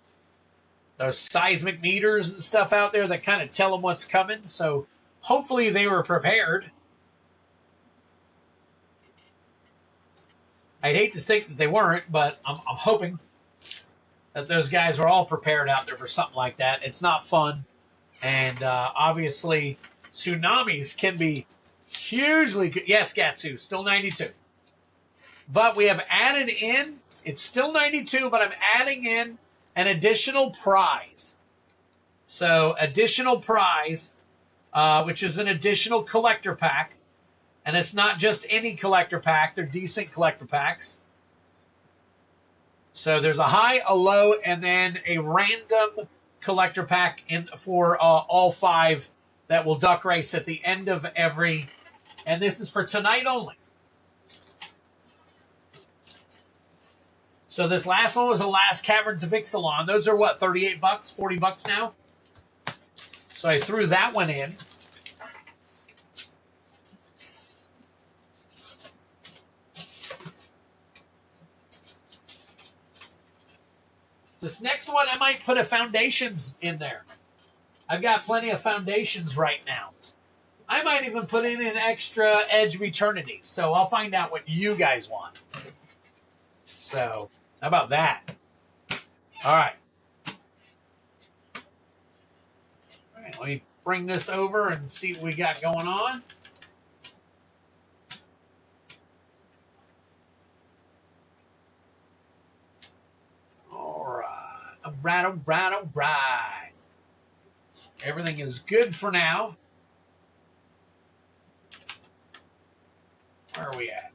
meters and stuff out there that kind of tell them what's coming. So hopefully they were prepared. I'd hate to think that they weren't, but I'm hoping that those guys are all prepared out there for something like that. It's not fun. And obviously, tsunamis can be hugely good. Yes, Gatsu, still 92. But we have added in, it's still 92, but I'm adding in an additional prize. So, additional prize, which is an additional collector pack. And it's not just any collector pack. They're decent collector packs. So there's a high, a low, and then a random collector pack for all 5 that will duck race at the end of every. And this is for tonight only. So this last one was the last Caverns of Ixalan. Those are what, $38, $40 now? So I threw that one in. This next one, I might put a foundations in there. I've got plenty of foundations right now. I might even put in an extra Edge of Eternity. So I'll find out what you guys want. So, how about that? All right. All right, let me bring this over and see what we got going on. All right. Everything is good for now. Where are we at?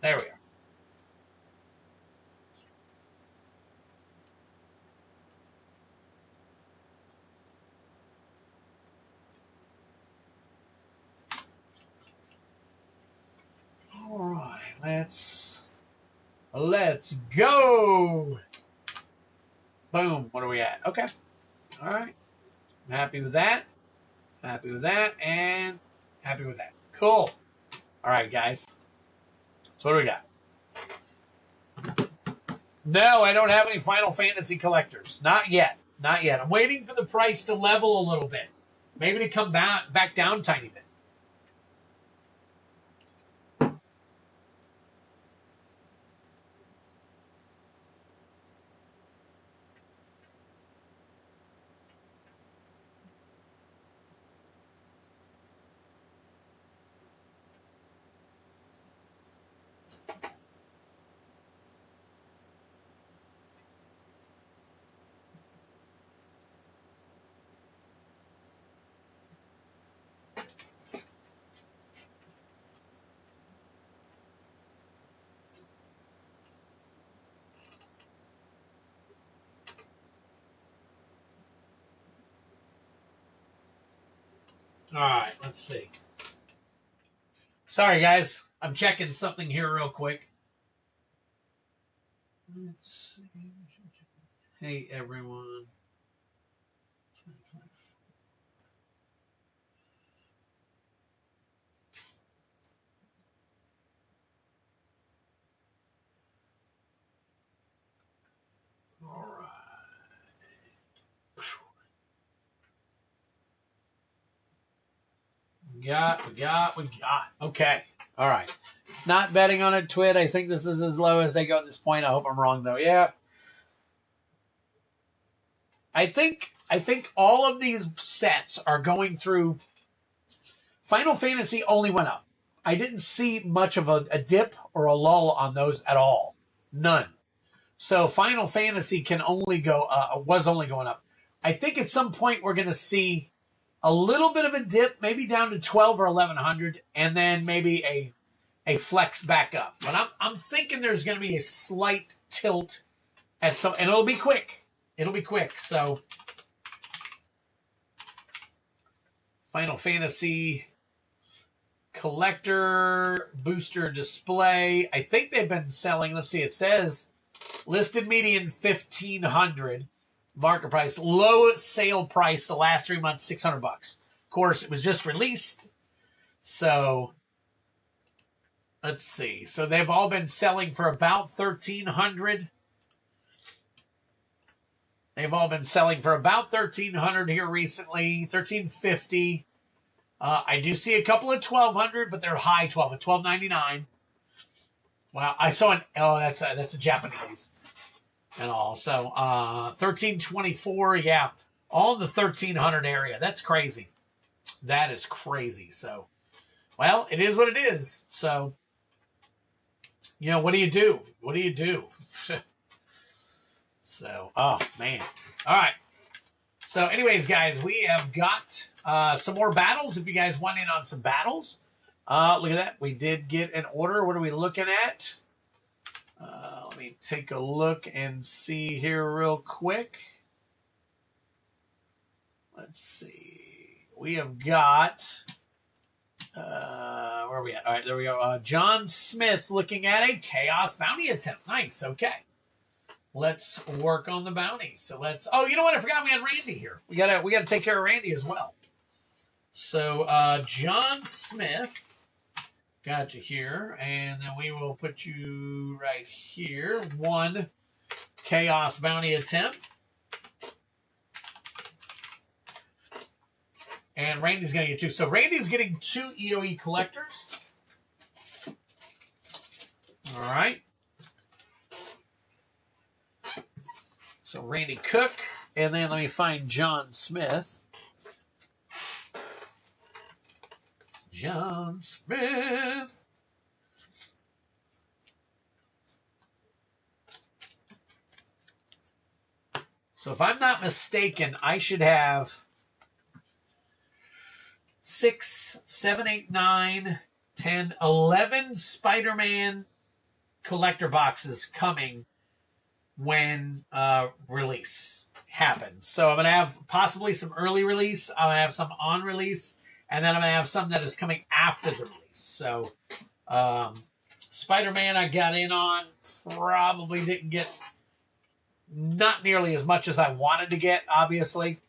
There we are. All right, let's go. Boom. What are we at? Okay. All right. I'm happy with that. Happy with that. And happy with that. Cool. All right, guys. So what do we got? No, I don't have any Final Fantasy collectors. Not yet. Not yet. I'm waiting for the price to level a little bit. Maybe to come back down a tiny bit. All right, let's see. Sorry, guys. I'm checking something here real quick. Let's see. Hey, everyone. All right. We got. Okay. All right. Not betting on it, Twit. I think this is as low as they go at this point. I hope I'm wrong, though. Yeah. I think all of these sets are going through. Final Fantasy only went up. I didn't see much of a dip or a lull on those at all. None. So Final Fantasy can only go was only going up. I think at some point we're going to see a little bit of a dip, maybe down to 12 or 1100, and then maybe a flex back up. But I'm thinking there's going to be a slight tilt at some, and it'll be quick. It'll be quick. So Final Fantasy collector booster display. I think they've been selling. Let's see. It says listed median 1,500. Market price, low sale price the last 3 months, $600. Of course, it was just released. So let's see. So they've all been selling for about $1,300. They've all been selling for about $1,300 here recently, $1,350. I do see a couple of $1,200, but they're high 12 at $1,299. Wow, I saw an that's a Japanese and all. So $1,324, yeah, all in the 1,300 area. That's crazy. That is crazy. So, well, it is what it is. So, you know, what do you do? What do you do? So, oh man. All right. So, anyways, guys, we have got some more battles. If you guys want in on some battles, look at that. We did get an order. What are we looking at? Let me take a look and see here real quick. Let's see. We have got, where are we at? All right, there we go. John Smith looking at a Chaos Bounty attempt. Nice. Okay. Let's work on the bounty. So let's. Oh, you know what? I forgot we had Randy here. We gotta take care of Randy as well. So John Smith, got you here, and then we will put you right here. 1 Chaos Bounty attempt, and Randy's gonna get 2. So Randy's getting 2 EOE collectors. All right. So Randy Cook, and then let me find John Smith. John Smith. So if I'm not mistaken, I should have 6, 7, 8, 9, 10, 11 Spider-Man collector boxes coming when release happens. So I'm going to have possibly some early release. I'm going to have some on release. And then I'm going to have some that is coming after the release. So Spider-Man I got in on. Probably didn't get not nearly as much as I wanted to get, obviously.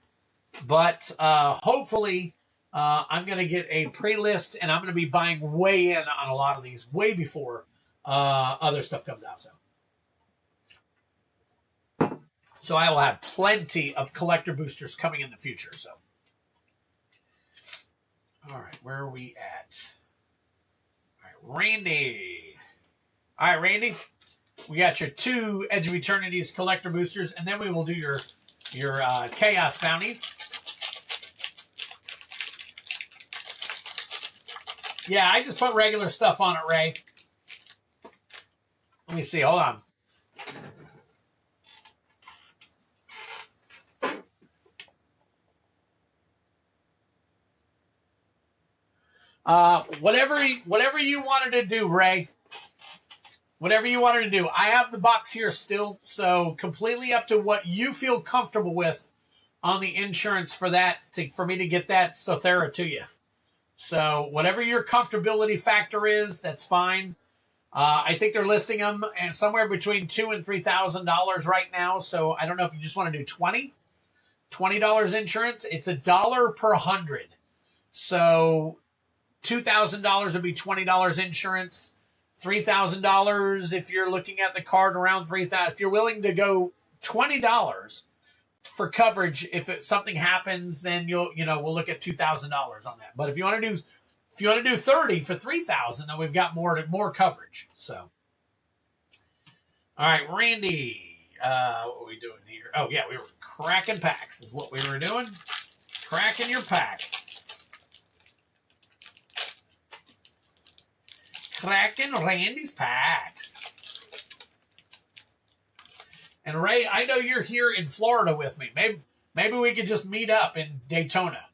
But hopefully I'm going to get a pre-list. And I'm going to be buying way in on a lot of these way before other stuff comes out. So I will have plenty of collector boosters coming in the future. So, all right, where are we at? All right, Randy. All right, Randy, we got your 2 Edge of Eternity's collector boosters, and then we will do your Chaos Bounties. Yeah, I just put regular stuff on it, Ray. Let me see. Hold on. Whatever you wanted to do, Ray. Whatever you wanted to do. I have the box here still, so completely up to what you feel comfortable with on the insurance for that, for me to get that Sothera to you. So whatever your comfortability factor is, that's fine. I think they're listing them and somewhere between $2,000 and $3,000 right now. So I don't know if you just want to do $20 insurance. It's $1 per 100. So $2,000 would be $20 insurance. $3,000 if you're looking at the card around $3,000. If you're willing to go $20 for coverage, if something happens, then we'll look at $2,000 on that. But if you want to do 30 for $3,000, then we've got more coverage. So, all right, Randy, what are we doing here? Oh yeah, we were cracking packs is what we were doing. Cracking your pack. Cracking Randy's packs. And Ray, I know you're here in Florida with me. Maybe we could just meet up in Daytona.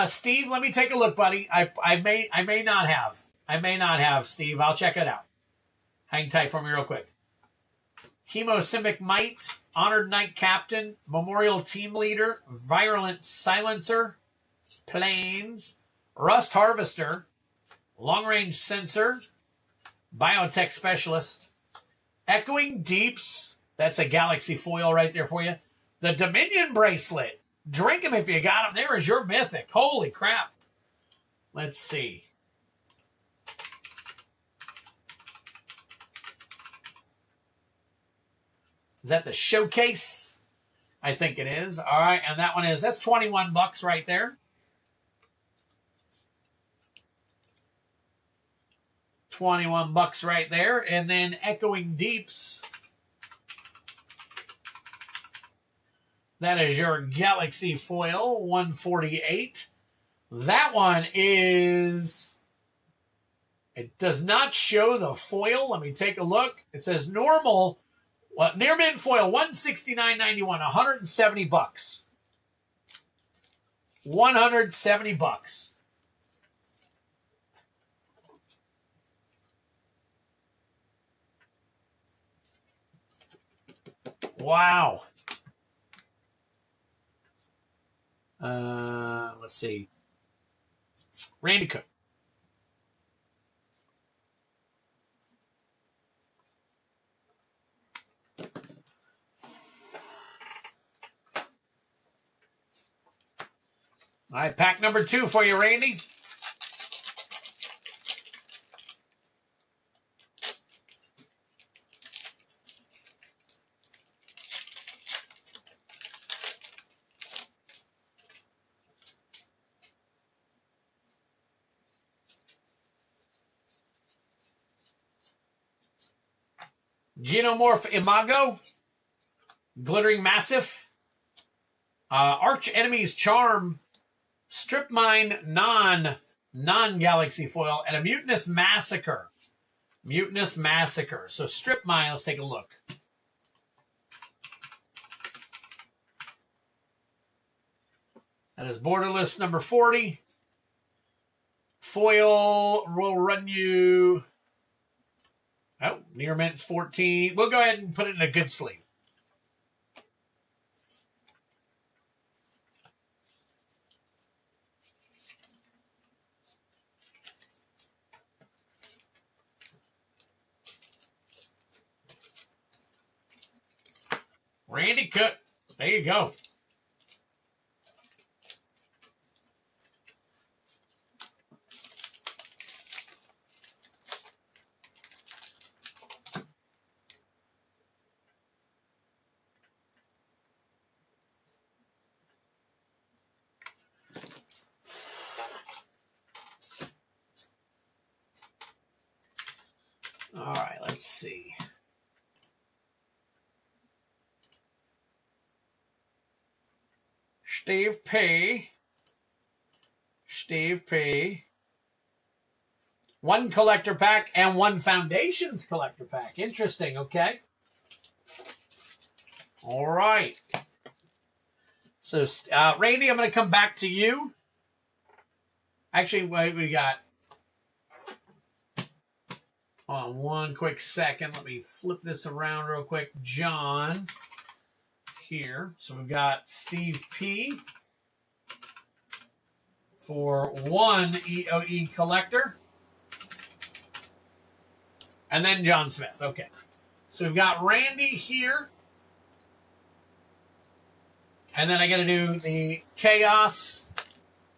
Steve, let me take a look, buddy. I may not have, Steve. I'll check it out. Hang tight for me real quick. Hemosimic Might, Honored Knight Captain, Memorial Team Leader, Virulent Silencer, Planes, Rust Harvester, Long Range Sensor, Biotech Specialist, Echoing Deeps, that's a Galaxy foil right there for you. The Dominion Bracelet, Drink them if you got them. There is your Mythic. Holy crap. Let's see. Is that the showcase? I think it is. All right, and that one is, that's 21 bucks right there. 21 bucks right there. And then Echoing Deeps. That is your Galaxy foil, 148. That one is, it does not show the foil. Let me take a look. It says normal, near mint foil, 169.91, 170 bucks. 170 bucks. Wow. Let's see. Randy Cook. All right, pack number 2 for you, Randy. Genomorph Imago, Glittering Massif, Arch Enemy's Charm, Strip Mine non-Galaxy foil, and a Mutinous Massacre. Mutinous Massacre. So Strip Mine, let's take a look. That is Borderless number 40. Foil will run you... Oh, near mint's 14. We'll go ahead and put it in a good sleeve. Randy Cook. There you go. All right, let's see. Steve P. Steve P. 1 collector pack and 1 Foundations collector pack. Interesting, okay. All right. So, Randy, I'm going to come back to you. Actually, wait, we got... Hold on one quick second. Let me flip this around real quick. John here. So we've got Steve P. for 1 EOE collector. And then John Smith. Okay. So we've got Randy here. And then I got to do the Chaos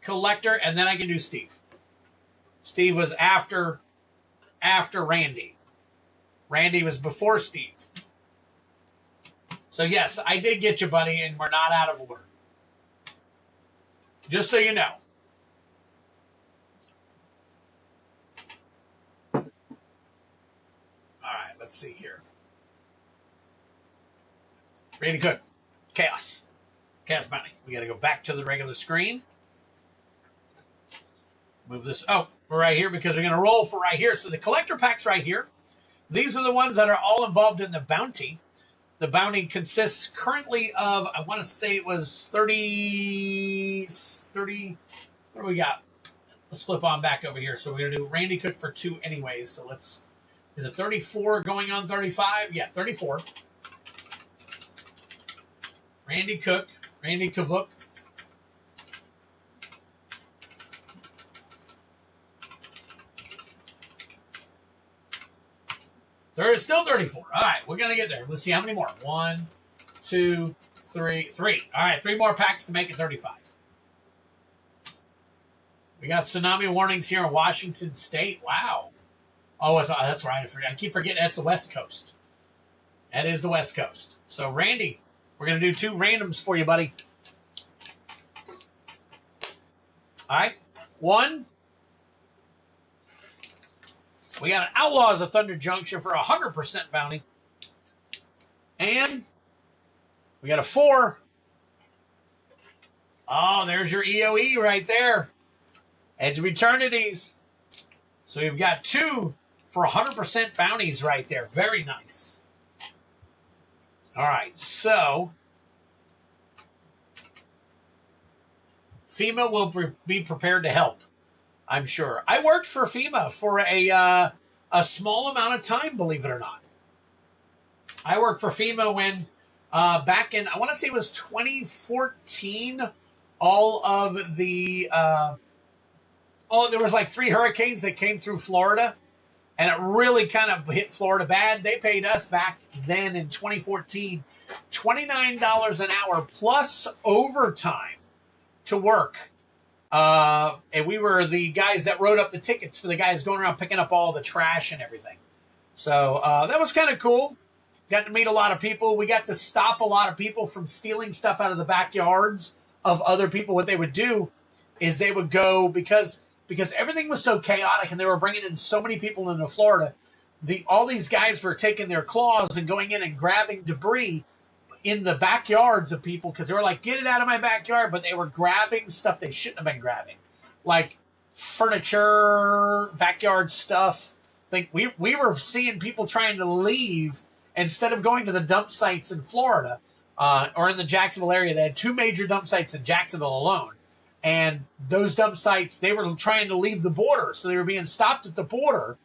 collector. And then I can do Steve. Steve was after Randy. Randy was before Steve. So, yes, I did get you, buddy, and we're not out of order. Just so you know. All right, let's see here. Randy Cook. Chaos. Chaos Bounty. We got to go back to the regular screen. Move this. Oh, we're right here because we're going to roll for right here. So the collector pack's right here. These are the ones that are all involved in the bounty. The bounty consists currently of, I want to say it was 30, what do we got? Let's flip on back over here. So we're going to do Randy Cook for 2 anyways. So let's, is it 34 going on 35? Yeah, 34. Randy Cook, Randy Kavuk. There is still 34. All right, we're going to get there. Let's see how many more. 1, 2, three. All right, 3 more packs to make it 35. We got tsunami warnings here in Washington State. Wow. Oh, that's right. I keep forgetting that's the West Coast. That is the West Coast. So, Randy, we're going to do 2 randoms for you, buddy. All right. 1. We got an Outlaws of Thunder Junction for 100% bounty. And we got a 4. Oh, there's your EOE right there. Edge of Eternities. So we've got 2 for 100% bounties right there. Very nice. All right, so FEMA will be prepared to help, I'm sure. I worked for FEMA for a small amount of time, believe it or not. I worked for FEMA when back in, I want to say it was 2014, all of the, there was like 3 hurricanes that came through Florida, and it really kind of hit Florida bad. They paid us back then in 2014 $29 an hour plus overtime to work. And we were the guys that wrote up the tickets for the guys going around picking up all the trash and everything. So that was kind of cool. Got to meet a lot of people. We got to stop a lot of people from stealing stuff out of the backyards of other people. What they would do is they would go, because everything was so chaotic and they were bringing in so many people into Florida, all these guys were taking their claws and going in and grabbing debris in the backyards of people because they were like, get it out of my backyard. But they were grabbing stuff they shouldn't have been grabbing, like furniture, backyard stuff. We were seeing people trying to leave instead of going to the dump sites in Florida or in the Jacksonville area. They had 2 major dump sites in Jacksonville alone. And those dump sites, they were trying to leave the border. So they were being stopped at the border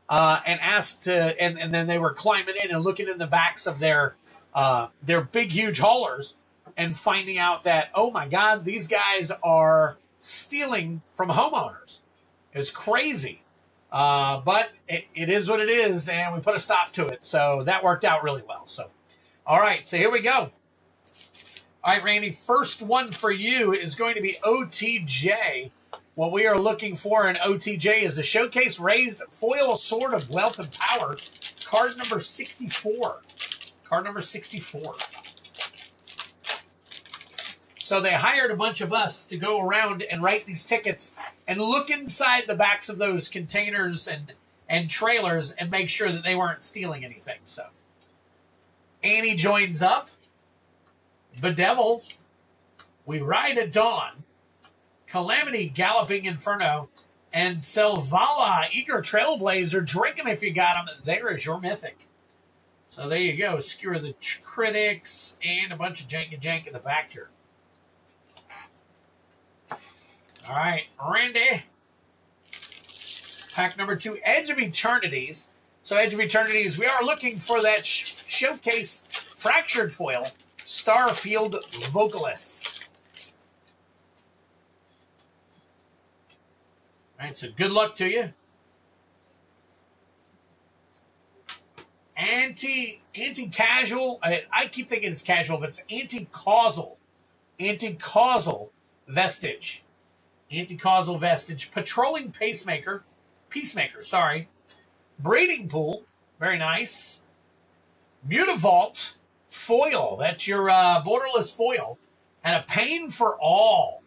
and asked to, and then they were climbing in and looking in the backs of their big, huge haulers and finding out that, oh my God, these guys are stealing from homeowners. It was crazy. But it is what it is, and we put a stop to it. So that worked out really well. So, all right, so here we go. All right, Randy, first one for you is going to be OTJ. What we are looking for in OTJ is the Showcase Raised Foil Sword of Wealth and Power, card number 64. Card number 64. So they hired a bunch of us to go around and write these tickets and look inside the backs of those containers and trailers and make sure that they weren't stealing anything. So Annie joins up. Bedevil, We Ride at Dawn, Calamity, Galloping Inferno, and Selvala, Eager Trailblazer. Drink them if you got them. There is your Mythic. So there you go. Skewer the Critics and a bunch of jank in the back here. All right, Randy. Pack number 2, Edge of Eternities. So Edge of Eternities, we are looking for that Showcase Fractured Foil, Starfield Vocalist. All right, so good luck to you. Anti-casual. I keep thinking it's casual, but it's anti-causal. Anti-causal Vestige. Anti-causal Vestige. Patrolling Peacemaker. Breeding Pool. Very nice. Mutavault Foil. That's your borderless foil. And a Pain for All.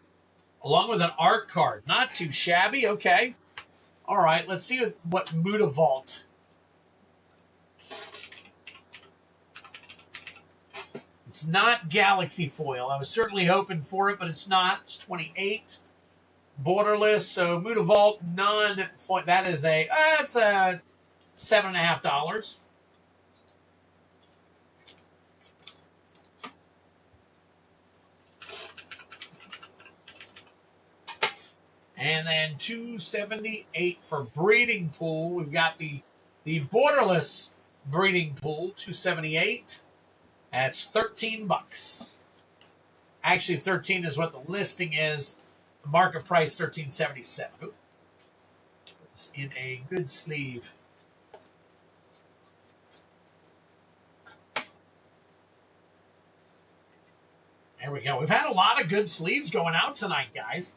Along with an art card. Not too shabby. Okay. All right. Let's see what Mutavault. It's not Galaxy Foil. I was certainly hoping for it, but it's not. It's 28. Borderless. So Mutavault non-foil. That is it's a $7.50. And then $2.78 for Breeding Pool. We've got the borderless Breeding Pool, $2.78. That's $13. Actually, 13 is what the listing is. The market price, $13.77. Put this in a good sleeve. There we go. We've had a lot of good sleeves going out tonight, guys.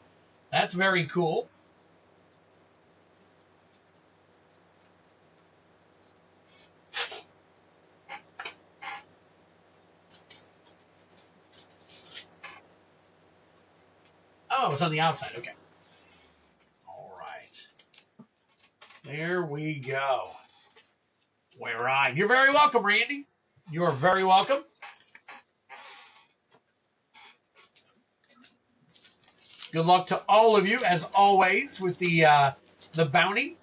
That's very cool. Oh, it's on the outside. Okay. All right. There we go. We're right. You're very welcome, Randy. You are very welcome. Good luck to all of you, as always, with the bounty.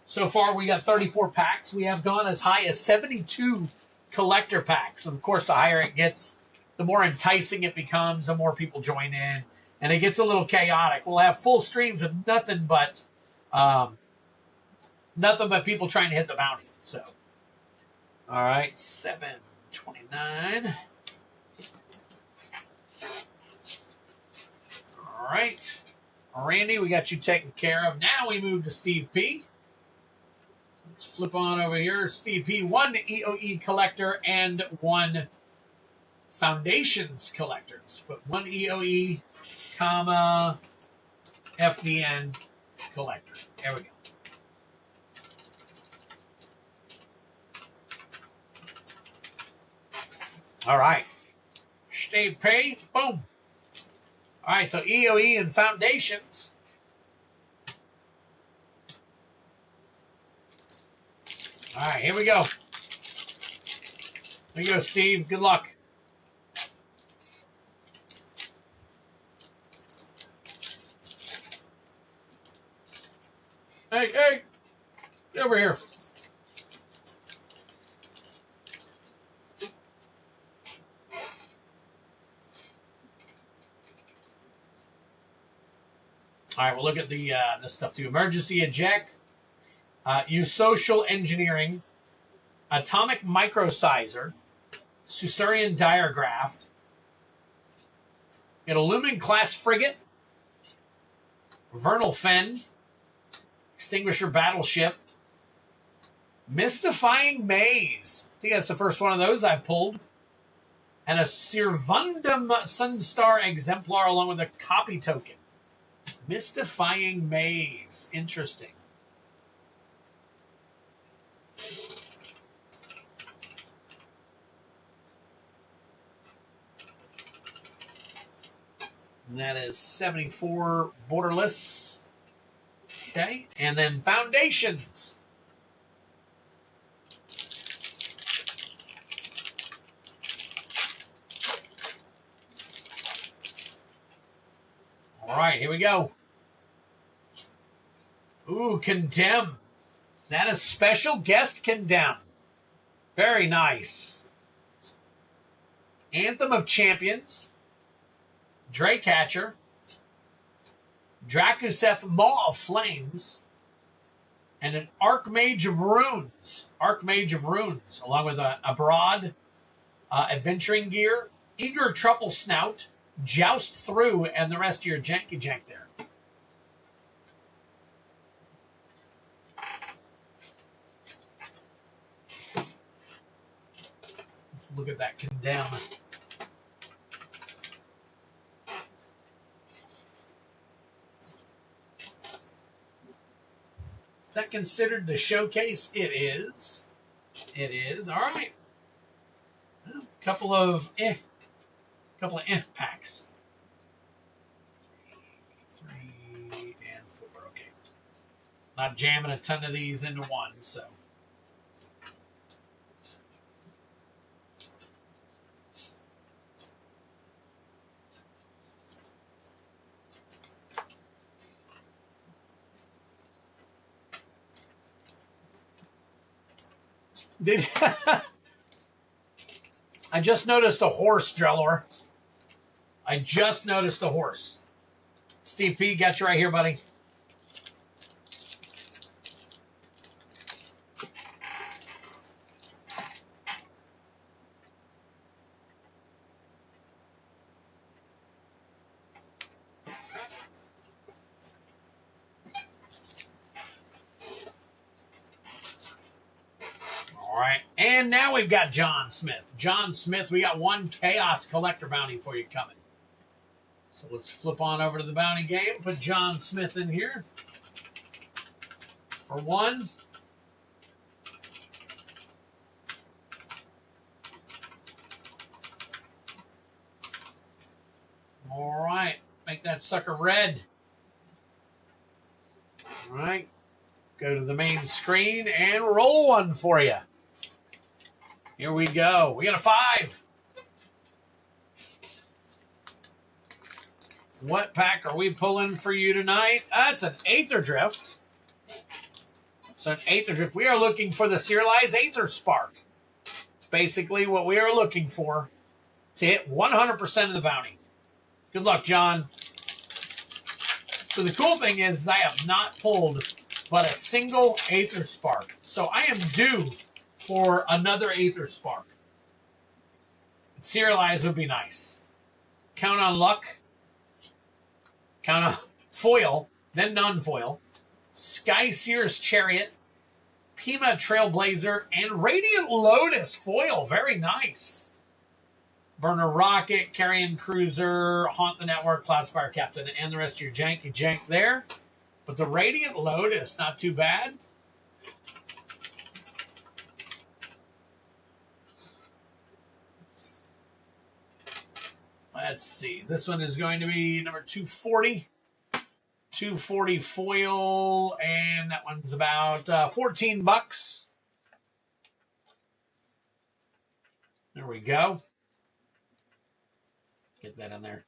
So far, we got 34 packs. We have gone as high as 72 collector packs. And of course, the higher it gets, the more enticing it becomes, the more people join in, and it gets a little chaotic. We'll have full streams with nothing but people trying to hit the bounty. So, all right, 729. All right, Randy, we got you taken care of. Now we move to Steve P. Let's flip on over here. Steve P, 1 EOE collector and 1 Foundations collectors. But 1 EOE, comma, FDN collector. There we go. All right. Steve P, boom. All right, so EOE and Foundations. All right, here we go. Here you go, Steve. Good luck. Hey, get over here. All right, we'll look at the this stuff too. Emergency eject, use social engineering, atomic microsizer, Susurian diagraft, an Illumin class frigate, Vernal Fen, extinguisher battleship, mystifying maze. I think that's the first one of those I pulled, and a Sirvundum Sunstar exemplar along with a copy token. Mystifying maze. Interesting. And that is 74 borderless. Okay. And then Foundations. All right, here we go. Ooh, Condemn. That is special guest Condemn. Very nice. Anthem of Champions. Draycatcher. Drakuseth Maw of Flames. And an Archmage of Runes. Archmage of Runes, along with a broad adventuring gear. Eager Truffle Snout. Joust Through, and the rest of your janky jank there. Look at that Condemn. Is that considered the showcase? It is. It is. All right. Well, couple of packs. 3 and 4. Okay. Not jamming a ton of these into one, so. I just noticed a horse, Drellor. I just noticed a horse. Steve P, got you right here, buddy. And now we've got John Smith. John Smith, we got one Chaos Collector bounty for you coming. So let's flip on over to the bounty game. Put John Smith in here for one. All right. Make that sucker red. All right. Go to the main screen and roll one for you. Here we go. We got a 5. What pack are we pulling for you tonight? That's an Aether Drift. So an Aether Drift. We are looking for the Serialized Aether Spark. It's basically what we are looking for to hit 100% of the bounty. Good luck, John. So the cool thing is I have not pulled but a single Aether Spark. So I am due for another Aether Spark. Serialized would be nice. Count on luck. Count on foil, then non-foil. Sky Seer's Chariot, Pima Trailblazer, and Radiant Lotus foil. Very nice. Burner Rocket, Carrion Cruiser, Haunt the Network, Cloudspire Captain, and the rest of your janky jank there. But the Radiant Lotus, not too bad. Let's see. This one is going to be number 240. 240 foil, and that one's about 14 bucks. There we go. Get that in there.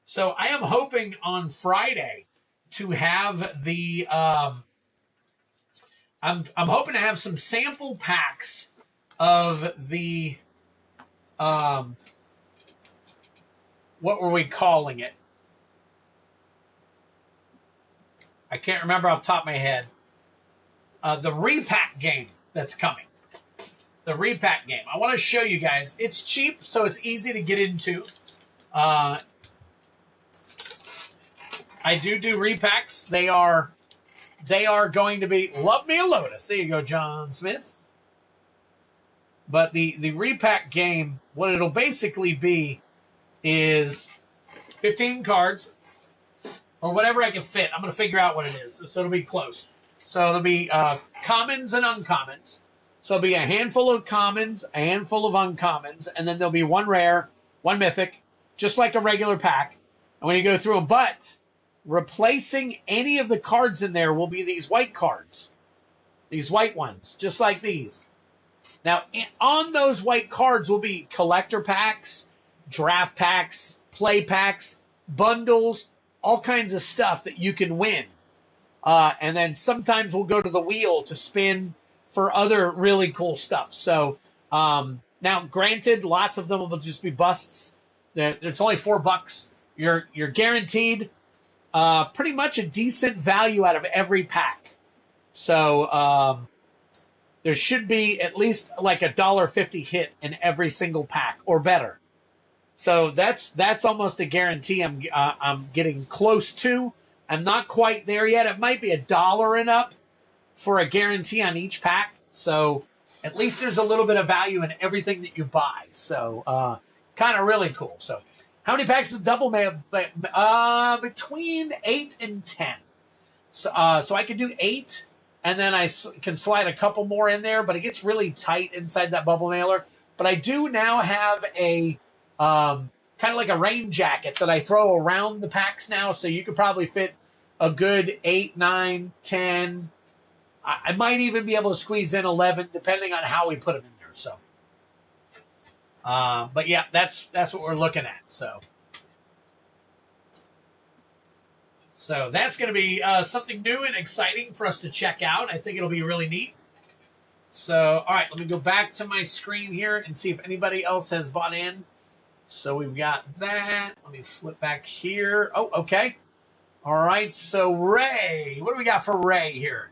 So I am hoping on Friday to have the I'm hoping to have some sample packs of the what were we calling it? I can't remember off the top of my head. The repack game that's coming. The repack game. I want to show you guys. It's cheap, so it's easy to get into. I do repacks. They are going to be Love Me a Lotus. There you go, John Smith. But the repack game, what it'll basically be is 15 cards or whatever I can fit. I'm going to figure out what it is. So it'll be close. So there'll be commons and uncommons. So it'll be a handful of commons, a handful of uncommons, and then there'll be one rare, one mythic, just like a regular pack. And when you go through them, but replacing any of the cards in there will be these white cards. These white ones, just like these. Now, on those white cards will be collector packs, draft packs, play packs, bundles, all kinds of stuff that you can win. And then sometimes we'll go to the wheel to spin for other really cool stuff. So now, granted, lots of them will just be busts. It's only $4. You're guaranteed pretty much a decent value out of every pack. So there should be at least like a $1.50 hit in every single pack or better. So that's almost a guarantee. I'm getting close to. I'm not quite there yet. It might be $1 and up for a guarantee on each pack. So at least there's a little bit of value in everything that you buy. So kind of really cool. So how many packs of double mail? Between 8 and 10. So I could do 8, and then I can slide a couple more in there, but it gets really tight inside that bubble mailer. But I do now have a kind of like a rain jacket that I throw around the packs now, so you could probably fit a good 8, 9, 10. I might even be able to squeeze in 11, depending on how we put them in there. So, but yeah, that's what we're looking at. So that's going to be something new and exciting for us to check out. I think it'll be really neat. So, all right, let me go back to my screen here and see if anybody else has bought in. So we've got that. Let me flip back here. Oh, okay. All right, so Ray. What do we got for Ray here?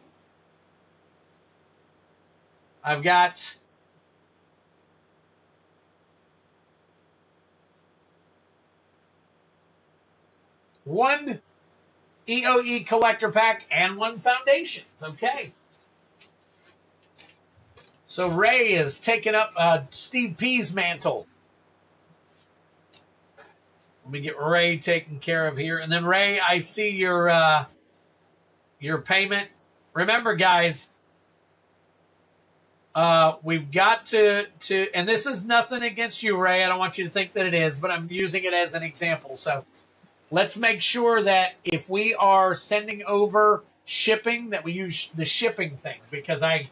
I've got one EOE collector pack and one Foundations. Okay. So Ray is taking up Steve P's mantle. Let me get Ray taken care of here. And then, Ray, I see your payment. Remember, guys, we've got to, and this is nothing against you, Ray. I don't want you to think that it is, but I'm using it as an example. So let's make sure that if we are sending over shipping, that we use the shipping thing, because I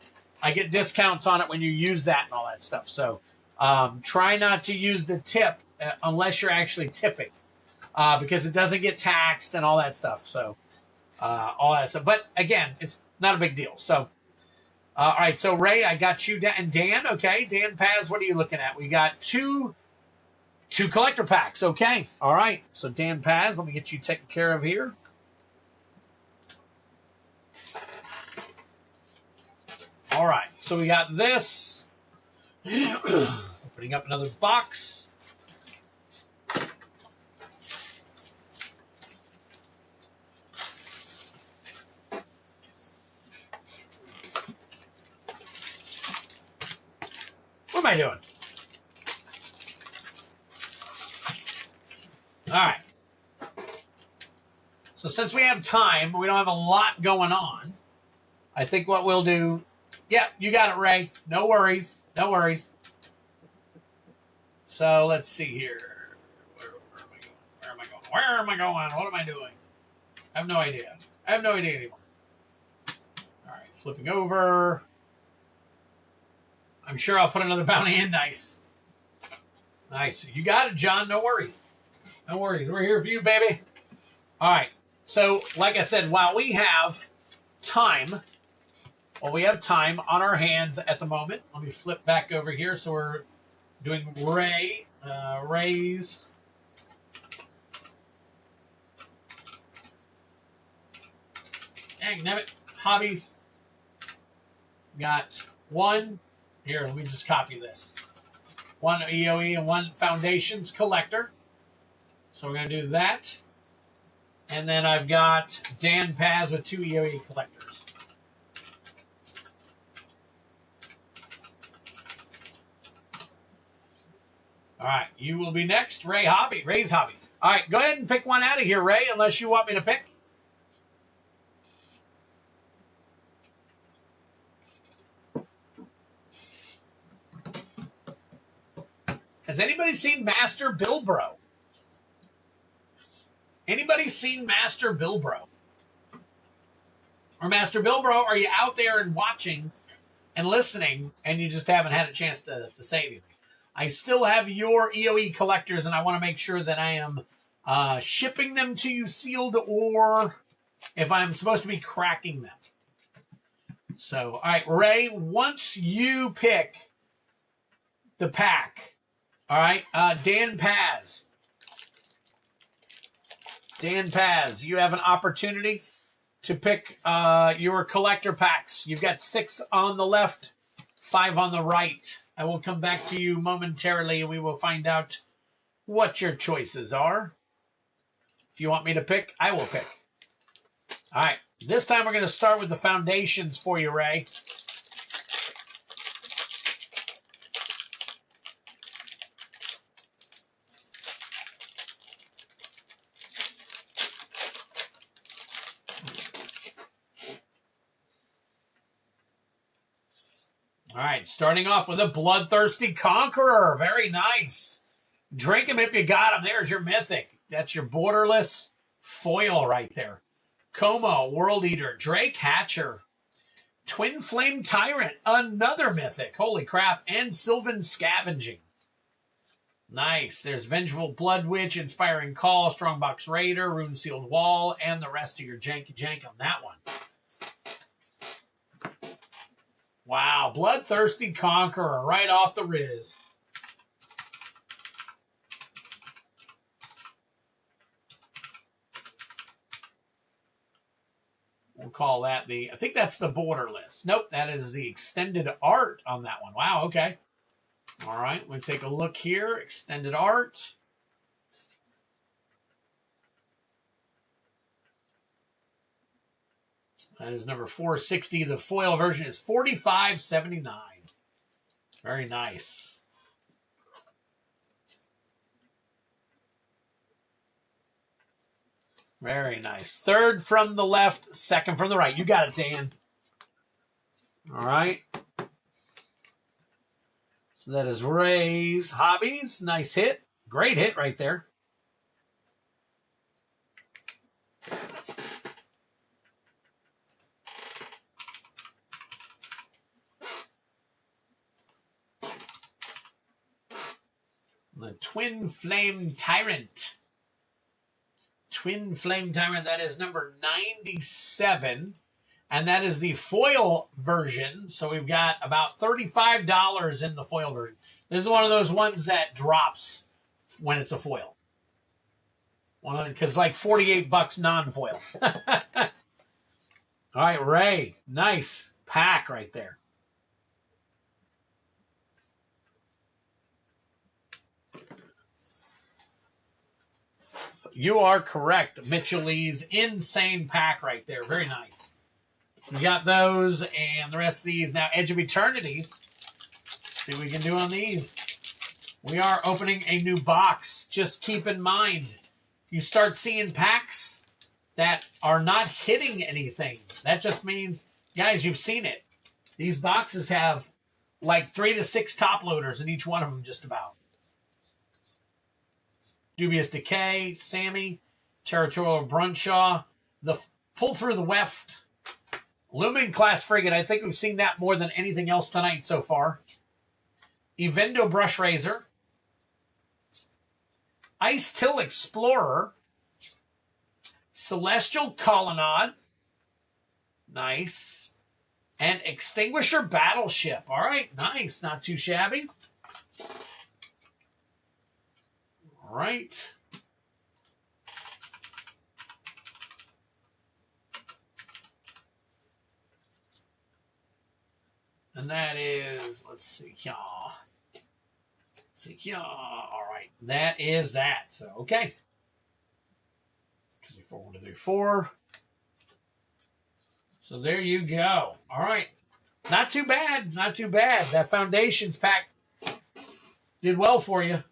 get discounts on it when you use that and all that stuff. So try not to use the tip unless you're actually tipping, because it doesn't get taxed and all that stuff. So all that stuff. But again, it's not a big deal. So all right. So Ray, I got you down. And Dan, okay. Dan Paz, what are you looking at? We got two collector packs. Okay. All right. So Dan Paz, let me get you taken care of here. All right. So we got this. Opening up another box. What am I doing? All right. So since we have time, we don't have a lot going on, I think what we'll do... Yeah, you got it, Ray. No worries. No worries. So let's see here. Where am I going? Where am I going? What am I doing? I have no idea. I have no idea anymore. All right, flipping over. I'm sure I'll put another bounty in. Nice. Nice. You got it, John. No worries. No worries. We're here for you, baby. All right. So, like I said, while we have time... Well, we have time on our hands at the moment. Let me flip back over here. So we're doing Ray's. Dang, nabbit. Hobbies. Got one. Here, let me just copy this. One EOE and one Foundations collector. So we're going to do that. And then I've got Dan Paz with 2 EOE collectors. All right, you will be next, Ray's Hobby. All right, go ahead and pick one out of here, Ray, unless you want me to pick. Has anybody seen Master Bilbro? Anybody seen Master Bilbro? Or Master Bilbro, are you out there and watching and listening, and you just haven't had a chance to say anything? I still have your EOE collectors, and I want to make sure that I am shipping them to you sealed, or if I'm supposed to be cracking them. So, all right, Ray, once you pick the pack, all right, Dan Paz. Dan Paz, you have an opportunity to pick your collector packs. You've got 6 on the left, 5 on the right. I will come back to you momentarily, and we will find out what your choices are. If you want me to pick, I will pick. All right. This time we're going to start with the Foundations for you, Ray. All right, starting off with a Bloodthirsty Conqueror. Very nice. Drink him if you got him. There's your Mythic. That's your borderless foil right there. Como, World Eater. Drake Hatcher. Twin Flame Tyrant. Another Mythic. Holy crap. And Sylvan Scavenging. Nice. There's Vengeful Blood Witch, Inspiring Call, Strongbox Raider, Rune Sealed Wall, and the rest of your janky jank on that one. Wow, Bloodthirsty Conqueror right off the riz. We'll call that I think that's the borderless. Nope, that is the extended art on that one. Wow, okay. All right, we'll take a look here. Extended art. That is number 460. The foil version is $45.79. Very nice. Very nice. Third from the left, second from the right. You got it, Dan. All right. So that is Ray's Hobbies. Nice hit. Great hit right there. The Twin Flame Tyrant. Twin Flame Tyrant, that is number 97. And that is the foil version. So we've got about $35 in the foil version. This is one of those ones that drops when it's a foil. Because like $48 non-foil. All right, Ray. Nice pack right there. You are correct. Mitchell Lee's insane pack right there. Very nice. We got those and the rest of these. Now, Edge of Eternities. See what we can do on these. We are opening a new box. Just keep in mind, if you start seeing packs that are not hitting anything, that just means, guys, you've seen it. These boxes have like 3 to 6 top loaders in each one of them just about. Dubious Decay, Sammy, Territorial Brunshaw, the pull through the weft, Lumen class frigate. I think we've seen that more than anything else tonight so far. Evendo Brush Razor, Ice Till Explorer, Celestial Colonnade, nice, and Extinguisher Battleship. All right, nice, not too shabby. All right. And that is, let's see here. See here. All right. That is that. So, okay. 2, 3, 4, 1, 2, 3, 4. So there you go. All right. Not too bad. Not too bad. That Foundations pack did well for you.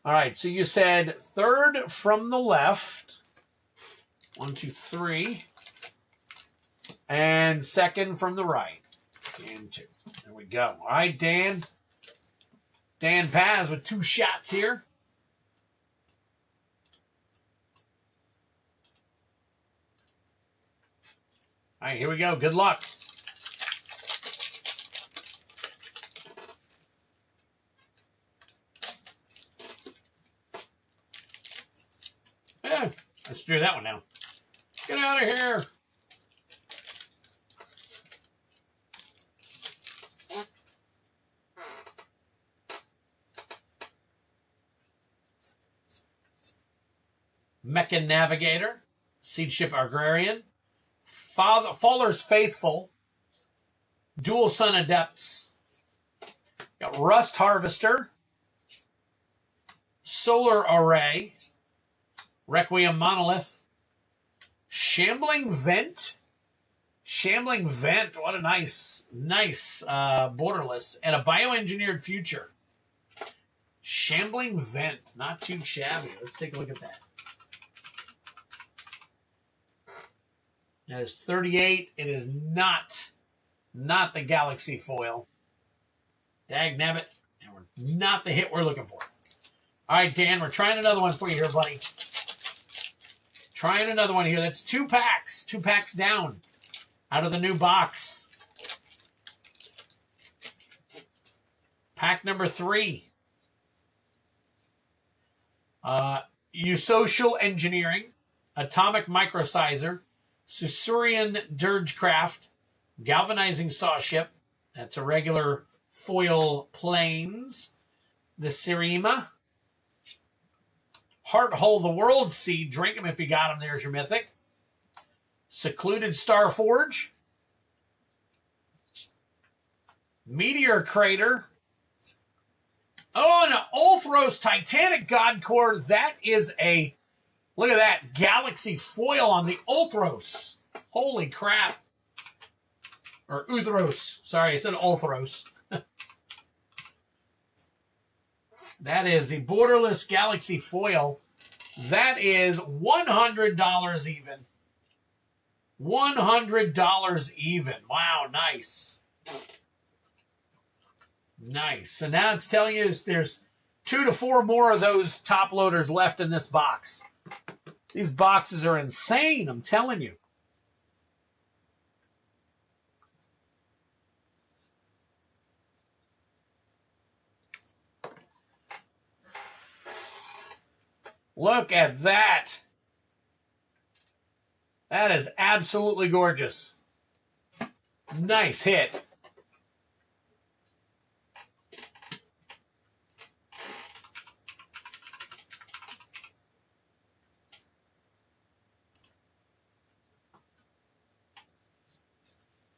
All right, so you said third from the left. 1, 2, 3. And second from the right. And 2. There we go. All right, Dan. Dan Paz with 2 shots here. All right, here we go. Good luck. Yeah, let's do that one now. Get out of here. Mechan Navigator, Seed Ship Agrarian, Faller's Faithful, Dual Sun Adepts, got Rust Harvester, Solar Array, Requiem Monolith, Shambling Vent. Shambling Vent, what a nice borderless, and a Bioengineered Future. Shambling Vent, not too shabby. Let's take a look at that. That is 38. It is not the Galaxy foil. Dagnabbit, and we're not the hit we're looking for. All right, Dan, we're trying another one for you here, buddy. Trying another one here. That's 2 packs. 2 packs down out of the new box. Pack number 3. Eusocial Engineering, Atomic Microsizer, Susurian Dirgecraft, Galvanizing Sawship. That's a regular foil planes. The Sirima. Heart Hole the World Seed. Drink them if you got them. There's your Mythic. Secluded Starforge. Meteor Crater. Oh, and an Ulthros Titanic God Core. That is a, look at that, Galaxy foil on the Ulthros. Holy crap. Or Uthros. Sorry, I said Ulthros. That is the Borderless Galaxy foil. That is $100 even. $100 even. Wow, nice. Nice. So now it's telling you there's 2 to 4 more of those top loaders left in this box. These boxes are insane, I'm telling you. Look at that. That is absolutely gorgeous. Nice hit.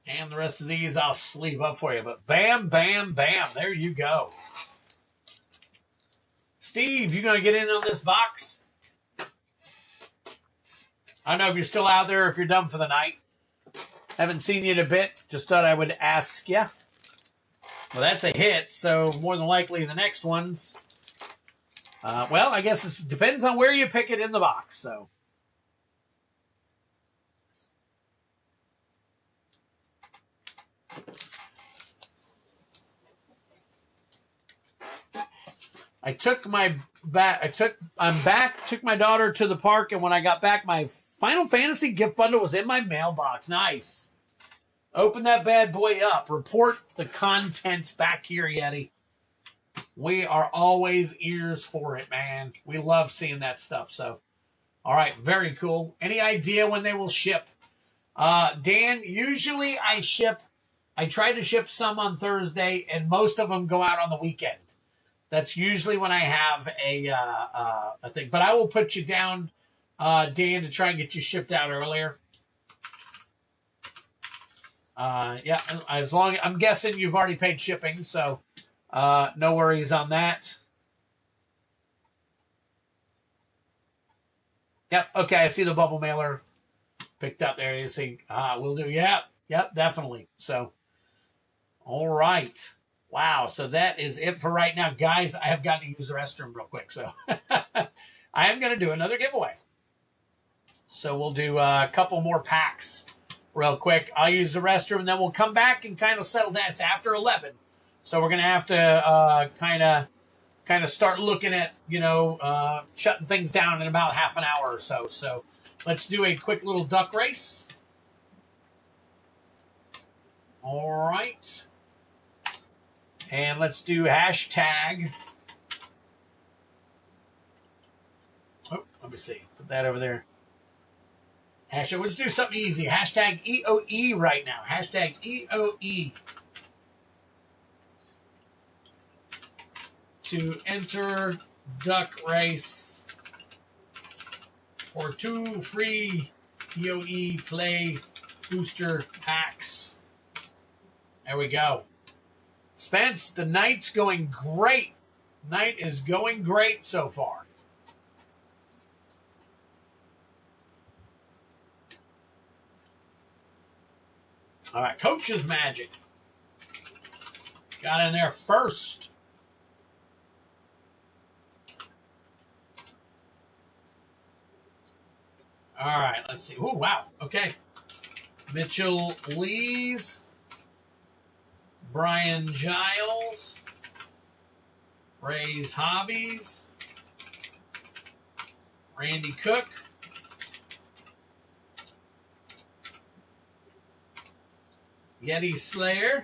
And the rest of these I'll sleeve up for you. But bam, bam, bam. There you go. Steve, you going to get in on this box? I don't know if you're still out there or if you're done for the night. Haven't seen you in a bit. Just thought I would ask you. Well, that's a hit, so more than likely the next ones. Well, I guess it depends on where you pick it in the box, so. took my daughter to the park, and when I got back, my Final Fantasy gift bundle was in my mailbox. Nice. Open that bad boy up. Report the contents back here, Yeti. We are always ears for it, man. We love seeing that stuff. So, all right, very cool. Any idea when they will ship? Dan, usually I try to ship some on Thursday, and most of them go out on the weekend. That's usually when I have a thing. But I will put you down, Dan, to try and get you shipped out earlier. Yeah, as long I'm guessing you've already paid shipping, so no worries on that. Yep, okay, I see the bubble mailer picked up there. You see, we'll do, yep, definitely. So, all right. Wow, so that is it for right now. Guys, I have got to use the restroom real quick, so I am going to do another giveaway. So we'll do a couple more packs real quick. I'll use the restroom, and then we'll come back and kind of settle down. It's after 11, so we're going to have to kind of start looking at, shutting things down in about half an hour or so. So let's do a quick little duck race. All right. And let's do hashtag. Oh, let me see. Put that over there. Hashtag. Let's do something easy. Hashtag EOE right now. Hashtag EOE. To enter duck race for 2 free EOE play booster packs. There we go. Spence, the night's going great. Night is going great so far. All right, Coach's Magic. Got in there first. All right, let's see. Oh, wow. Okay. Mitchell Lees. Brian Giles, Ray's Hobbies, Randy Cook, Yeti Slayer,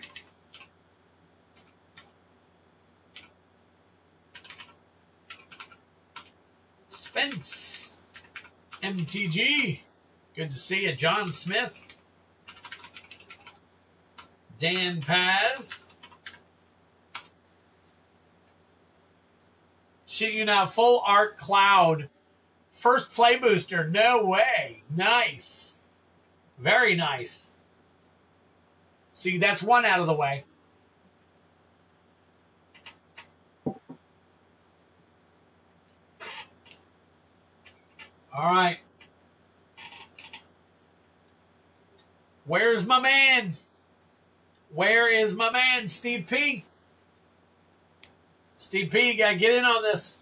Spence, MTG, good to see you, John Smith, Dan Paz. Shooting you now, Full Art Cloud. First play booster. No way. Nice. Very nice. See, that's one out of the way. All right. Where's my man? Where is my man, Steve P? Steve P, you got to get in on this.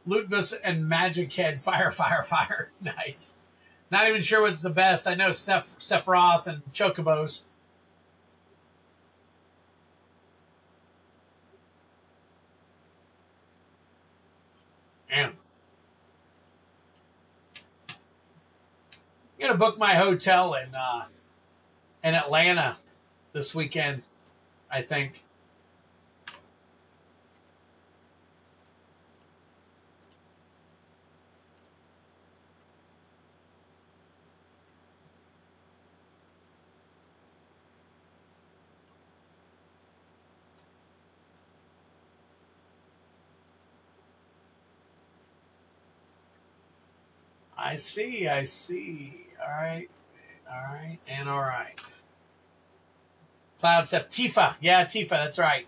Ludvis and Magic Head, fire, fire, fire. Nice. Not even sure what's the best. I know Sephiroth and Chocobos. Damn. I'm gonna book my hotel in Atlanta this weekend, I think. I see. All right, and all right. Cloud Step, Tifa. Yeah, Tifa, that's right.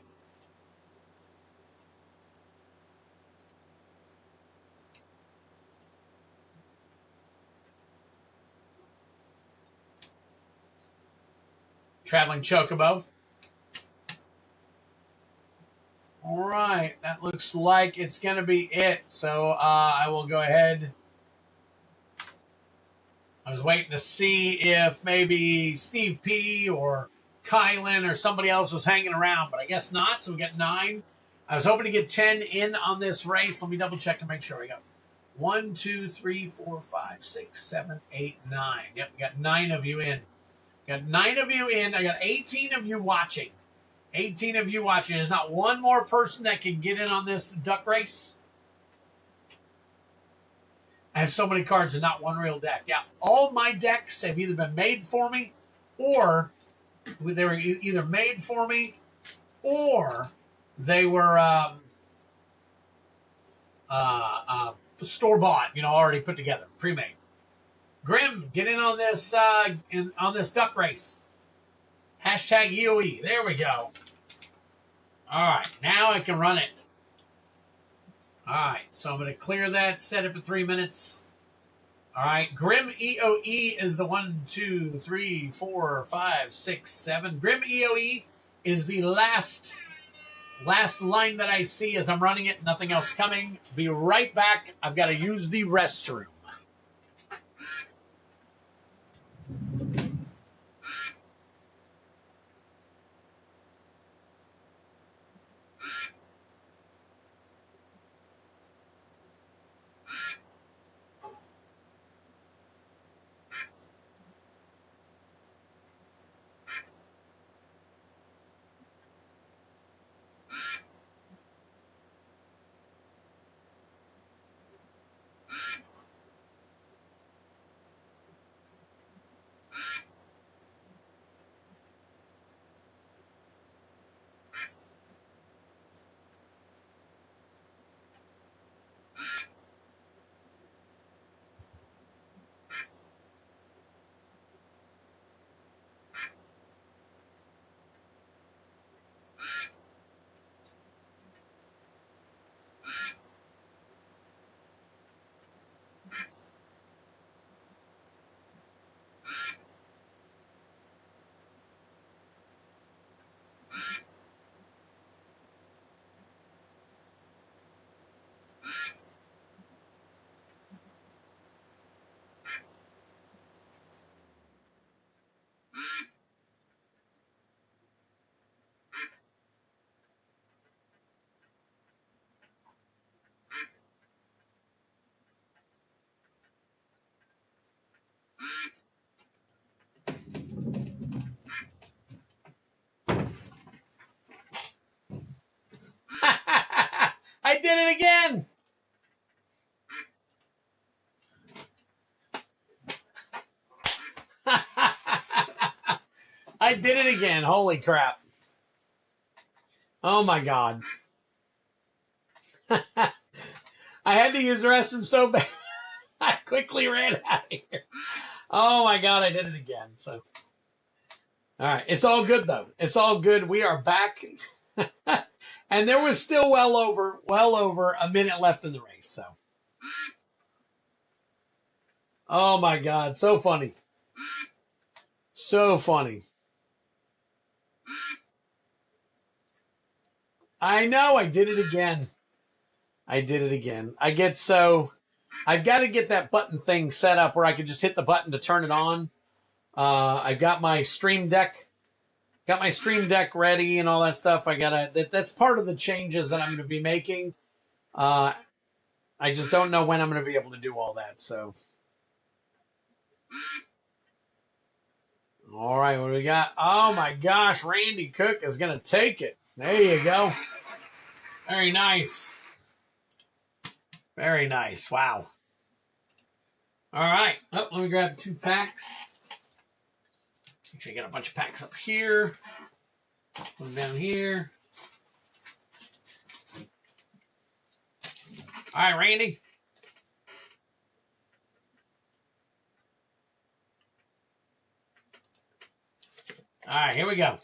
Traveling Chocobo. All right, that looks like it's going to be it. So I will go ahead. I was waiting to see if maybe Steve P or Kylan or somebody else was hanging around, but I guess not. So we got 9. I was hoping to get 10 in on this race. Let me double check and make sure. We got 1, 2, 3, 4, 5, 6, 7, 8, 9. Yep, we got 9 of you in. Got 9 of you in. I got 18 of you watching. 18 of you watching. There's not one more person that can get in on this duck race. I have so many cards and not one real deck. Yeah, all my decks have either been made for me or they were either made for me or they were store-bought, already put together, pre-made. Grim, get in on this on this duck race. Hashtag EOE. There we go. All right, now I can run it. All right, so I'm going to clear that, set it for 3 minutes. All right, Grim EOE is the 1, 2, 3, 4, 5, 6, 7. Grim EOE is the last line that I see as I'm running it. Nothing else coming. Be right back. I've got to use the restroom. did it again. I did it again. Holy crap. Oh, my God. I had to use the restroom so bad. I quickly ran out of here. Oh, my God. I did it again. So, all right. It's all good, though. It's all good. We are back. And there was still well over a minute left in the race. So, oh, my God. So funny. So funny. I know. I did it again. I did it again. I've got to get that button thing set up where I can just hit the button to turn it on. I've got my Stream Deck. Got my Stream Deck ready and all that stuff. That's part of the changes that I'm going to be making. I just don't know when I'm going to be able to do all that. So, all right, what do we got? Oh my gosh, Randy Cook is going to take it. There you go. Very nice. Very nice. Wow. All right. Oh, let me grab 2 packs. Make sure you got a bunch of packs up here. One down here. All right, Randy. All right, here we go.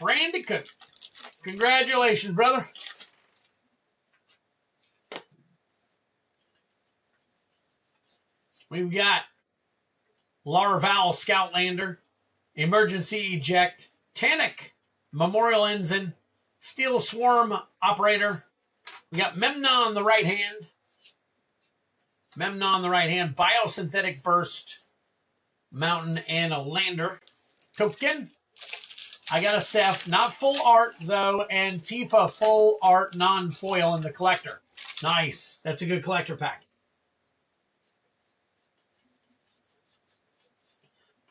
Randy Cook. Congratulations, brother. We've got Laravel Scoutlander, Emergency Eject, Tannic, Memorial Ensign, Steel Swarm Operator. We got Memnon on the right hand. Biosynthetic Burst, Mountain, and a Lander. Token. I got a Ceph, not full art though, and Tifa full art non-foil in the collector. Nice. That's a good collector pack.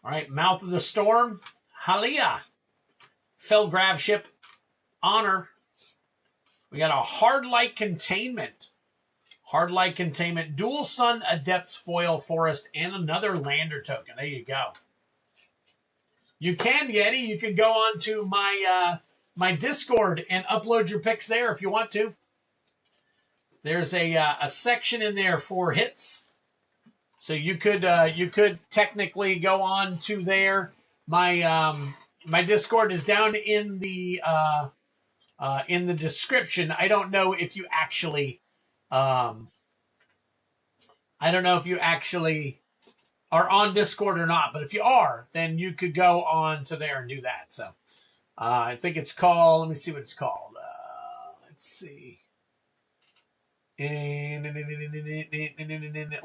All right, Mouth of the Storm, Halia, Felgrav Ship, Honor. We got a Hardlight Containment. Dual Sun Adepts Foil Forest, and another Lander token. There you go. You can, Yeti. You can go on to my Discord and upload your picks there if you want to. There's a section in there for hits. So you could technically go on to there. My Discord is down in the description. I don't know if you actually are on Discord or not, but if you are, then you could go on to there and do that. So I think it's called. Let me see what it's called. Let's see.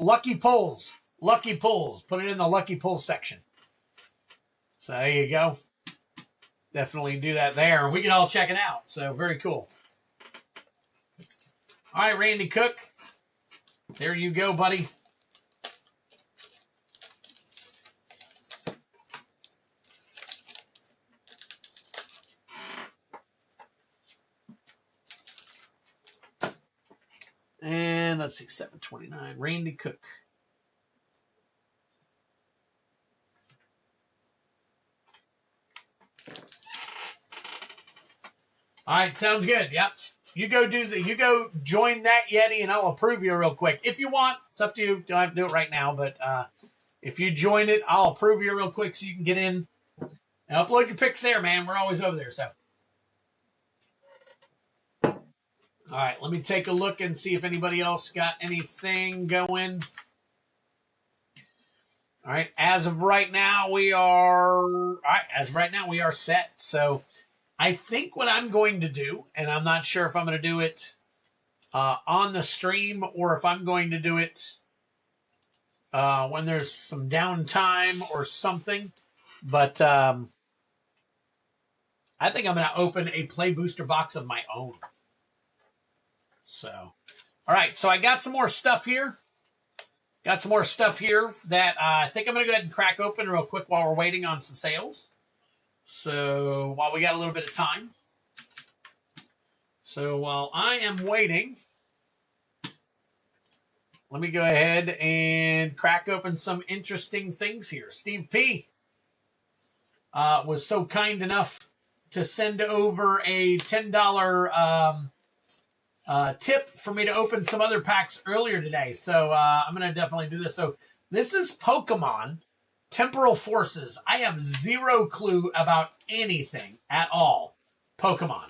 Lucky Pulls. Put it in the Lucky Pulls section. So there you go. Definitely do that there. We can all check it out. So very cool. All right, Randy Cook. There you go, buddy. And let's see, 729. Randy Cook. All right, sounds good. Yep. You go join that Yeti, and I'll approve you real quick. If you want, it's up to you. Don't have to do it right now, but if you join it, I'll approve you real quick so you can get in and upload your picks there, man. We're always over there, so. All right, let me take a look and see if anybody else got anything going. All right, as of right now, we are set. So I think what I'm going to do, and I'm not sure if I'm going to do it on the stream or if I'm going to do it when there's some downtime or something, but I think I'm going to open a play booster box of my own. So, all right. So I got some more stuff here. That I think I'm going to go ahead and crack open real quick while we're waiting on some sales. So while we got a little bit of time. So while I am waiting, let me go ahead and crack open some interesting things here. Steve P. Was so kind enough to send over a $10 tip for me to open some other packs earlier today. So I'm going to definitely do this. So this is Pokemon Temporal Forces. I have zero clue about anything at all. Pokemon.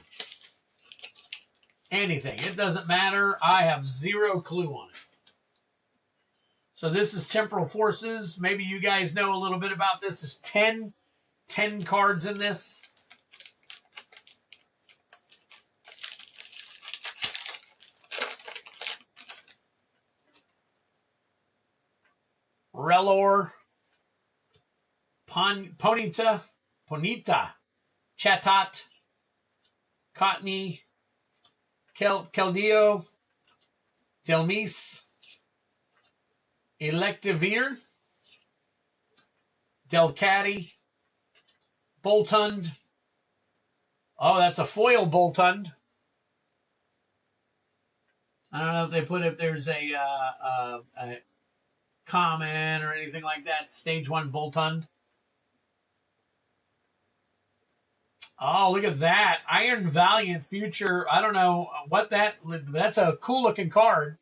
Anything. It doesn't matter. I have zero clue on it. So this is Temporal Forces. Maybe you guys know a little bit about this. There's 10 cards in this. Relor, Ponita, Chatot, Cottony, Keldeo, Delmise, Electivire, Delcatty, Boltund. Oh, that's a foil Boltund. I don't know if they put if there's a common or anything like that. Stage 1 Boltund. Oh, look at that. Iron Valiant Future. I don't know what that's a cool looking card.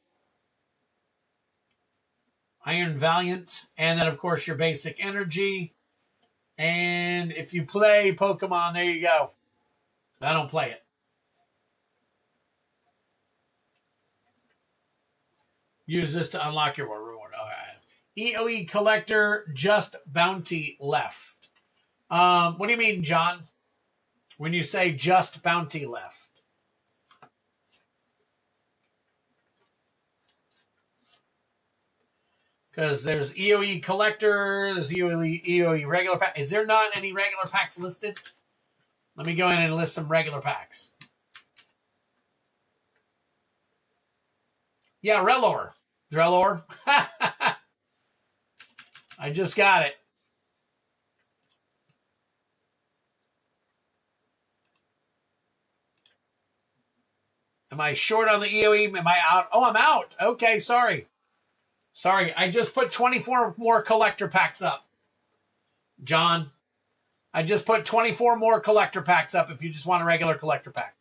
Iron Valiant. And then, of course, your basic energy. And if you play Pokemon, there you go. I don't play it. Use this to unlock your reward. All right. EOE Collector, just bounty left. What do you mean, John? When you say just bounty left? Because there's EOE Collector, there's EOE regular pack. Is there not any regular packs listed? Let me go in and list some regular packs. Yeah, Relor. Drellor. I just got it. Am I short on the EOE? Am I out? Oh, I'm out. Okay, sorry. Sorry, I just put 24 more collector packs up. John, I just put 24 more collector packs up if you just want a regular collector pack.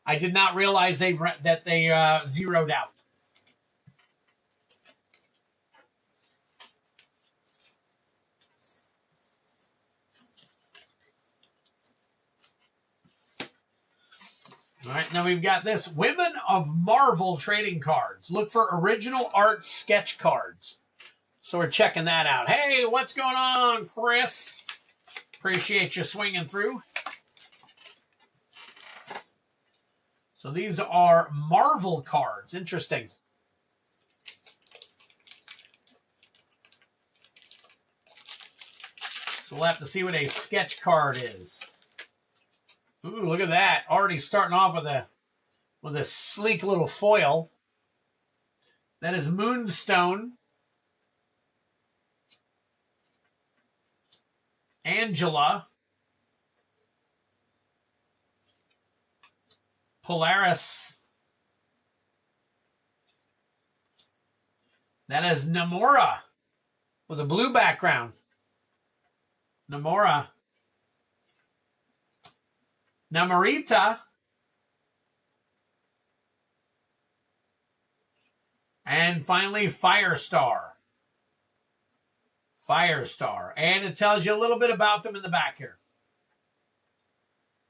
I did not realize that they zeroed out. All right, now we've got this. Women of Marvel trading cards. Look for original art sketch cards. So we're checking that out. Hey, what's going on, Chris? Appreciate you swinging through. So these are Marvel cards. Interesting. So we'll have to see what a sketch card is. Ooh, look at that. Already starting off with a sleek little foil. That is Moonstone. Angela. Polaris. That is Namora with a blue background. Namora. Namorita. And finally, Firestar. Firestar. And it tells you a little bit about them in the back here.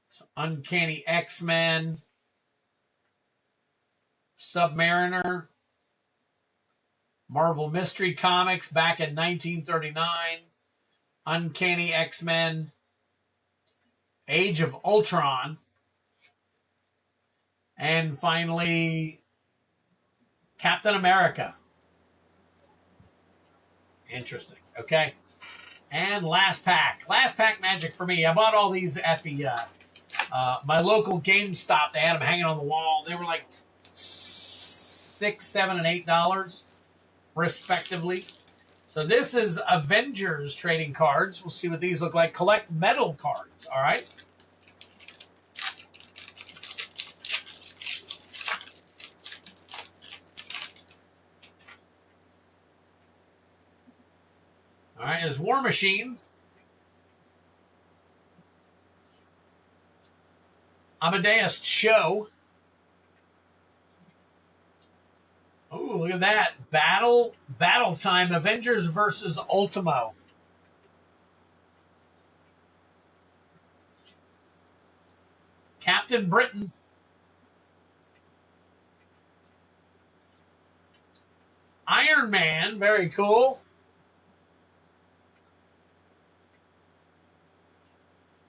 So, Uncanny X-Men. Submariner. Marvel Mystery Comics back in 1939. Uncanny X-Men. Age of Ultron. And finally, Captain America. Interesting. Okay. And last pack. Last pack magic for me. I bought all these at the my local GameStop. They had them hanging on the wall. They were like $6, $7, and $8 respectively. So this is Avengers trading cards. We'll see what these look like. Collect metal cards, all right? All right, there's War Machine. Amadeus Cho. Oh, look at that. Battle time. Avengers versus Ultimo. Captain Britain. Iron Man. Very cool.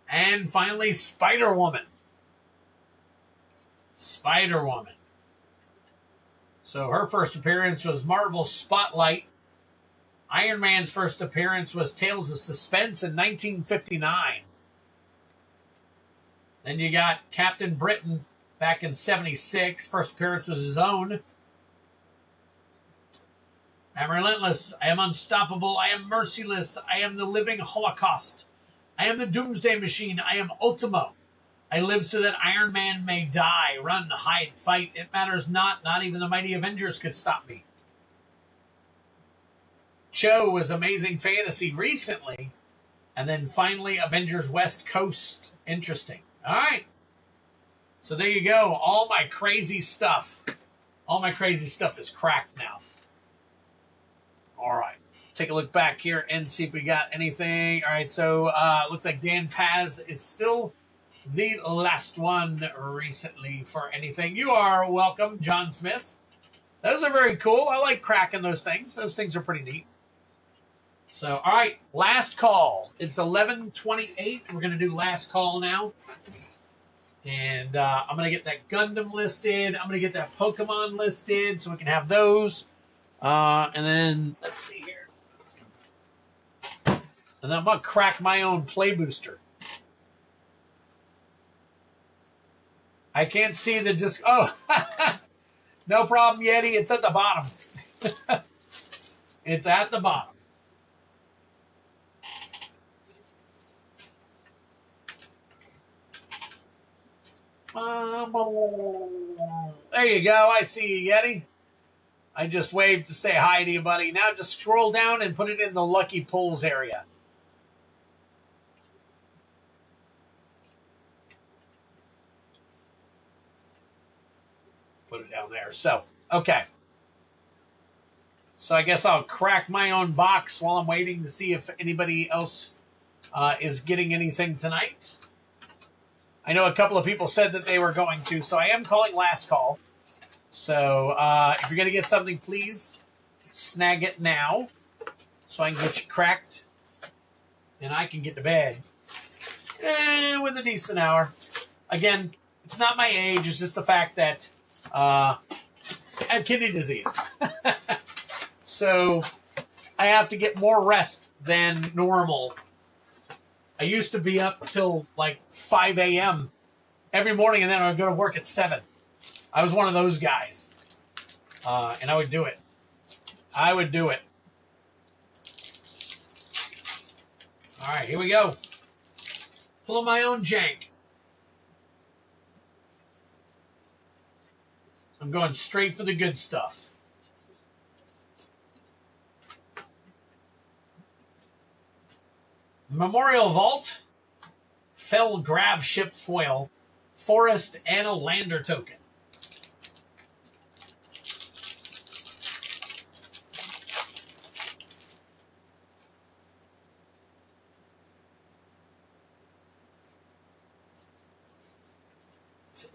And finally, Spider-Woman. Spider-Woman. So her first appearance was Marvel Spotlight. Iron Man's first appearance was Tales of Suspense in 1959. Then you got Captain Britain back in 76. First appearance was his own. I'm relentless. I am unstoppable. I am merciless. I am the living Holocaust. I am the Doomsday Machine. I am Ultimo. I live so that Iron Man may die. Run, hide, fight. It matters not. Not even the mighty Avengers could stop me. Cho was Amazing Fantasy recently. And then finally, Avengers West Coast. Interesting. All right. So there you go. All my crazy stuff. All my crazy stuff is cracked now. All right. Take a look back here and see if we got anything. All right. So looks like Dan Paz is still the last one recently for anything. You are welcome, John Smith. Those are very cool. I like cracking those things. Those things are pretty neat. So, all right, last call. It's 11:28. We're going to do last call now. And I'm going to get that Gundam listed. I'm going to get that Pokemon listed so we can have those. And then, let's see here. And then I'm going to crack my own play booster. I can't see the disc. Oh, no problem, Yeti. It's at the bottom. It's at the bottom. There you go. I see you, Yeti. I just waved to say hi to you, buddy. Now just scroll down and put it in the Lucky Pulls area. Put it down there. So, okay. So I guess I'll crack my own box while I'm waiting to see if anybody else is getting anything tonight. I know a couple of people said that they were going to, so I am calling last call. So if you're going to get something, please snag it now so I can get you cracked and I can get to bed with a decent hour. Again, it's not my age. It's just the fact that I have kidney disease. So I have to get more rest than normal. I used to be up till like 5 a.m. every morning, and then I would go to work at 7. I was one of those guys. And I would do it. I would do it. All right, here we go. Pull my own jank. I'm going straight for the good stuff. Memorial Vault, Fell Grav Ship Foil, Forest, and a Lander token.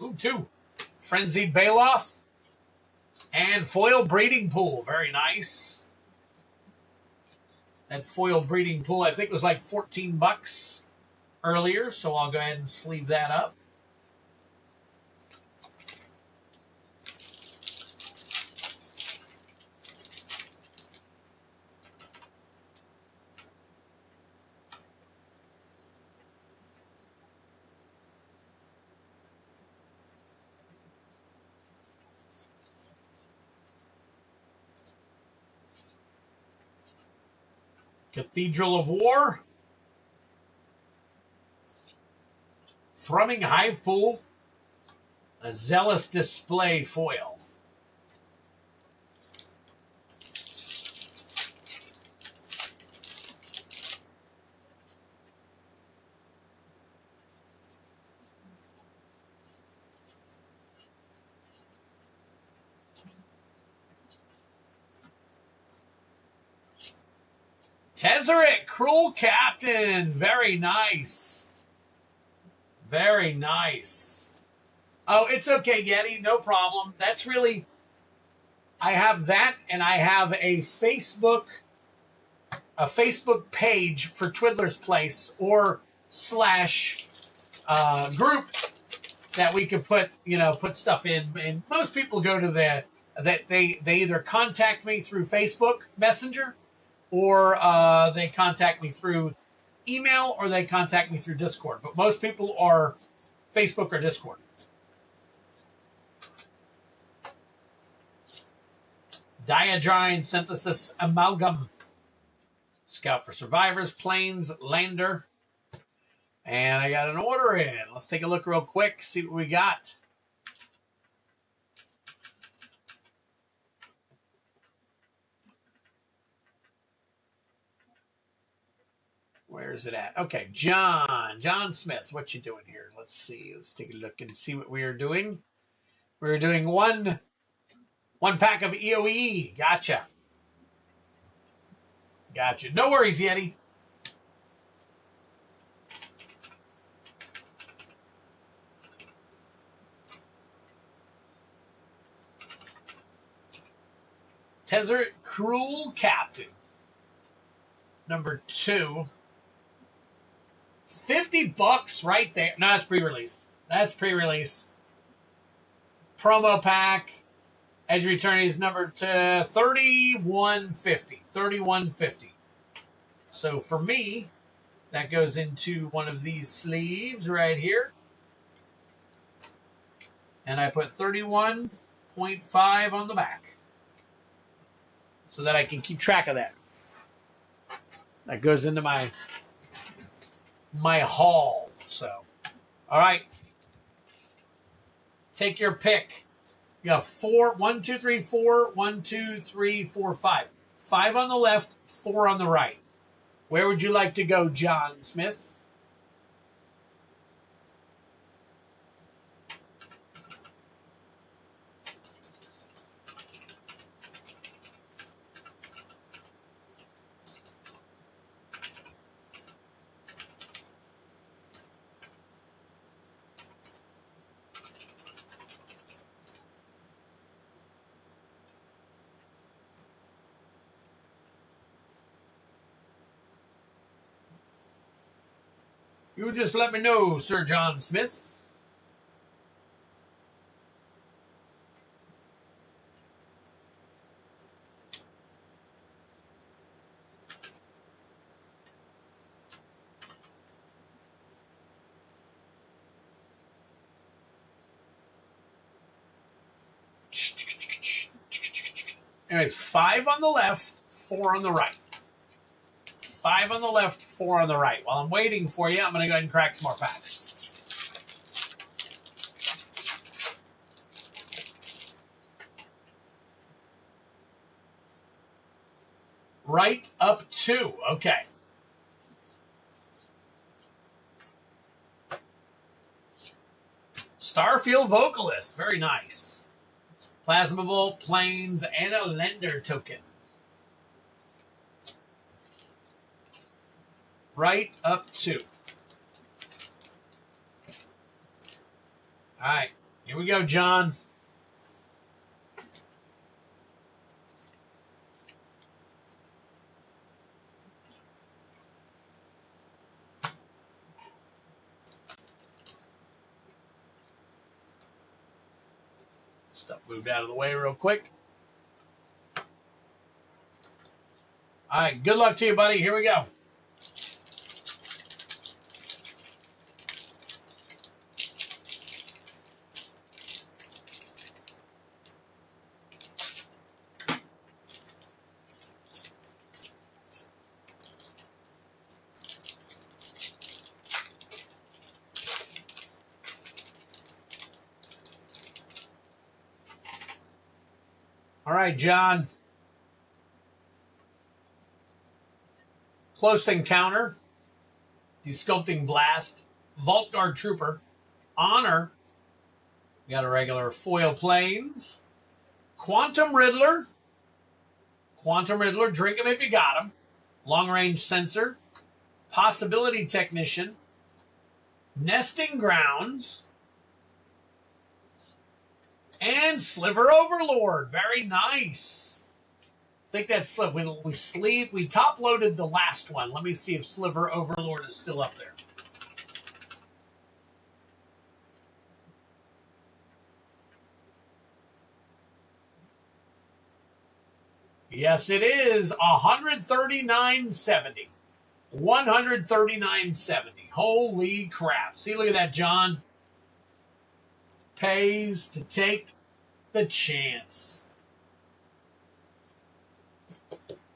Ooh, 2. Frenzied Bailoff and Foil Breeding Pool. Very nice. That foil breeding pool, I think, was like $14 earlier, so I'll go ahead and sleeve that up. Cathedral of War. Thrumming Hive Pool. A Zealous Display foil. Tezzeret, Cruel Captain. Very nice. Very nice. Oh, it's okay, Yeti. No problem. That's really... I have that, and I have a Facebook page for Twiddler's Place or / group that we could put stuff in. And most people go to they either contact me through Facebook Messenger, or they contact me through email, or they contact me through Discord. But most people are Facebook or Discord. Diadrine Synthesis Amalgam. Scout for Survivors, Plains, Lander. And I got an order in. Let's take a look real quick, see what we got. Where is it at? Okay, John Smith, what you doing here? Let's see. Let's take a look and see what we are doing. We're doing one pack of EOE. Gotcha. No worries, Yeti. Tezzeret, Cruel Captain. Number 2. $50 right there. No, that's pre-release. Promo pack. Edge of Eternity is number $31.50. So for me, that goes into one of these sleeves right here. And I put 31.5 on the back, so that I can keep track of that. That goes into my haul. So, all right. Take your pick. You have 1, 2, 3, 4, 1, 2, 3, 4, 5. 5 on the left, 4 on the right. Where would you like to go, John Smith? You just let me know, Sir John Smith. Anyways, 5 on the left, 4 on the right. 5 on the left, 4 on the right. While I'm waiting for you, I'm going to go ahead and crack some more packs. Right up 2. Okay. Starfield Vocalist. Very nice. Plasma Bolt, Plains, and a Lender token. Right up 2. All right. Here we go, John. Stuff moved out of the way real quick. All right. Good luck to you, buddy. Here we go. All right, John. Close Encounter, Desculpting Blast, Vault Guard Trooper, Honor. We got a regular foil planes. Quantum Riddler. Drink him if you got him. Long Range Sensor. Possibility Technician. Nesting Grounds. And Sliver Overlord. Very nice. I think that's slip. We top loaded the last one. Let me see if Sliver Overlord is still up there. Yes, it is 139.70. 139.70. Holy crap. See, look at that, John. Pays to take the chance.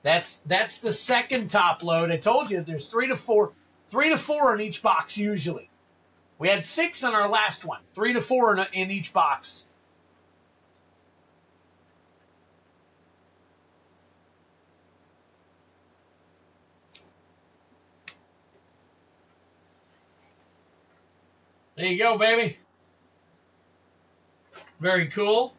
That's the second top load. I told you there's 3 to 4 in each box usually. We had 6 on our last one. 3 to 4 in each box. There you go, baby. Very cool.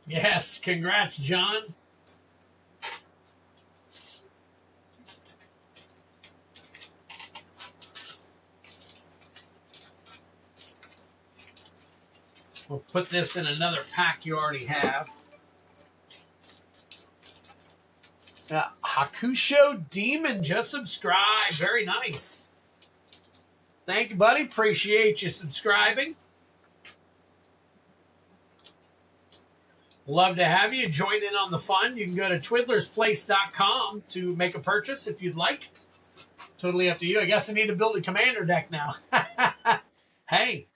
Yes, congrats, John. We'll put this in another pack you already have. Hakusho Demon just subscribed. Very nice. Thank you, buddy. Appreciate you subscribing. Love to have you join in on the fun. You can go to twiddlersplace.com to make a purchase if you'd like. Totally up to you. I guess I need to build a commander deck now. Hey,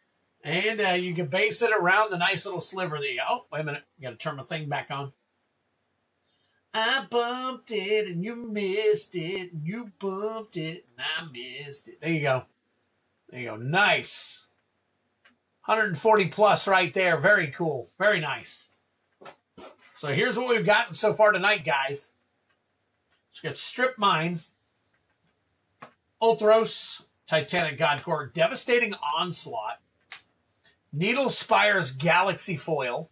and you can base it around the nice little sliver that you go. Oh, wait a minute. Got to turn my thing back on. I bumped it and you missed it. And you bumped it and I missed it. There you go. There you go. Nice. 140 plus right there. Very cool. Very nice. So here's what we've gotten so far tonight, guys. Let's get Strip Mine, Ulthros, Titanic Godcore, Devastating Onslaught, Needle Spire's Galaxy Foil,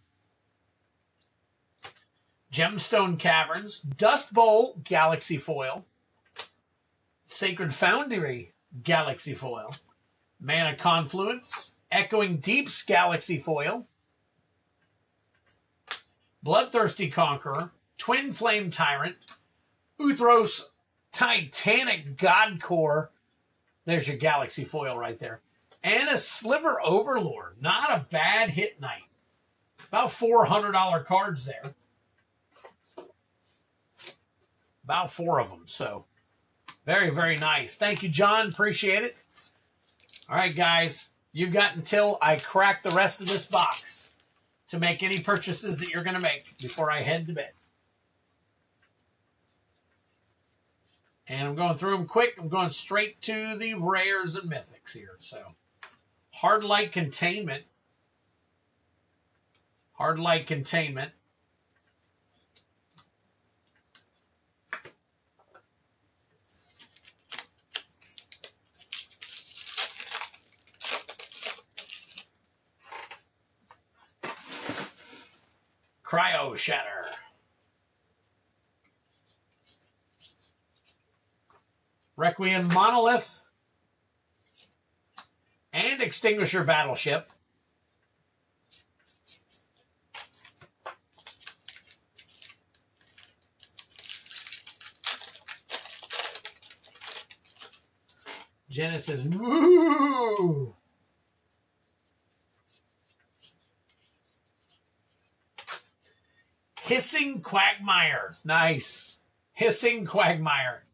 Gemstone Caverns, Dust Bowl Galaxy Foil, Sacred Foundry Galaxy Foil, Mana Confluence, Echoing Deeps Galaxy Foil, Bloodthirsty Conqueror, Twin Flame Tyrant, Uthros Titanic Godcore. There's your Galaxy Foil right there. And a Sliver Overlord. Not a bad hit night. About $400 cards there. About 4 of them. So, very, very nice. Thank you, John. Appreciate it. All right, guys. You've got until I crack the rest of this box to make any purchases that you're going to make before I head to bed. And I'm going through them quick. I'm going straight to the rares and mythics here. So, Hard Light Containment. Hard Light Containment. Cryo Shatter. Requiem Monolith. And Extinguisher Battleship. Genesis. Woo! Hissing Quagmire. Nice. Hissing Quagmire.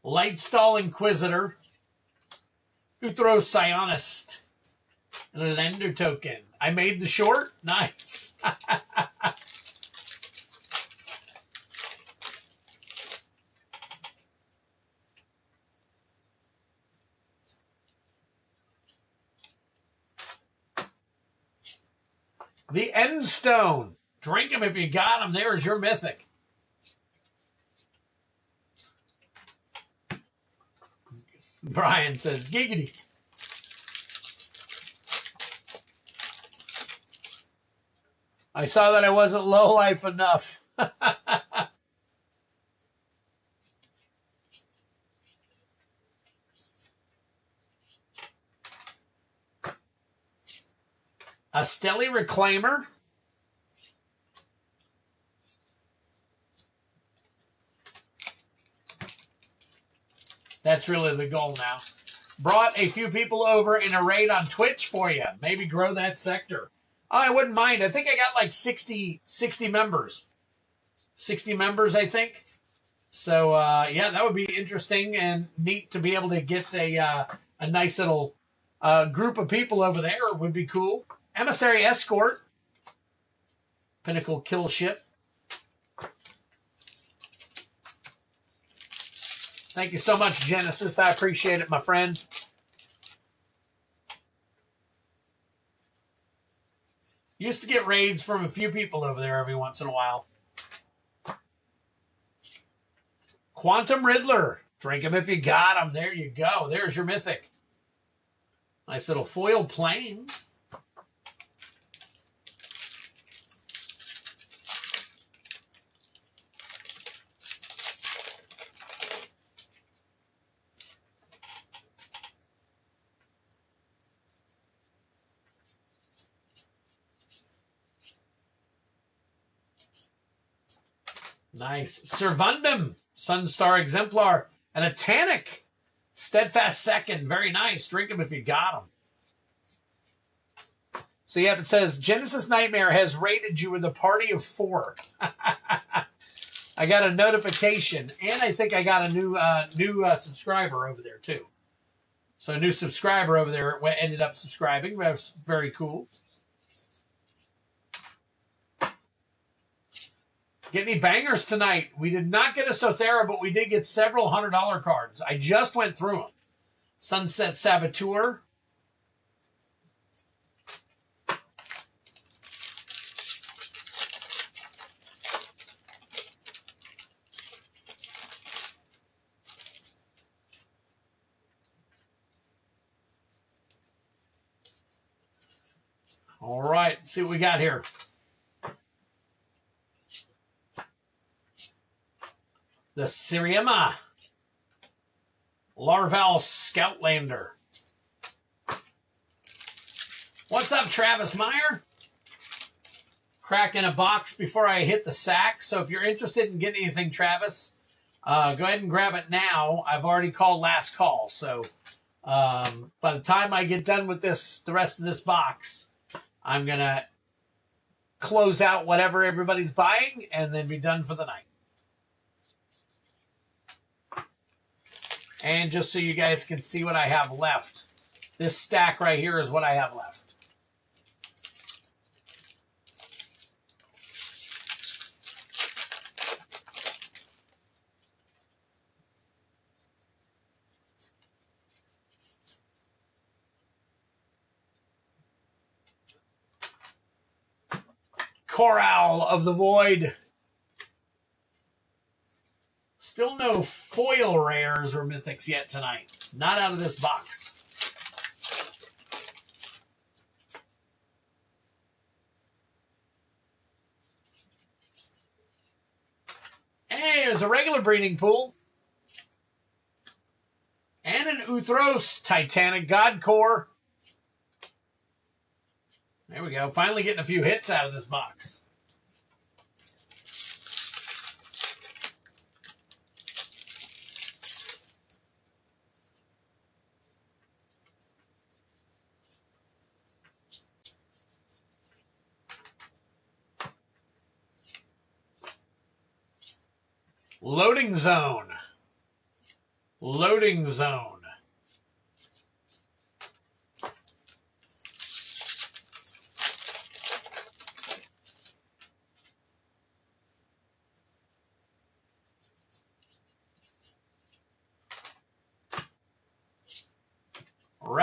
Lightstall Inquisitor. Uthros Psionist. Lender token. I made the short. Nice. The End Stone. Drink them if you got them. There is your Mythic. Brian says, giggity. I saw that I wasn't low life enough. A Stelly Reclaimer. That's really the goal now. Brought a few people over in a raid on Twitch for you. Maybe grow that sector. Oh, I wouldn't mind. I think I got like 60 members. 60 members, I think. So, yeah, that would be interesting and neat to be able to get a nice little group of people over there. Would be cool. Emissary Escort. Pinnacle Kill Ship. Thank you so much, Genesis. I appreciate it, my friend. Used to get raids from a few people over there every once in a while. Quantum Riddler. Drink them if you got them. There you go. There's your Mythic. Nice little foil planes. Nice. Servundum, Sunstar Exemplar, and a Tannic, Steadfast Second. Very nice. Drink them if you got them. So, yep, it says, Genesis Nightmare has rated you with a party of 4. I got a notification, and I think I got a new subscriber over there, too. So, a new subscriber over there ended up subscribing. That's very cool. Get any bangers tonight? We did not get a Sothera, but we did get several $100 cards. I just went through them. Sunset Saboteur. All right, let's see what we got here. The Siriema Larval Scoutlander. What's up, Travis Meyer? Cracking a box before I hit the sack. So if you're interested in getting anything, Travis, go ahead and grab it now. I've already called last call. So by the time I get done with this, the rest of this box, I'm going to close out whatever everybody's buying and then be done for the night. And just so you guys can see what I have left, this stack right here is what I have left. Coral of the Void. Still no foil rares or mythics yet tonight. Not out of this box. Hey, there's a regular breeding pool. And an Uthros Titanic God Core. There we go. Finally getting a few hits out of this box. Loading Zone. Loading Zone.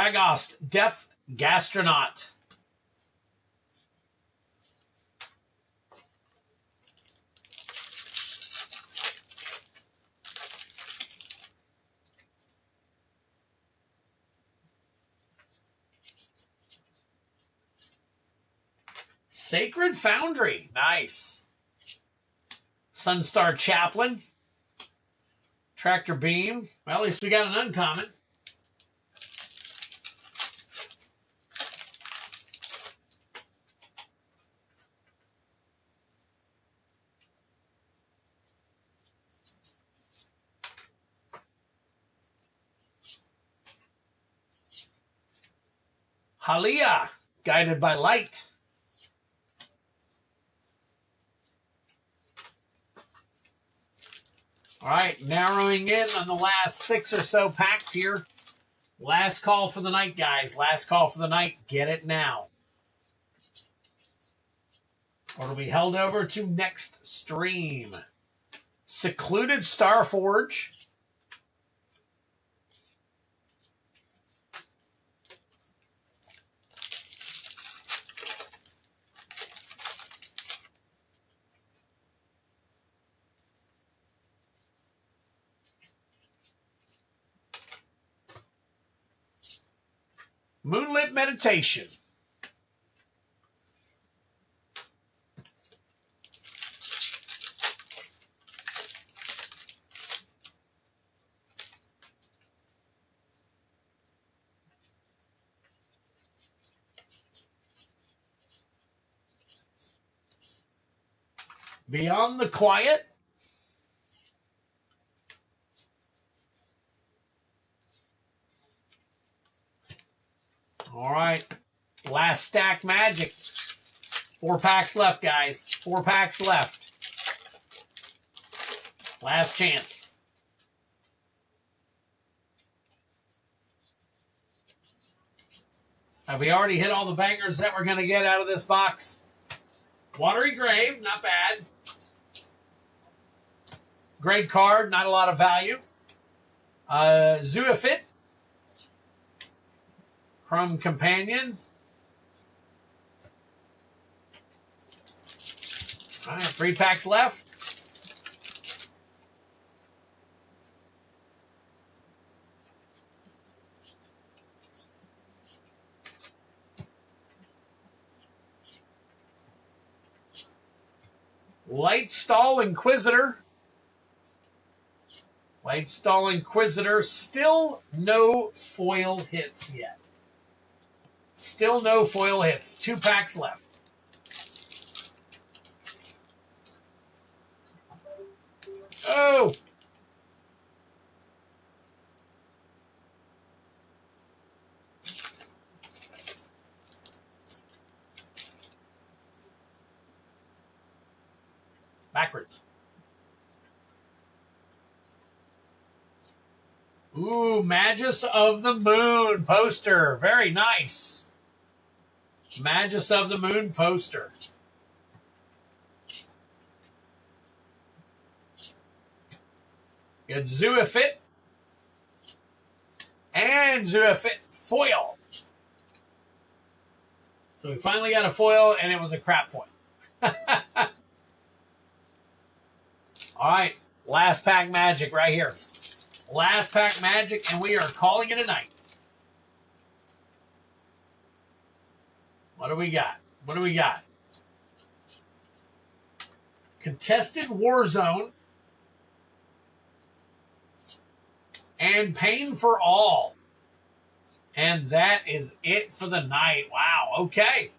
Dragost, Deaf Gastronaut. Sacred Foundry. Nice. Sunstar Chaplain. Tractor Beam. Well, at least we got an uncommon. Halia, Guided by Light. All right, narrowing in on the last 6 or so packs here. Last call for the night, guys. Last call for the night. Get it now. Or it'll be held over to next stream. Secluded Starforge. Moonlit Meditation. Beyond the Quiet. All right. Last stack Magic. 4 packs left, guys. 4 packs left. Last chance. Have we already hit all the bangers that we're going to get out of this box? Watery Grave, not bad. Great card, not a lot of value. Zoophyte. Crumb Companion. All right, 3 packs left. Lightstall Inquisitor. Lightstall Inquisitor. Still no foil hits yet. Still no foil hits. 2 packs left. Oh! Backwards. Ooh, Magus of the Moon poster. Very nice. Magus of the Moon poster. Got Zoophyte. And Zoophyte foil. So we finally got a foil, and it was a crap foil. All right, last pack Magic right here. Last pack Magic, and we are calling it a night. What do we got? What do we got? Contested Warzone. And Pain for All. And that is it for the night. Wow, okay.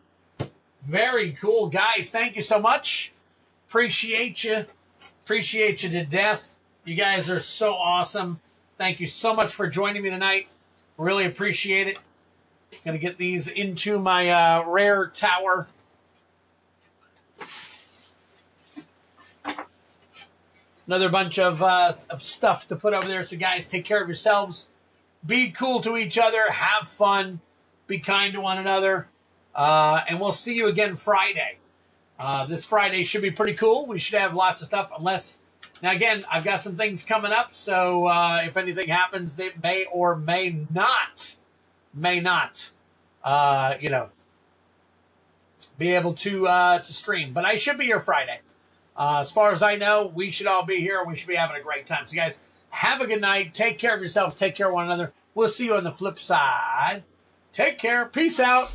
Very cool, guys. Thank you so much. Appreciate you. Appreciate you to death. You guys are so awesome. Thank you so much for joining me tonight. Really appreciate it. Going to get these into my rare tower. Another bunch of stuff to put over there. So, guys, take care of yourselves. Be cool to each other. Have fun. Be kind to one another. And we'll see you again Friday. This Friday should be pretty cool. We should have lots of stuff. Unless, now again, I've got some things coming up. So if anything happens, it may or may not may not, be able to stream. But I should be here Friday. As far as I know, we should all be here. We should be having a great time. So, guys, have a good night. Take care of yourselves. Take care of one another. We'll see you on the flip side. Take care. Peace out.